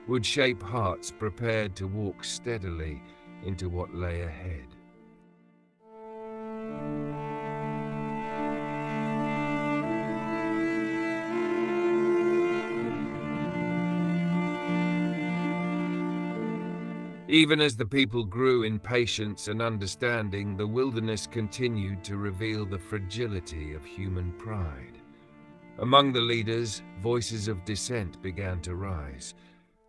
[SPEAKER 1] would shape hearts prepared to walk steadily into what lay ahead. Even as the people grew in patience and understanding, the wilderness continued to reveal the fragility of human pride. Among the leaders, voices of dissent began to rise.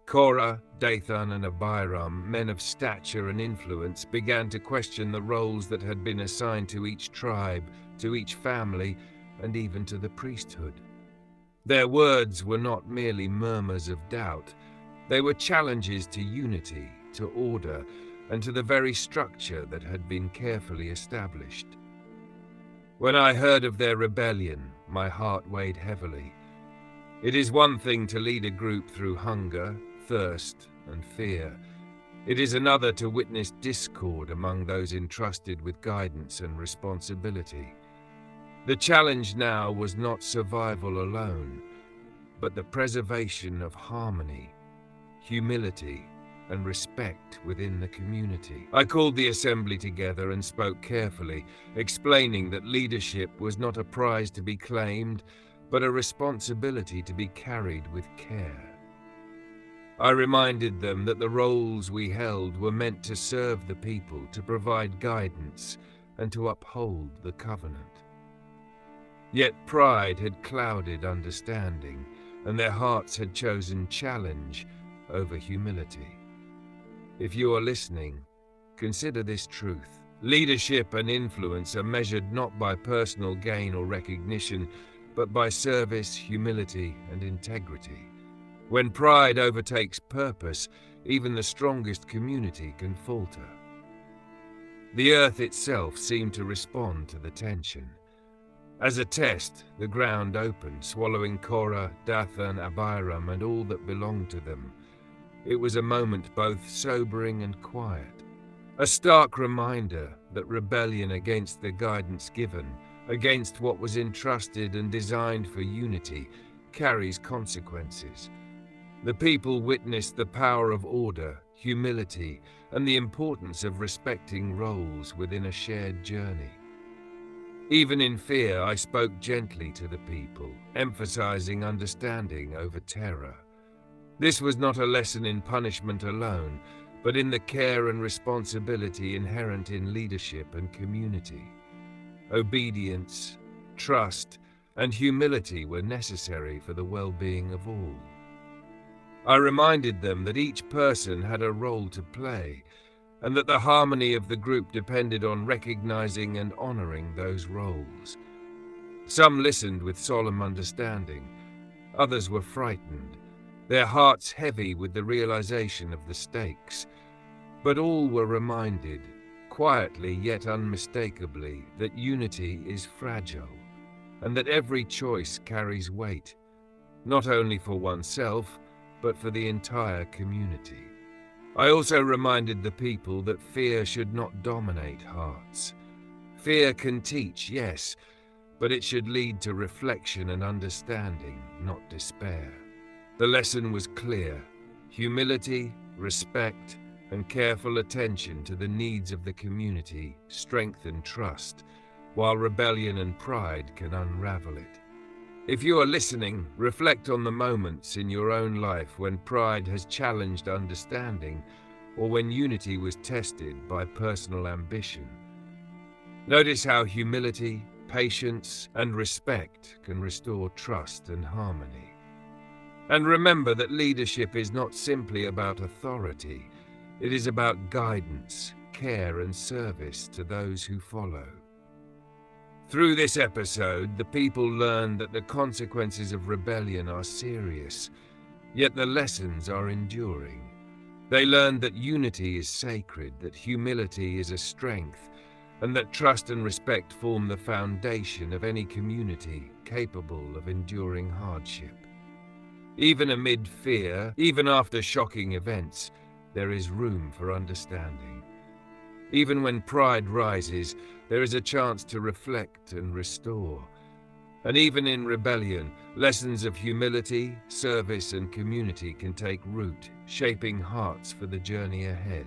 [SPEAKER 1] KORAH, DATHAN, and ABIRAM, men of stature and influence, began to question the roles that had been assigned to each tribe, to each family, and even to the priesthood. Their words were not merely murmurs of doubt, they were challenges to unity, to order, and to the very structure that had been carefully established. When I heard of their rebellion, my heart weighed heavily. It is one thing to lead a group through hunger, thirst, and fear. It is another to witness discord among those entrusted with guidance and responsibility. The challenge now was not survival alone, but the preservation of harmony, humility, and respect within the community. I called the assembly together and spoke carefully, explaining that leadership was not a prize to be claimed, but a responsibility to be carried with care. I reminded them that the roles we held were meant to serve the people, to provide guidance, and to uphold the covenant. Yet pride had clouded understanding, and their hearts had chosen challenge over humility. If you are listening, consider this truth. Leadership and influence are measured not by personal gain or recognition, but by service, humility, and integrity. When pride overtakes purpose, even the strongest community can falter. The earth itself seemed to respond to the tension. As a test, the ground opened, swallowing KORAH, DATHAN, ABIRAM, and all that belonged to them. It was a moment both sobering and quiet, a stark reminder that rebellion against the guidance given, against what was entrusted and designed for unity, carries consequences. The people witnessed the power of order, humility, and the importance of respecting roles within a shared journey. Even in fear, I spoke gently to the people, emphasizing understanding over terror. This was not a lesson in punishment alone, but in the care and responsibility inherent in leadership and community. Obedience, trust, and humility were necessary for the well-being of all. I reminded them that each person had a role to play, and that the harmony of the group depended on recognizing and honoring those roles. Some listened with solemn understanding, others were frightened, their hearts heavy with the realization of the stakes. But all were reminded, quietly yet unmistakably, that unity is fragile, and that every choice carries weight, not only for oneself, but for the entire community. I also reminded the people that fear should not dominate hearts. Fear can teach, yes, but it should lead to reflection and understanding, not despair. The lesson was clear: humility, respect, and careful attention to the needs of the community strengthen trust, while rebellion and pride can unravel it. If you are listening, reflect on the moments in your own life when pride has challenged understanding, or when unity was tested by personal ambition. Notice how humility, patience, and respect can restore trust and harmony. And remember that leadership is not simply about authority. It is about guidance, care, and service to those who follow. Through this episode, the people learned that the consequences of rebellion are serious, yet the lessons are enduring. They learned that unity is sacred, that humility is a strength, and that trust and respect form the foundation of any community capable of enduring hardship. Even amid fear, even after shocking events, there is room for understanding. Even when pride rises, there is a chance to reflect and restore. And even in rebellion, lessons of humility, service, and community can take root, shaping hearts for the journey ahead.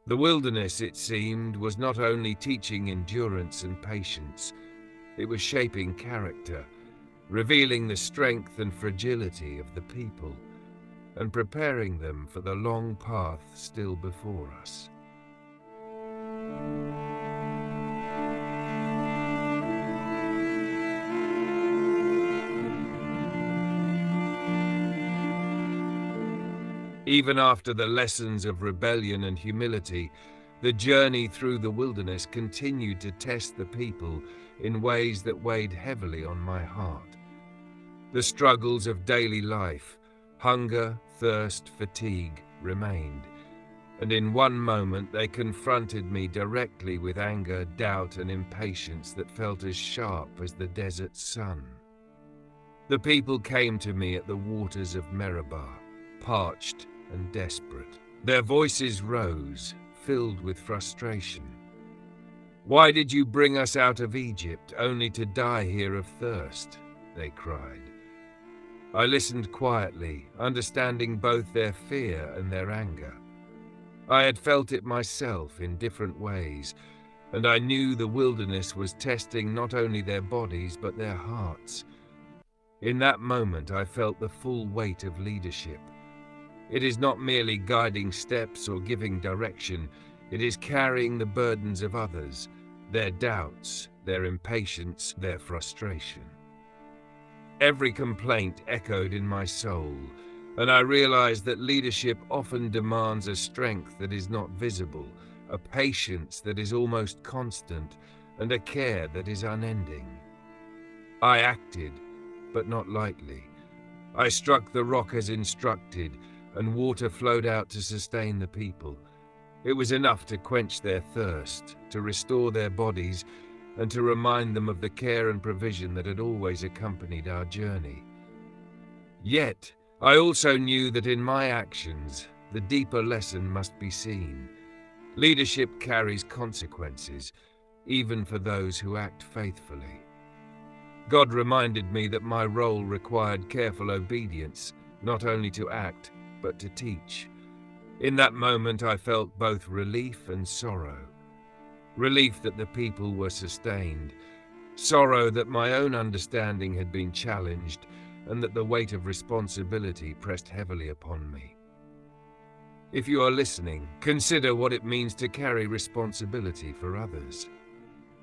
[SPEAKER 1] The wilderness, it seemed, was not only teaching endurance and patience, it was shaping character, revealing the strength and fragility of the people, and preparing them for the long path still before us. Even after the lessons of rebellion and humility, the journey through the wilderness continued to test the people in ways that weighed heavily on my heart. The struggles of daily life, hunger, thirst, fatigue, remained, and in one moment they confronted me directly with anger, doubt, and impatience that felt as sharp as the desert sun. The people came to me at the waters of MERIBAH, parched and desperate. Their voices rose, filled with frustration. "Why did you bring us out of Egypt, only to die here of thirst?" they cried. I listened quietly, understanding both their fear and their anger. I had felt it myself in different ways, and I knew the wilderness was testing not only their bodies but their hearts. In that moment, I felt the full weight of leadership. It is not merely guiding steps or giving direction, it is carrying the burdens of others, their doubts, their impatience, their frustration. Every complaint echoed in my soul, and I realized that leadership often demands a strength that is not visible, a patience that is almost constant, and a care that is unending. I acted, but not lightly. I struck the rock as instructed, and water flowed out to sustain the people. It was enough to quench their thirst, to restore their bodies, and to remind them of the care and provision that had always accompanied our journey. Yet, I also knew that in my actions, the deeper lesson must be seen. Leadership carries consequences, even for those who act faithfully. God reminded me that my role required careful obedience, not only to act, but to teach. In that moment, I felt both relief and sorrow. Relief that the people were sustained, sorrow that my own understanding had been challenged, and that the weight of responsibility pressed heavily upon me. If you are listening, consider what it means to carry responsibility for others.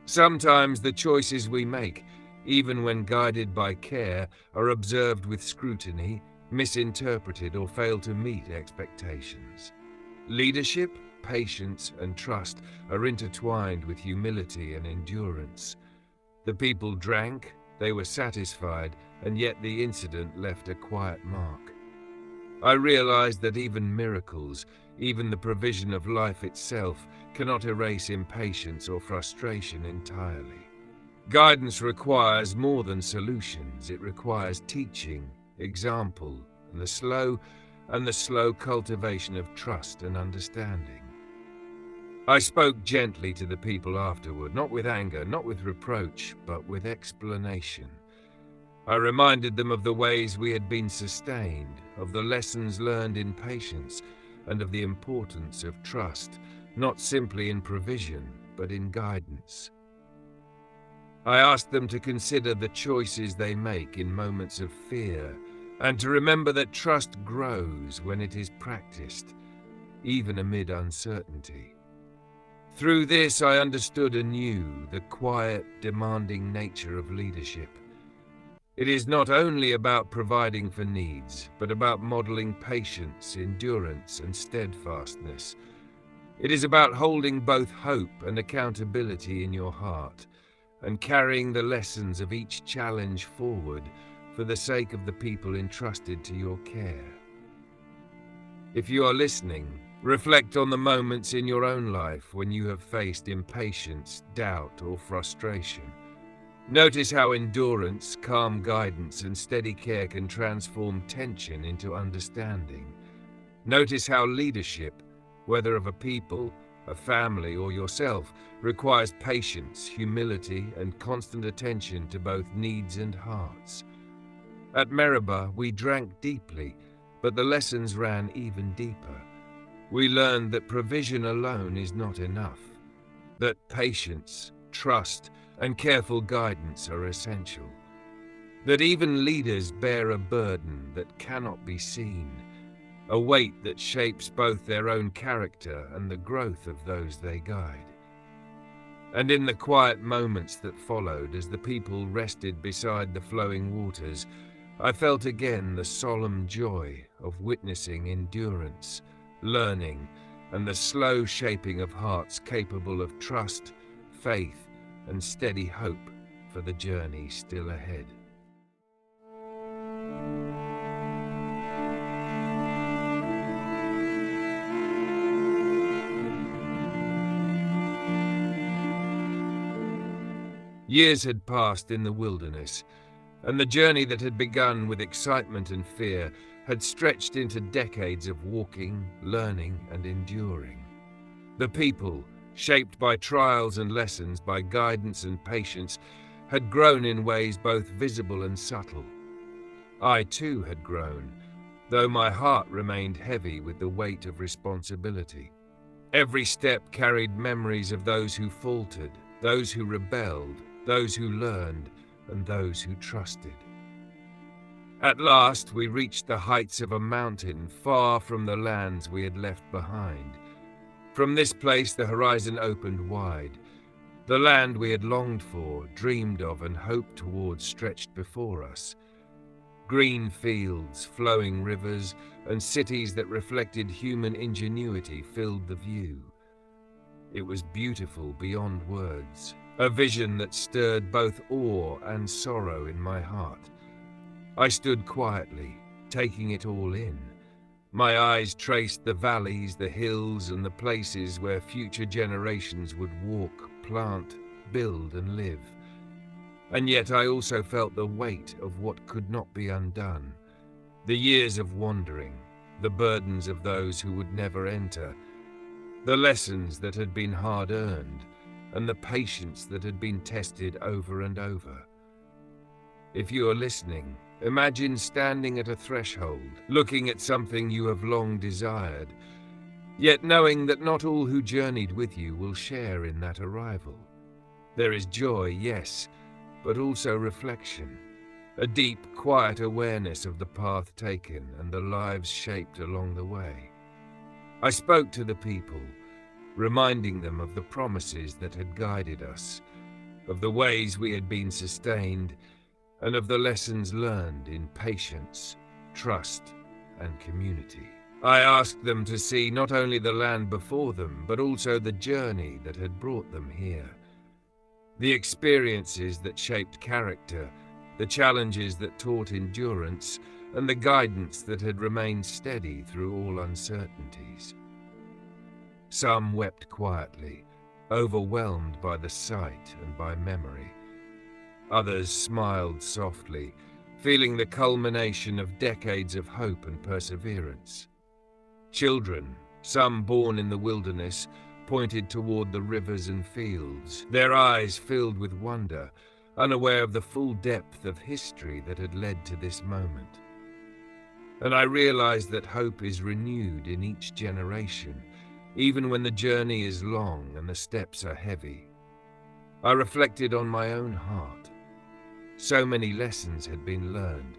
[SPEAKER 1] Sometimes the choices we make, even when guided by care, are observed with scrutiny, misinterpreted, or fail to meet expectations. Leadership, patience, and trust are intertwined with humility and endurance. The people drank, they were satisfied, and yet the incident left a quiet mark. I realized that even miracles, even the provision of life itself, cannot erase impatience or frustration entirely. Guidance requires more than solutions. It requires teaching, example, and the slow cultivation of trust and understanding. I spoke gently to the people afterward, not with anger, not with reproach, but with explanation. I reminded them of the ways we had been sustained, of the lessons learned in patience, and of the importance of trust, not simply in provision, but in guidance. I asked them to consider the choices they make in moments of fear, and to remember that trust grows when it is practiced, even amid uncertainty. Through this, I understood anew the quiet, demanding nature of leadership. It is not only about providing for needs, but about modeling patience, endurance, and steadfastness. It is about holding both hope and accountability in your heart, and carrying the lessons of each challenge forward for the sake of the people entrusted to your care. If you are listening, reflect on the moments in your own life when you have faced impatience, doubt, or frustration. Notice how endurance, calm guidance, and steady care can transform tension into understanding. Notice how leadership, whether of a people, a family, or yourself, requires patience, humility, and constant attention to both needs and hearts. At MERIBAH, we drank deeply, but the lessons ran even deeper. We learned that provision alone is not enough, that patience, trust, and careful guidance are essential, that even leaders bear a burden that cannot be seen, a weight that shapes both their own character and the growth of those they guide. And in the quiet moments that followed, as the people rested beside the flowing waters, I felt again the solemn joy of witnessing endurance, learning, and the slow shaping of hearts capable of trust, faith, and steady hope for the journey still ahead. Years had passed in the wilderness, and the journey that had begun with excitement and fear had stretched into decades of walking, learning, and enduring. The people, shaped by trials and lessons, by guidance and patience, had grown in ways both visible and subtle. I too had grown, though my heart remained heavy with the weight of responsibility. Every step carried memories of those who faltered, those who rebelled, those who learned, and those who trusted. At last, we reached the heights of a mountain far from the lands we had left behind. From this place, the horizon opened wide. The land we had longed for, dreamed of, and hoped towards stretched before us. Green fields, flowing rivers, and cities that reflected human ingenuity filled the view. It was beautiful beyond words, a vision that stirred both awe and sorrow in my heart. I stood quietly, taking it all in. My eyes traced the valleys, the hills, and the places where future generations would walk, plant, build, and live. And yet I also felt the weight of what could not be undone. The years of wandering, the burdens of those who would never enter, the lessons that had been hard-earned, and the patience that had been tested over and over. If you are listening, imagine standing at a threshold, looking at something you have long desired, yet knowing that not all who journeyed with you will share in that arrival. There is joy, yes, but also reflection, a deep, quiet awareness of the path taken and the lives shaped along the way. I spoke to the people, reminding them of the promises that had guided us, of the ways we had been sustained, and of the lessons learned in patience, trust, and community. I asked them to see not only the land before them, but also the journey that had brought them here. The experiences that shaped character, the challenges that taught endurance, and the guidance that had remained steady through all uncertainties. Some wept quietly, overwhelmed by the sight and by memory. Others smiled softly, feeling the culmination of decades of hope and perseverance. Children, some born in the wilderness, pointed toward the rivers and fields, their eyes filled with wonder, unaware of the full depth of history that had led to this moment. And I realized that hope is renewed in each generation, even when the journey is long and the steps are heavy. I reflected on my own heart. So many lessons had been learned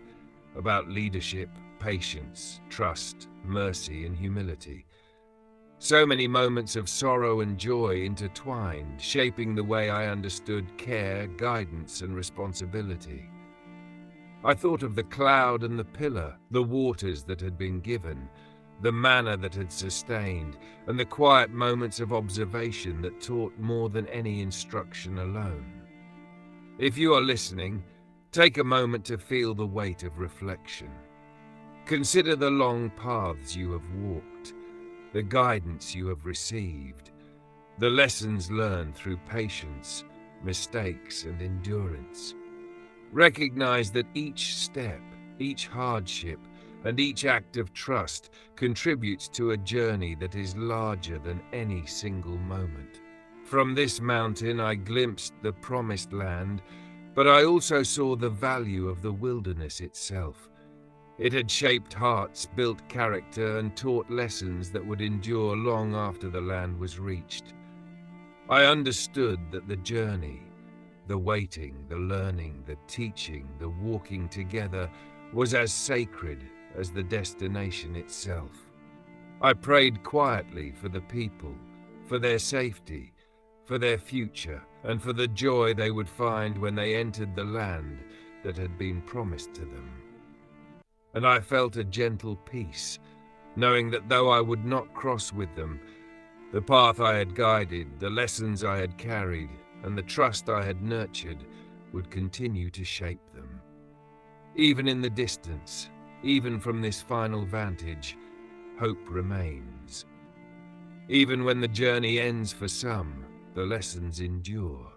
[SPEAKER 1] about leadership, patience, trust, mercy, and humility. So many moments of sorrow and joy intertwined, shaping the way I understood care, guidance, and responsibility. I thought of the cloud and the pillar, the waters that had been given, the manna that had sustained, and the quiet moments of observation that taught more than any instruction alone. If you are listening, take a moment to feel the weight of reflection. Consider the long paths you have walked, the guidance you have received, the lessons learned through patience, mistakes, and endurance. Recognize that each step, each hardship, and each act of trust contributes to a journey that is larger than any single moment. From this mountain I glimpsed the promised land, but I also saw the value of the wilderness itself. It had shaped hearts, built character, and taught lessons that would endure long after the land was reached. I understood that the journey, the waiting, the learning, the teaching, the walking together was as sacred as the destination itself. I prayed quietly for the people, for their safety, for their future, and for the joy they would find when they entered the land that had been promised to them. And I felt a gentle peace, knowing that though I would not cross with them, the path I had guided, the lessons I had carried, and the trust I had nurtured would continue to shape them. Even in the distance, even from this final vantage, hope remains. Even when the journey ends for some, the lessons endure.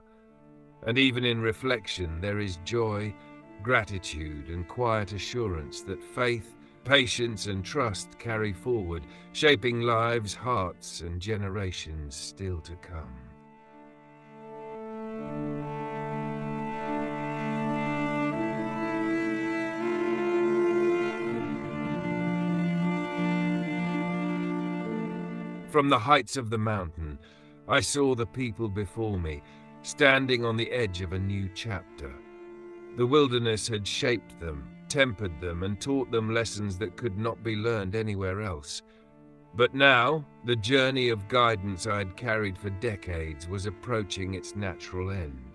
[SPEAKER 1] And even in reflection, there is joy, gratitude, and quiet assurance that faith, patience, and trust carry forward, shaping lives, hearts, and generations still to come. From the heights of the mountain, I saw the people before me, standing on the edge of a new chapter. The wilderness had shaped them, tempered them, and taught them lessons that could not be learned anywhere else. But now, the journey of guidance I had carried for decades was approaching its natural end.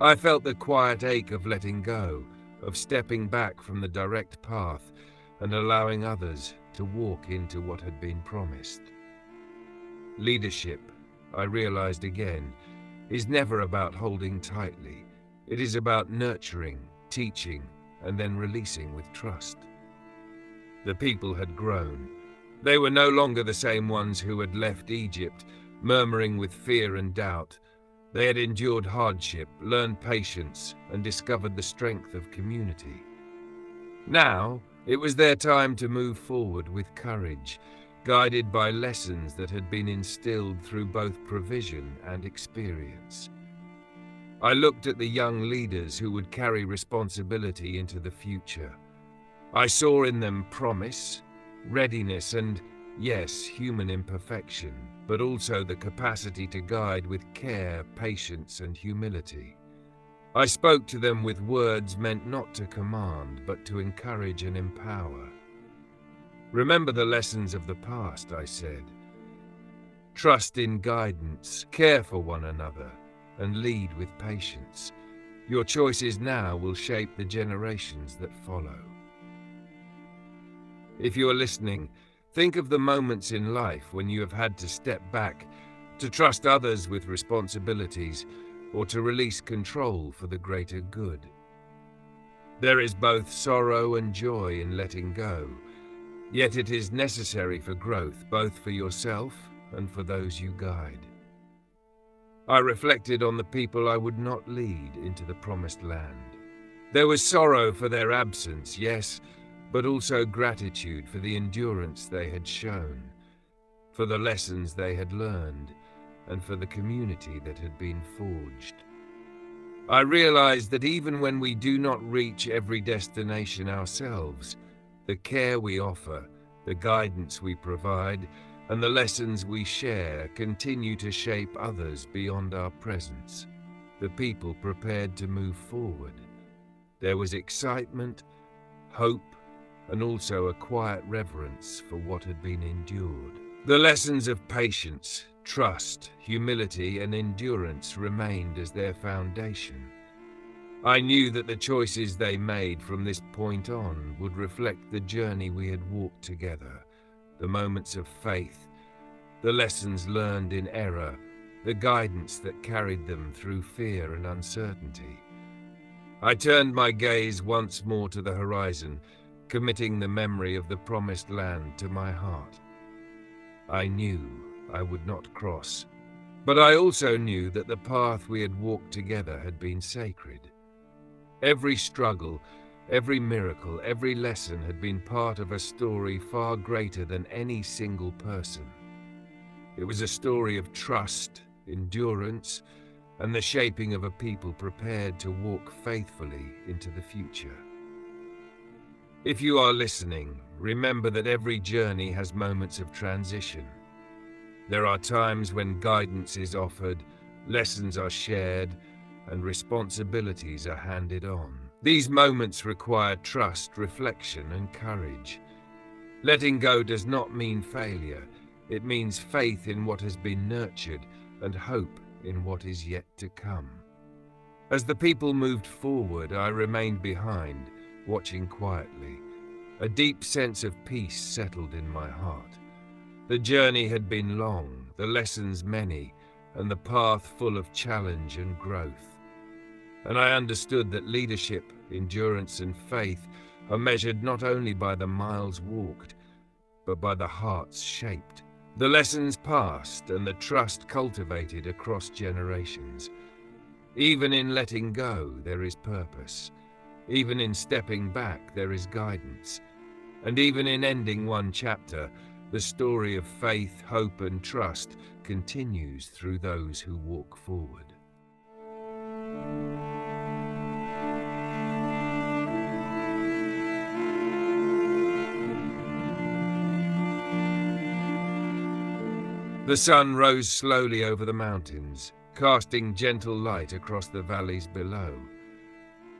[SPEAKER 1] I felt the quiet ache of letting go, of stepping back from the direct path and allowing others to walk into what had been promised. Leadership, I realized again, is never about holding tightly. It is about nurturing, teaching, and then releasing with trust. The people had grown. They were no longer the same ones who had left Egypt, murmuring with fear and doubt. They had endured hardship, learned patience, and discovered the strength of community. Now, it was their time to move forward with courage, guided by lessons that had been instilled through both provision and experience. I looked at the young leaders who would carry responsibility into the future. I saw in them promise, readiness, and, yes, human imperfection, but also the capacity to guide with care, patience, and humility. I spoke to them with words meant not to command, but to encourage and empower. Remember the lessons of the past, I said. Trust in guidance, care for one another, and lead with patience. Your choices now will shape the generations that follow. If you're listening, think of the moments in life when you have had to step back, to trust others with responsibilities, or to release control for the greater good. There is both sorrow and joy in letting go, yet it is necessary for growth, both for yourself and for those you guide. I reflected on the people I would not lead into the promised land. There was sorrow for their absence, yes, but also gratitude for the endurance they had shown, for the lessons they had learned, and for the community that had been forged. I realized that even when we do not reach every destination ourselves, the care we offer, the guidance we provide, and the lessons we share continue to shape others beyond our presence, the people prepared to move forward. There was excitement, hope, and also a quiet reverence for what had been endured. The lessons of patience, trust, humility, and endurance remained as their foundation. I knew that the choices they made from this point on would reflect the journey we had walked together, the moments of faith, the lessons learned in error, the guidance that carried them through fear and uncertainty. I turned my gaze once more to the horizon, committing the memory of the promised land to my heart. I knew I would not cross, But I also knew that the path we had walked together had been sacred. Every struggle, every miracle, every lesson had been part of a story far greater than any single person. It was a story of trust, endurance, and the shaping of a people prepared to walk faithfully into the future. If you are listening, remember that every journey has moments of transition. There are times when guidance is offered, lessons are shared, and responsibilities are handed on. These moments require trust, reflection, and courage. Letting go does not mean failure. It means faith in what has been nurtured and hope in what is yet to come. As the people moved forward, I remained behind, watching quietly. A deep sense of peace settled in my heart. The journey had been long, the lessons many, and the path full of challenge and growth. And I understood that leadership, endurance, and faith are measured not only by the miles walked, but by the hearts shaped, the lessons passed, and the trust cultivated across generations. Even in letting go, there is purpose. Even in stepping back, there is guidance. And even in ending one chapter, the story of faith, hope, and trust continues through those who walk forward. The sun rose slowly over the mountains, casting gentle light across the valleys below.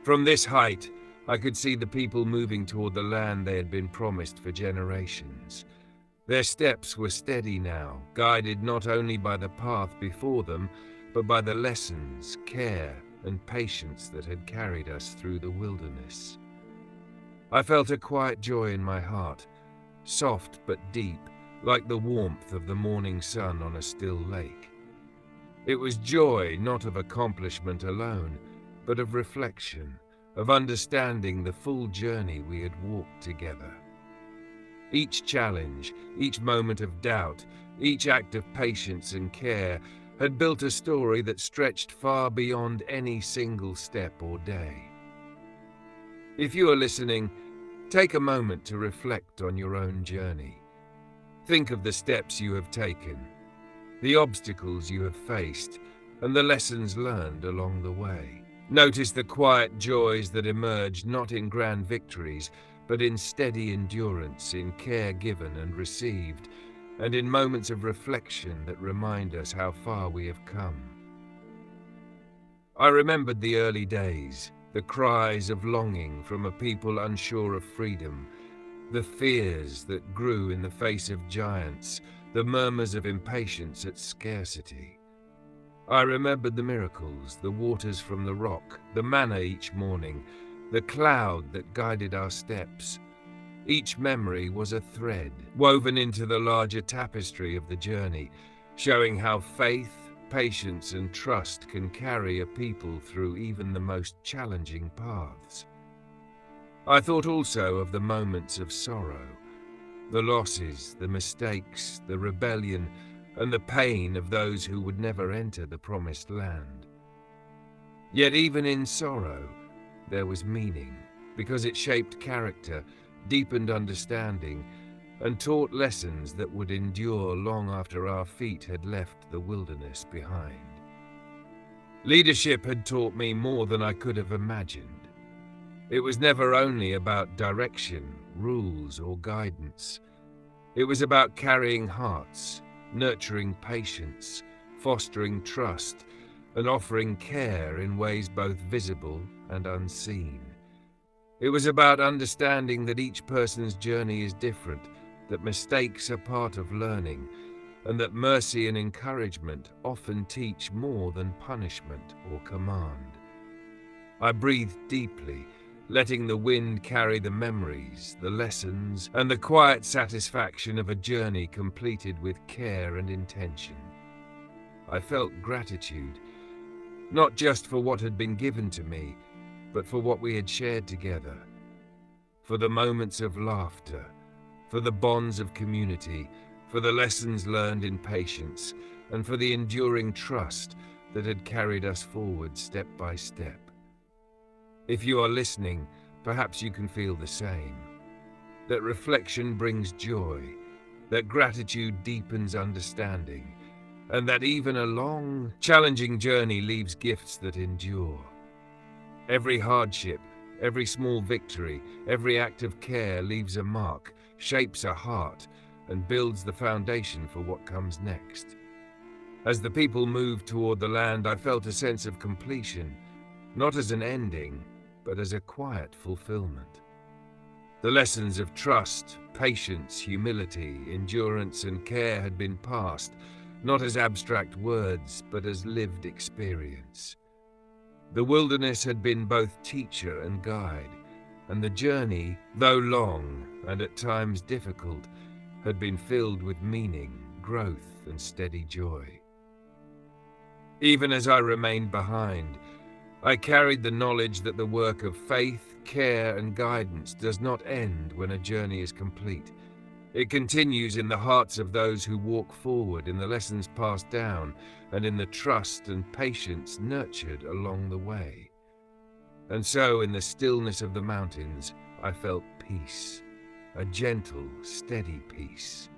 [SPEAKER 1] From this height, I could see the people moving toward the land they had been promised for generations. Their steps were steady now, guided not only by the path before them, but by the lessons, care, and patience that had carried us through the wilderness. I felt a quiet joy in my heart, soft but deep, like the warmth of the morning sun on a still lake. It was joy not of accomplishment alone, but of reflection, of understanding the full journey we had walked together. Each challenge, each moment of doubt, each act of patience and care had built a story that stretched far beyond any single step or day. If you are listening, take a moment to reflect on your own journey. Think of the steps you have taken, the obstacles you have faced, and the lessons learned along the way. Notice the quiet joys that emerge not in grand victories, but in steady endurance, in care given and received, and in moments of reflection that remind us how far we have come. I remembered the early days, the cries of longing from a people unsure of freedom, the fears that grew in the face of giants, the murmurs of impatience at scarcity. I remembered the miracles, the waters from the rock, the manna each morning, the cloud that guided our steps. Each memory was a thread woven into the larger tapestry of the journey, showing how faith, patience, and trust can carry a people through even the most challenging paths. I thought also of the moments of sorrow, the losses, the mistakes, the rebellion, and the pain of those who would never enter the promised land. Yet even in sorrow, there was meaning, because it shaped character, deepened understanding, and taught lessons that would endure long after our feet had left the wilderness behind. Leadership had taught me more than I could have imagined. It was never only about direction, rules, or guidance. It was about carrying hearts, nurturing patience, fostering trust, and offering care in ways both visible and unseen. It was about understanding that each person's journey is different, that mistakes are part of learning, and that mercy and encouragement often teach more than punishment or command. I breathed deeply, letting the wind carry the memories, the lessons, and the quiet satisfaction of a journey completed with care and intention. I felt gratitude, not just for what had been given to me, but for what we had shared together, for the moments of laughter, for the bonds of community, for the lessons learned in patience, and for the enduring trust that had carried us forward step by step. If you are listening, perhaps you can feel the same. That reflection brings joy, that gratitude deepens understanding, and that even a long, challenging journey leaves gifts that endure. Every hardship, every small victory, every act of care leaves a mark, shapes a heart, and builds the foundation for what comes next. As the people moved toward the land, I felt a sense of completion, not as an ending, but as a quiet fulfillment. The lessons of trust, patience, humility, endurance, and care had been passed, not as abstract words, but as lived experience. The wilderness had been both teacher and guide, and the journey, though long and at times difficult, had been filled with meaning, growth, and steady joy. Even as I remained behind, I carried the knowledge that the work of faith, care, and guidance does not end when a journey is complete. It continues in the hearts of those who walk forward, in the lessons passed down, and in the trust and patience nurtured along the way. And so, in the stillness of the mountains, I felt peace, a gentle, steady peace.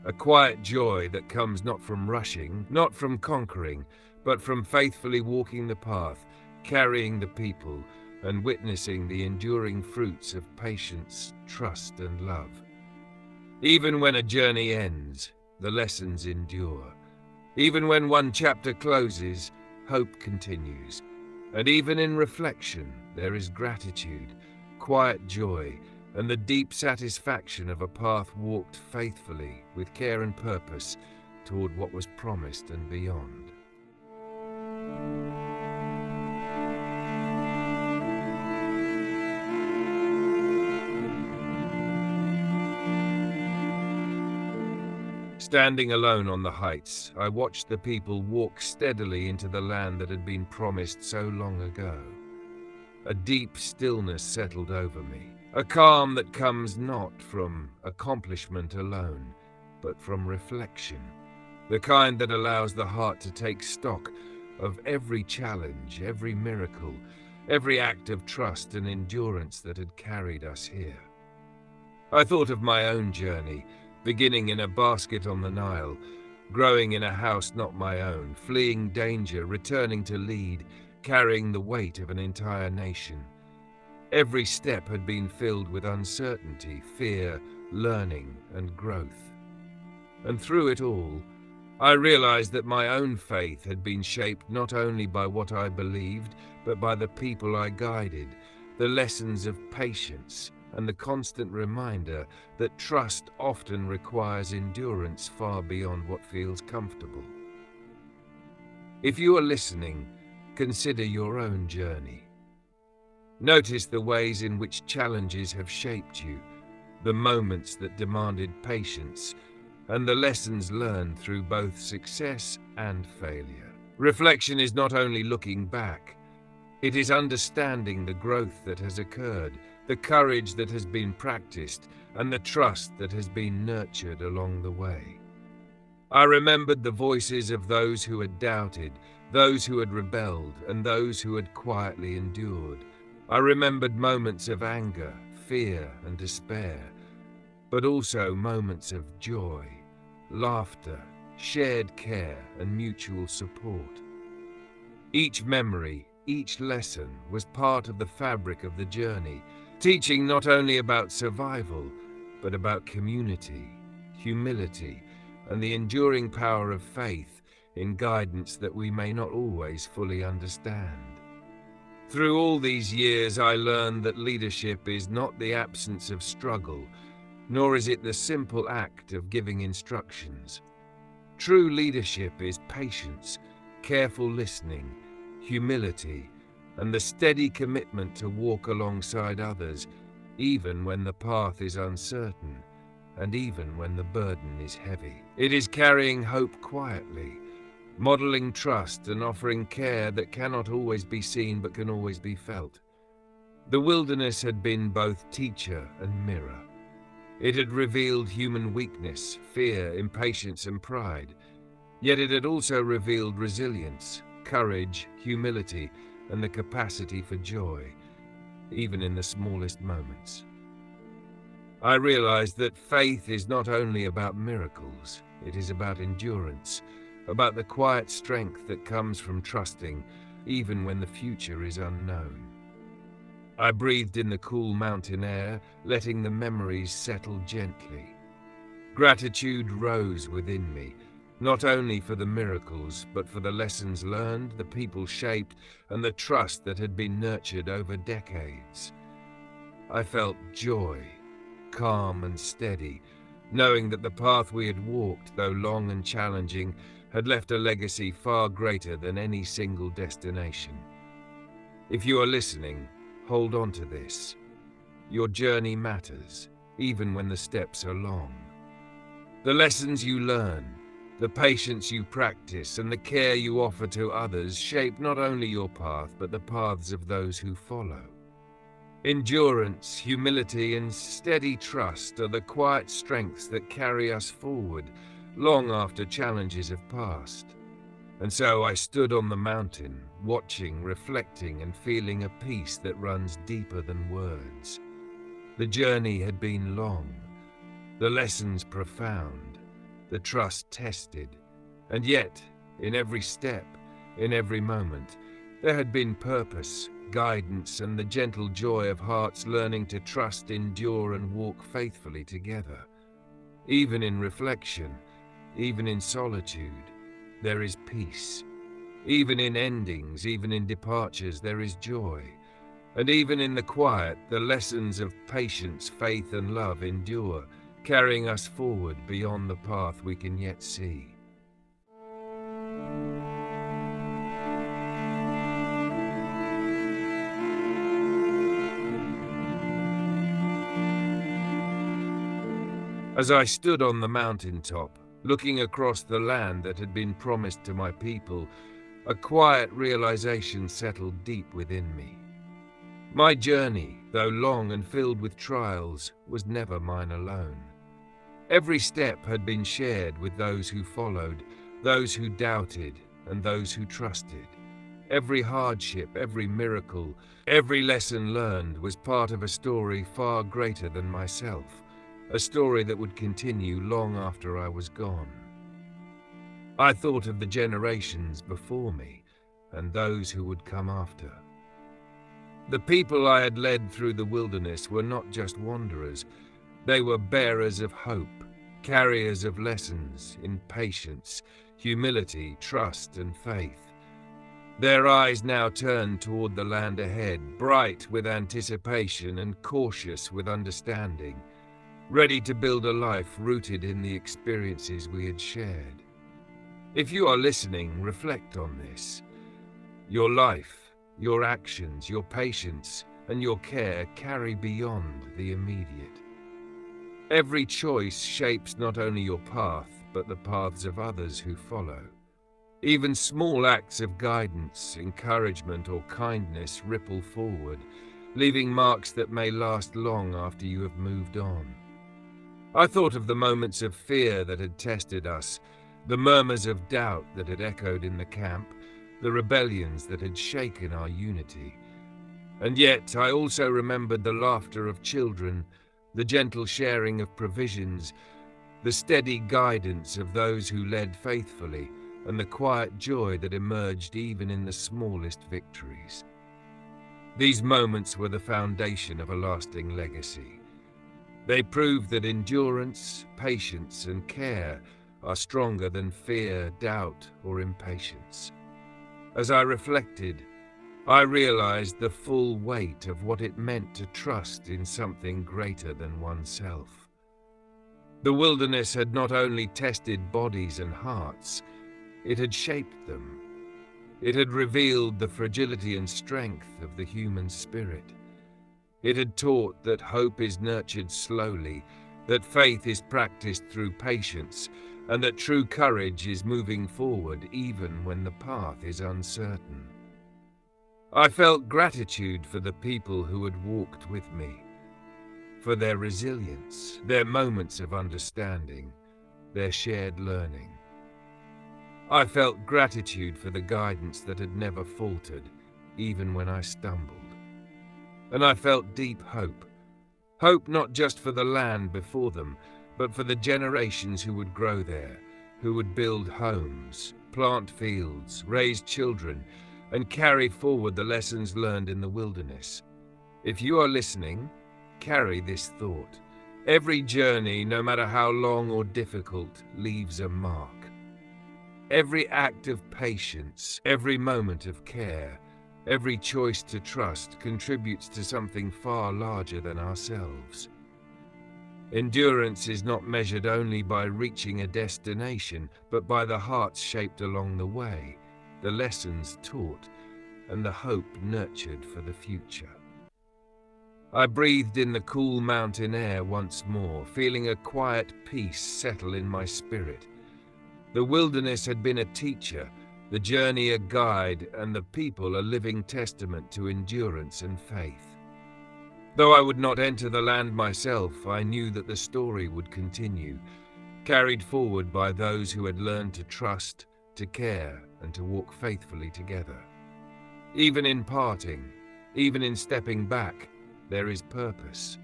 [SPEAKER 1] A quiet joy that comes not from rushing, not from conquering, but from faithfully walking the path, carrying the people, and witnessing the enduring fruits of patience, trust, and love. Even when a journey ends, the lessons endure. Even when one chapter closes, hope continues. And even in reflection, there is gratitude, quiet joy, and the deep satisfaction of a path walked faithfully, with care and purpose, toward what was promised and beyond. Standing alone on the heights, I watched the people walk steadily into the land that had been promised so long ago. A deep stillness settled over me, a calm that comes not from accomplishment alone, but from reflection, the kind that allows the heart to take stock of every challenge, every miracle, every act of trust and endurance that had carried us here. I thought of my own journey, beginning in a basket on the Nile, growing in a house not my own, fleeing danger, returning to lead, carrying the weight of an entire nation. Every step had been filled with uncertainty, fear, learning, and growth. And through it all, I realized that my own faith had been shaped not only by what I believed, but by the people I guided, the lessons of patience, and the constant reminder that trust often requires endurance far beyond what feels comfortable. If you are listening, consider your own journey. Notice the ways in which challenges have shaped you, the moments that demanded patience, and the lessons learned through both success and failure. Reflection is not only looking back, it is understanding the growth that has occurred, the courage that has been practiced, and the trust that has been nurtured along the way. I remembered the voices of those who had doubted, those who had rebelled, and those who had quietly endured. I remembered moments of anger, fear, and despair, but also moments of joy, laughter, shared care, and mutual support. Each memory, each lesson was part of the fabric of the journey, teaching not only about survival, but about community, humility, and the enduring power of faith in guidance that we may not always fully understand. Through all these years, I learned that leadership is not the absence of struggle, nor is it the simple act of giving instructions. True leadership is patience, careful listening, humility, and the steady commitment to walk alongside others, even when the path is uncertain, and even when the burden is heavy. It is carrying hope quietly, modeling trust and offering care that cannot always be seen but can always be felt. The wilderness had been both teacher and mirror. It had revealed human weakness, fear, impatience, and pride. Yet it had also revealed resilience, courage, humility, and the capacity for joy, even in the smallest moments. I realized that faith is not only about miracles, it is about endurance, about the quiet strength that comes from trusting, even when the future is unknown. I breathed in the cool mountain air, letting the memories settle gently. Gratitude rose within me, not only for the miracles, but for the lessons learned, the people shaped, and the trust that had been nurtured over decades. I felt joy, calm and steady, knowing that the path we had walked, though long and challenging, had left a legacy far greater than any single destination. If you are listening, hold on to this. Your journey matters, even when the steps are long. The lessons you learn, the patience you practice, and the care you offer to others shape not only your path, but the paths of those who follow. Endurance, humility, and steady trust are the quiet strengths that carry us forward, long after challenges have passed. And so I stood on the mountain, watching, reflecting, and feeling a peace that runs deeper than words. The journey had been long, the lessons profound, the trust tested, and yet, in every step, in every moment, there had been purpose, guidance, and the gentle joy of hearts learning to trust, endure, and walk faithfully together. Even in reflection, even in solitude, there is peace. Even in endings, even in departures, there is joy. And even in the quiet, the lessons of patience, faith, and love endure, carrying us forward beyond the path we can yet see. As I stood on the mountaintop, looking across the land that had been promised to my people, a quiet realization settled deep within me. My journey, though long and filled with trials, was never mine alone. Every step had been shared with those who followed, those who doubted, and those who trusted. Every hardship, every miracle, every lesson learned was part of a story far greater than myself, a story that would continue long after I was gone. I thought of the generations before me and those who would come after. The people I had led through the wilderness were not just wanderers, they were bearers of hope, carriers of lessons in patience, humility, trust, and faith. Their eyes now turned toward the land ahead, bright with anticipation and cautious with understanding, ready to build a life rooted in the experiences we had shared. If you are listening, reflect on this. Your life, your actions, your patience, and your care carry beyond the immediate. Every choice shapes not only your path, but the paths of others who follow. Even small acts of guidance, encouragement, or kindness ripple forward, leaving marks that may last long after you have moved on. I thought of the moments of fear that had tested us, the murmurs of doubt that had echoed in the camp, the rebellions that had shaken our unity. And yet I also remembered the laughter of children, the gentle sharing of provisions, the steady guidance of those who led faithfully, and the quiet joy that emerged even in the smallest victories. These moments were the foundation of a lasting legacy. They proved that endurance, patience, and care are stronger than fear, doubt, or impatience. As I reflected, I realized the full weight of what it meant to trust in something greater than oneself. The wilderness had not only tested bodies and hearts, it had shaped them. It had revealed the fragility and strength of the human spirit. It had taught that hope is nurtured slowly, that faith is practiced through patience, and that true courage is moving forward even when the path is uncertain. I felt gratitude for the people who had walked with me, for their resilience, their moments of understanding, their shared learning. I felt gratitude for the guidance that had never faltered, even when I stumbled. And I felt deep hope. Hope not just for the land before them, but for the generations who would grow there, who would build homes, plant fields, raise children, and carry forward the lessons learned in the wilderness. If you are listening, carry this thought. Every journey, no matter how long or difficult, leaves a mark. Every act of patience, every moment of care, every choice to trust contributes to something far larger than ourselves. Endurance is not measured only by reaching a destination, but by the hearts shaped along the way, the lessons taught, and the hope nurtured for the future. I breathed in the cool mountain air once more, feeling a quiet peace settle in my spirit. The wilderness had been a teacher, the journey a guide, and the people a living testament to endurance and faith. Though I would not enter the land myself, I knew that the story would continue, carried forward by those who had learned to trust, to care, and to walk faithfully together. Even in parting, even in stepping back, there is purpose.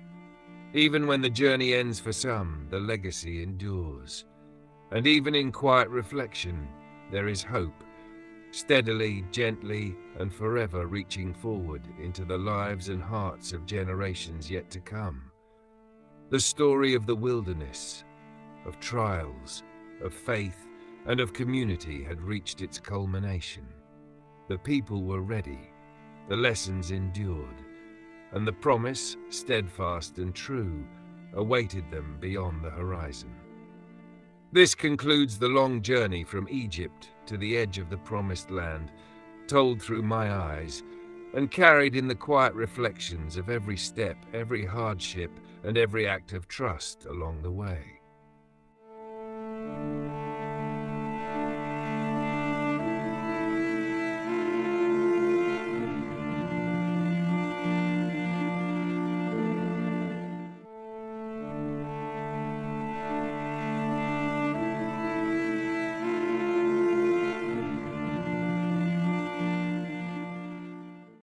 [SPEAKER 1] Even when the journey ends for some, the legacy endures. And even in quiet reflection, there is hope, steadily, gently, and forever reaching forward into the lives and hearts of generations yet to come. The story of the wilderness, of trials, of faith, and of community had reached its culmination. The people were ready, the lessons endured, and the promise, steadfast and true, awaited them beyond the horizon. This concludes the long journey from Egypt to the edge of the Promised Land, told through my eyes, and carried in the quiet reflections of every step, every hardship, and every act of trust along the way.